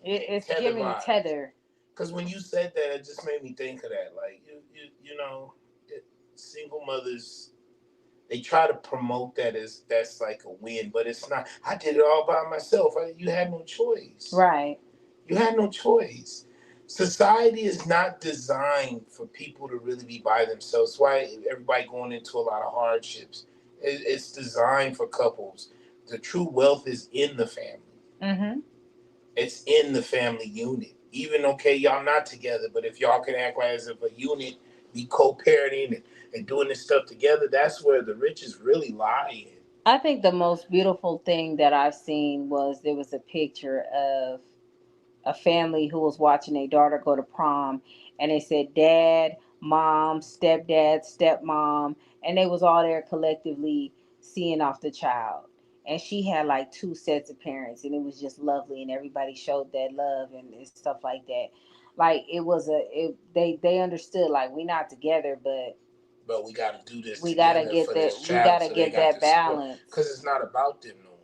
It's giving tether. Because when you said that, it just made me think of that. Like, you know, single mothers, they try to promote that as that's like a win, but it's not. I did it all by myself. You had no choice. Right. You had no choice. Society is not designed for people to really be by themselves. That's why everybody going into a lot of hardships. It's designed for couples. The true wealth is in the family. Mm-hmm. It's in the family unit. Even, okay, y'all not together, but if y'all can act like as if a unit, be co-parenting and doing this stuff together, that's where the riches really lie in. I think the most beautiful thing that I've seen was there was a picture of a family who was watching their daughter go to prom, and they said dad, mom, stepdad, stepmom, and they was all there collectively seeing off the child. And she had like 2 sets of parents, and it was just lovely, and everybody showed that love and stuff like that. Like it was they understood, like, we not together, but we got to do this. We got to get that. We got to get that balance, because it's not about them no more.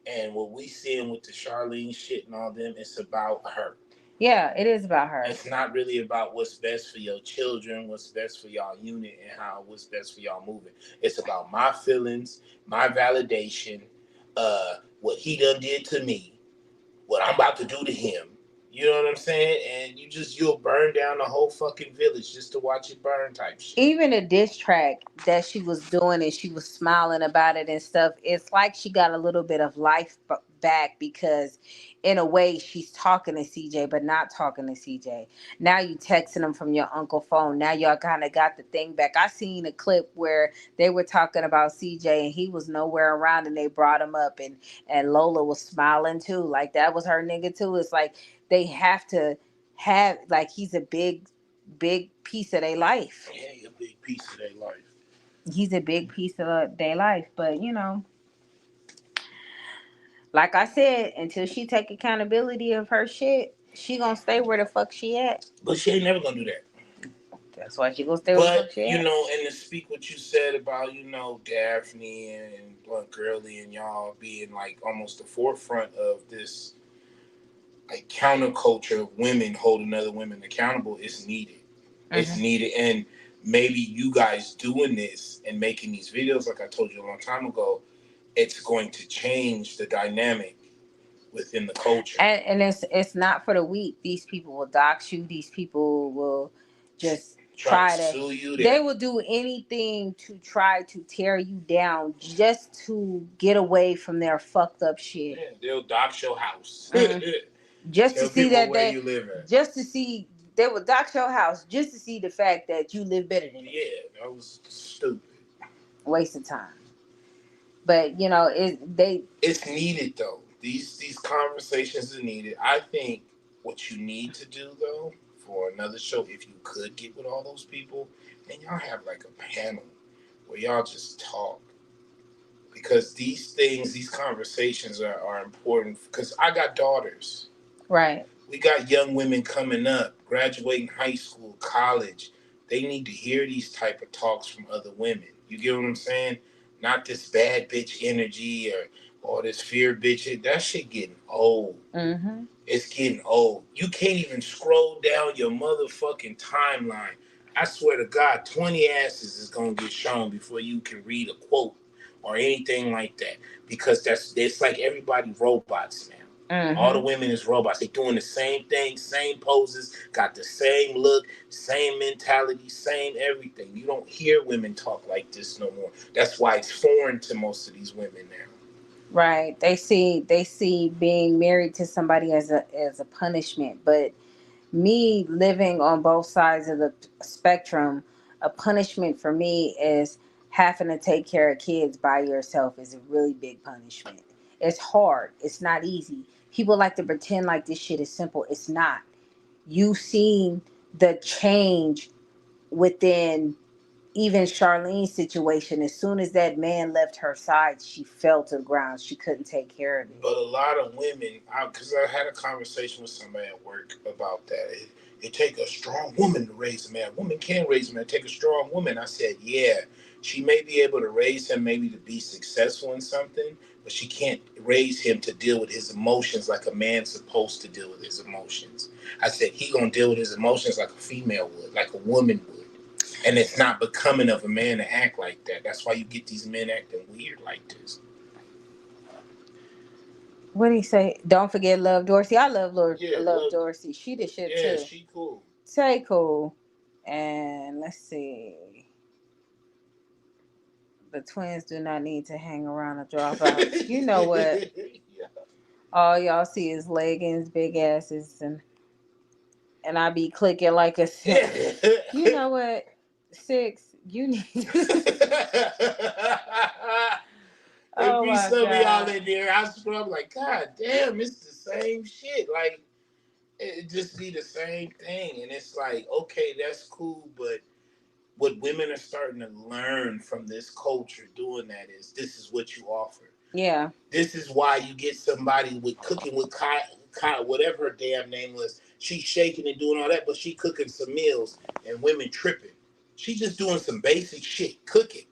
And what we seeing with the Charlene shit and all them, it's about her. Yeah, it is about her. It's not really about what's best for your children, what's best for y'all unit, and what's best for y'all moving. It's about my feelings, my validation, what he done did to me, what I'm about to do to him. You know what I'm saying? And you'll burn down the whole fucking village just to watch it burn type shit. Even a diss track that she was doing and she was smiling about it and stuff, it's like she got a little bit of life back, because in a way she's talking to CJ but not talking to CJ. Now you texting him from your uncle phone. Now y'all kind of got the thing back. I seen a clip where they were talking about CJ and he was nowhere around, and they brought him up, and Lola was smiling too, like that was her nigga too. It's like they have to have, like, he's a big piece of their life. Yeah, a big piece of their life. He's a big piece of their life. But, you know, like I said, until she take accountability of her shit, she gonna stay where the fuck she at. But she ain't never gonna do that. That's why she gonna stay where the fuck she at. But, you know, and to speak what you said about, you know, Daphne and Blunt Girly and y'all being, like, almost the forefront of this, like, counterculture of women holding other women accountable is needed. Mm-hmm. It's needed. And maybe you guys doing this and making these videos, like I told you a long time ago, it's going to change the dynamic within the culture. And it's not for the weak. These people will dox you. These people will just try to sue you. They will do anything to try to tear you down just to get away from their fucked up shit. Yeah, they'll dox your house. Just to see that you live at. Just to see, they will dox your house just to see the fact that you live better than them. Yeah, that was stupid. Waste of time. But, you know, it's needed though. These conversations are needed. I think what you need to do though for another show, if you could get with all those people, and y'all have like a panel where y'all just talk. Because these conversations are important. Because I got daughters. Right. We got young women coming up, graduating high school, college. They need to hear these type of talks from other women. You get what I'm saying? Not this bad bitch energy or this fear bitch. That shit getting old. Mm-hmm. It's getting old. You can't even scroll down your motherfucking timeline. I swear to God, 20 asses is going to get shown before you can read a quote or anything like that. Because it's like everybody robots now. Mm-hmm. All the women is robots. They doing the same thing, same poses, got the same look, same mentality, same everything. You don't hear women talk like this no more. That's why it's foreign to most of these women now. Right. They see being married to somebody as a punishment. But me living on both sides of the spectrum, a punishment for me is having to take care of kids by yourself is a really big punishment. It's hard. It's not easy. People like to pretend like this shit is simple. It's not. You've seen the change within even Charlene's situation. As soon as that man left her side, she fell to the ground. She couldn't take care of it. But a lot of women, because I had a conversation with somebody at work about that. It take a strong woman to raise a man. A woman can raise a man. It take a strong woman. I said, yeah, she may be able to raise him maybe to be successful in something, but she can't raise him to deal with his emotions like a man's supposed to deal with his emotions. I said, he gonna deal with his emotions like a female would, like a woman would. And it's not becoming of a man to act like that. That's why you get these men acting weird like this. What did he say? Don't forget Love Dorsey. I love Love Dorsey. She the shit too. Yeah, she cool. Say cool. And let's see. The twins do not need to hang around or drop out. You know what? Yeah. All y'all see is leggings, big asses, and I be clicking like a six. You know what? 6, you need There be some of y'all in there. I scrub like, God damn, it's the same shit. Like, it just be the same thing. And it's like, okay, that's cool, but what women are starting to learn from this culture doing that is this is what you offer. Yeah. This is why you get somebody with cooking with whatever her damn name was. She's shaking and doing all that, but she cooking some meals and women tripping. She's just doing some basic shit, cooking.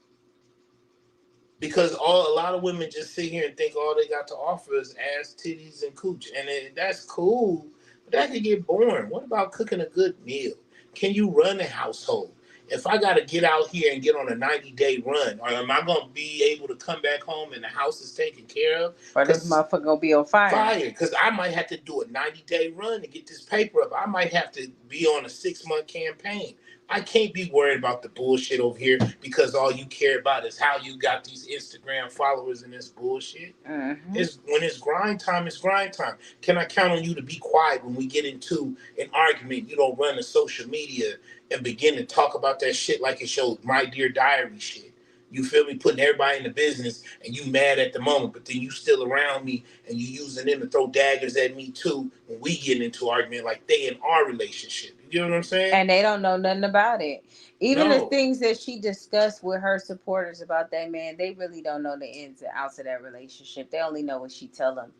Because a lot of women just sit here and think all they got to offer is ass, titties, and cooch. And that's cool, but that can get boring. What about cooking a good meal? Can you run a household? If I got to get out here and get on a 90-day run, or am I going to be able to come back home and the house is taken care of? Or this motherfucker going to be on fire. Because I might have to do a 90-day run to get this paper up. I might have to be on a 6-month campaign. I can't be worried about the bullshit over here because all you care about is how you got these Instagram followers and this bullshit. Mm-hmm. When it's grind time, it's grind time. Can I count on you to be quiet when we get into an argument? You don't run to social media and begin to talk about that shit like it's your My Dear Diary shit. You feel me? Putting everybody in the business and you mad at the moment, but then you still around me and you using them to throw daggers at me too when we get into argument like they in our relationship. You know what I'm saying? And they don't know nothing about it. Even the things that she discussed with her supporters about that man, they really don't know the ins and outs of that relationship. They only know what she tell them.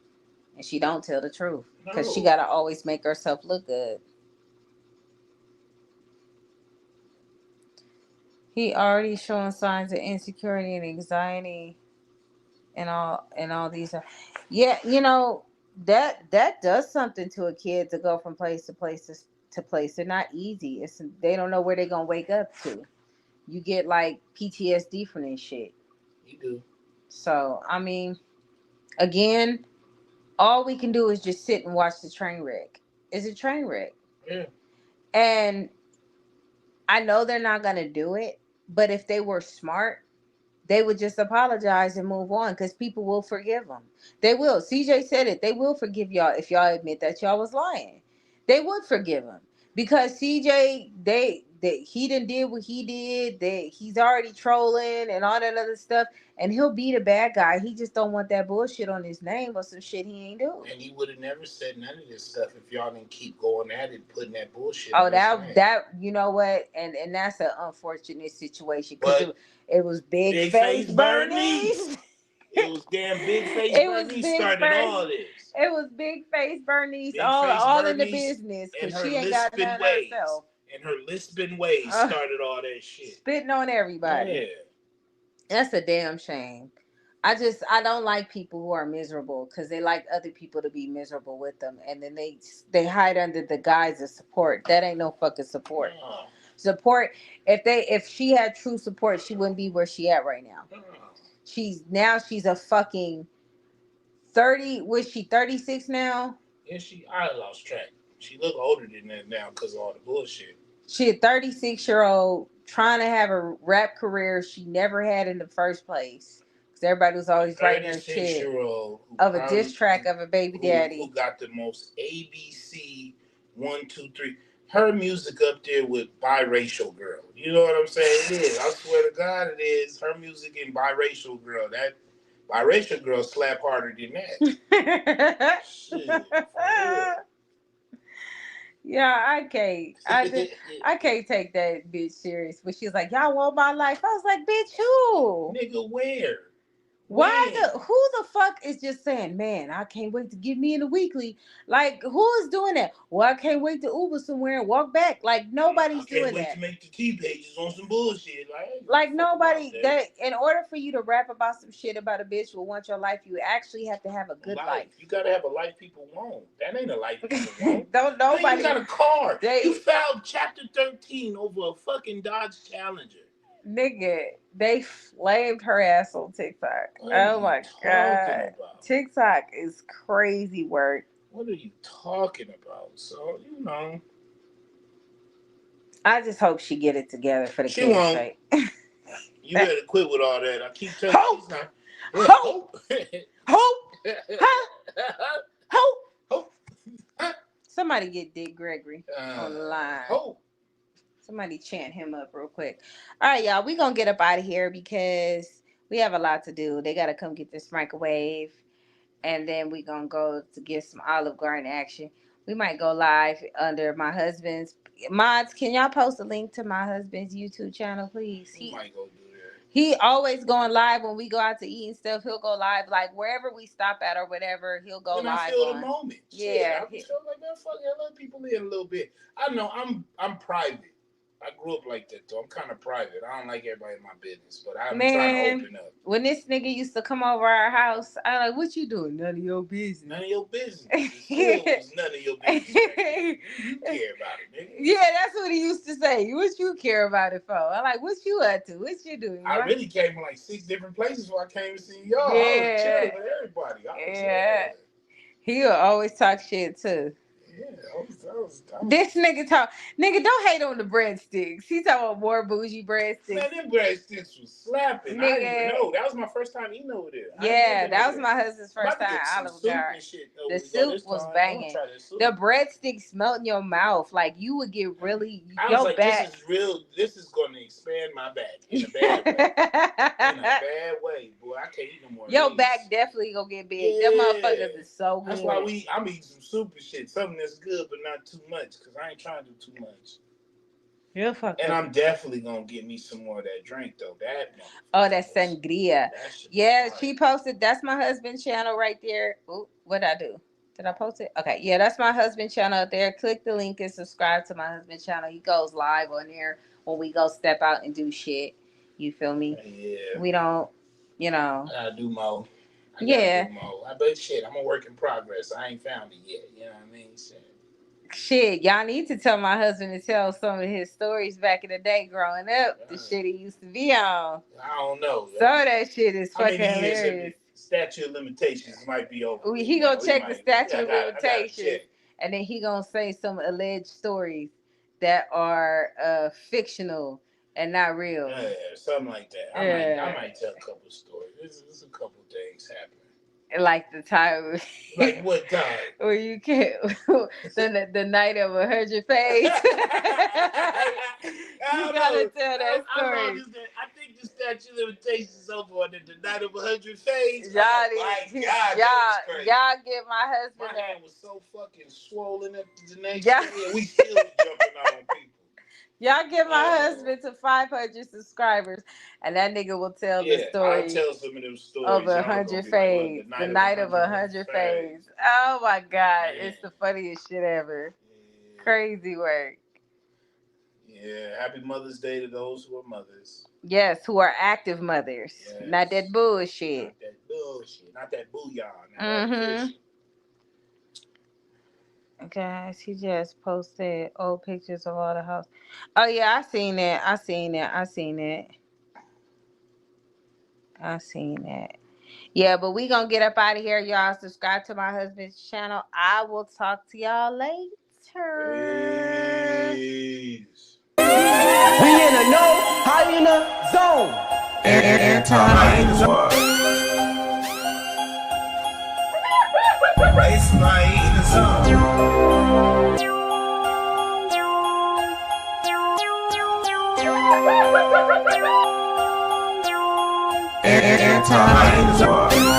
And she don't tell the truth. Because she got to always make herself look good. He already showing signs of insecurity and anxiety and all these. Yeah, you know, that does something to a kid to go from place to place to place. They're not easy. They don't know where they're going to wake up to. You get like PTSD from this shit. You do. So, I mean, again, all we can do is just sit and watch the train wreck. It's a train wreck. Yeah. And I know they're not going to do it. But if they were smart, they would just apologize and move on because people will forgive them. They will. CJ said it. They will forgive y'all if y'all admit that y'all was lying. They would forgive him because CJ, he done did what he did. He's already trolling and all that other stuff, and he'll be the bad guy. He just don't want that bullshit on his name or some shit he ain't doing. And he would have never said none of this stuff if y'all didn't keep going at it, putting that bullshit. Oh, that you know what, and that's an unfortunate situation because it was big face Bernice. It was damn Big Face Bernice started all this. It was Big Face Bernice, all in the business because she ain't got none herself. And her lisping ways started all that shit. Spitting on everybody. Yeah. That's a damn shame. I don't like people who are miserable because they like other people to be miserable with them, and then they hide under the guise of support. That ain't no fucking support. Oh. Support. If she had true support, she wouldn't be where she at right now. She's a fucking 30. Was she 36 now? Yeah, I lost track. She look older than that now because of all the bullshit. She a 36-year-old trying to have a rap career she never had in the first place. Because everybody was always writing her shit of a diss track of a baby daddy. Who got the most ABC 1, 2, 3. her music up there with biracial girl. You know what I'm saying? It is. I swear to God, it is. Her music and biracial girl. That biracial girl slap harder than that. Shit, for real. Yeah, I can't. I can't take that bitch serious. But she's like, y'all want my life? I was like, bitch, who? Nigga, where? Who the fuck is just saying, man, I can't wait to get me in the weekly? Like, who is doing that? Well, I can't wait to Uber somewhere and walk back. Like, nobody's doing that. I can't wait to make the T pages on some bullshit. Like nobody that in order for you to rap about some shit about a bitch who wants your life, you actually have to have a good life. You gotta have a life people want. That ain't a life people want. Don't nobody. You got a car. You filed Chapter 13 over a fucking Dodge Challenger. Nigga, they flamed her ass on TikTok. Oh my God. TikTok is crazy work. What are you talking about? So, I just hope she get it together for the kids' sake. You better quit with all that. I keep telling you. Hope. Somebody get Dick Gregory on the line. Somebody chant him up real quick. All right, y'all. We're going to get up out of here because we have a lot to do. They got to come get this microwave. And then we're going to go to get some Olive Garden action. We might go live under my husband's. Mods, can y'all post a link to my husband's YouTube channel, please? We might go do that. He always going live when we go out to eat and stuff. He'll go live. Like, wherever we stop at or whatever, he'll go live. I feel the moment. Yeah. I feel like, man, fuck it. I let people in a little bit. I know I'm private. I grew up like that, though. I'm kind of private. I don't like everybody in my business, but I'm trying to open up. When this nigga used to come over our house, I like, what you doing? None of your business. None of your business. It was none of your business. You care about it, nigga. Yeah, that's what he used to say. What you care about it for? I'm like, what you up to? What you doing? I really came from like 6 different places before I came to see y'all. Yeah. I was chilling with everybody. He'll always talk shit too. Yeah, that was this nigga don't hate on the breadsticks. He talking about more bougie breadsticks. Man, them breadsticks was slapping. Nigga. I didn't even know. That was my first time eating over there. Yeah, that was my husband's first time Olive Garden. The soup was banging. The breadsticks smelt in your mouth. Like, you would get really, your back. This is going to expand my back in a bad way. In a bad way. Boy, I can't eat no more. Your back definitely going to get big. Yeah. Them motherfuckers is so good. That's why I'm eating some super shit. Something that's good, but not too much, because I ain't trying to do too much. You're fucking. And I'm definitely gonna get me some more of that drink though. That sangria. Yeah, she posted. That's my husband's channel right there. Ooh, what'd I do? Did I post it? Okay, yeah, that's my husband's channel up there. Click the link and subscribe to my husband's channel. He goes live on there when we go step out and do shit. You feel me? Yeah. We don't, I gotta do more. But shit, I'm a work in progress. I ain't found it yet. You know what I mean? Shit, y'all need to tell my husband to tell some of his stories back in the day growing up. The shit he used to be on. I don't know. Some of that shit is fucking hilarious. Statute of limitations might be over. He gonna check the statute of limitations, and then he gonna say some alleged stories that are fictional and not real. Yeah, something like that. I might tell a couple stories. There's a couple things happening. Like the time. Like what time? Where you can't. the night of 100 fades. You gotta tell that story. I think the statute of limitations is over on the night of 100 fades. Y'all get my husband. My hand was so fucking swollen up to the next day, and we still jumping on people. Y'all get my husband to 500 subscribers, and that nigga will tell the story. I'll tell some of them stories of 100 fades. The night of 100 fades. Oh my God, it's the funniest shit ever. Yeah. Crazy work. Yeah, happy Mother's Day to those who are mothers. Yes, who are active mothers. Yes. Not that bullshit. Not that bullshit. Not that booyah. Mm-hmm. Guys, he just posted old pictures of all the house. Oh yeah, I seen that. Yeah, but we gonna get up out of here, y'all. Subscribe to my husband's channel. I will talk to y'all later. Peace. We in a no hyena zone. It's my zone. It's my eating zone.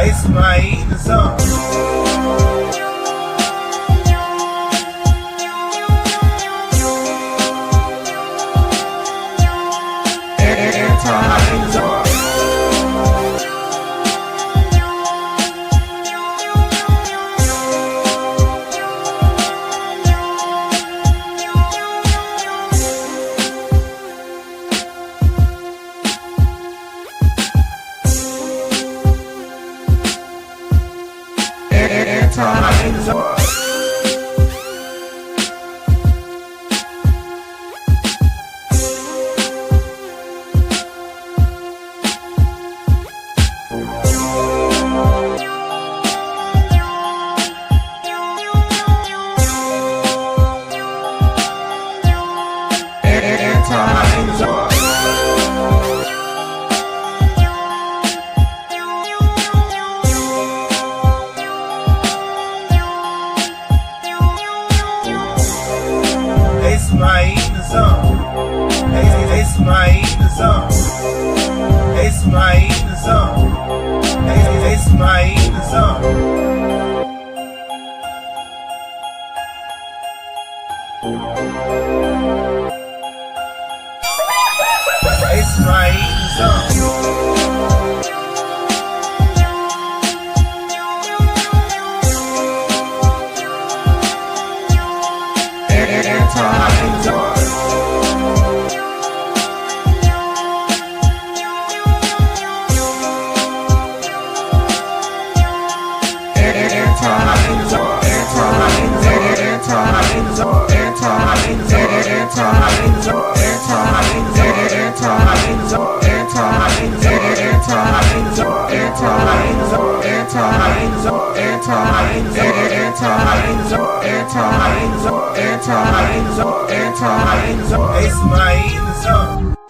It's my eating zone. It's my eating zone. It's my eating zone. It's my eating zone. It's my eating zone. It's my eating zone.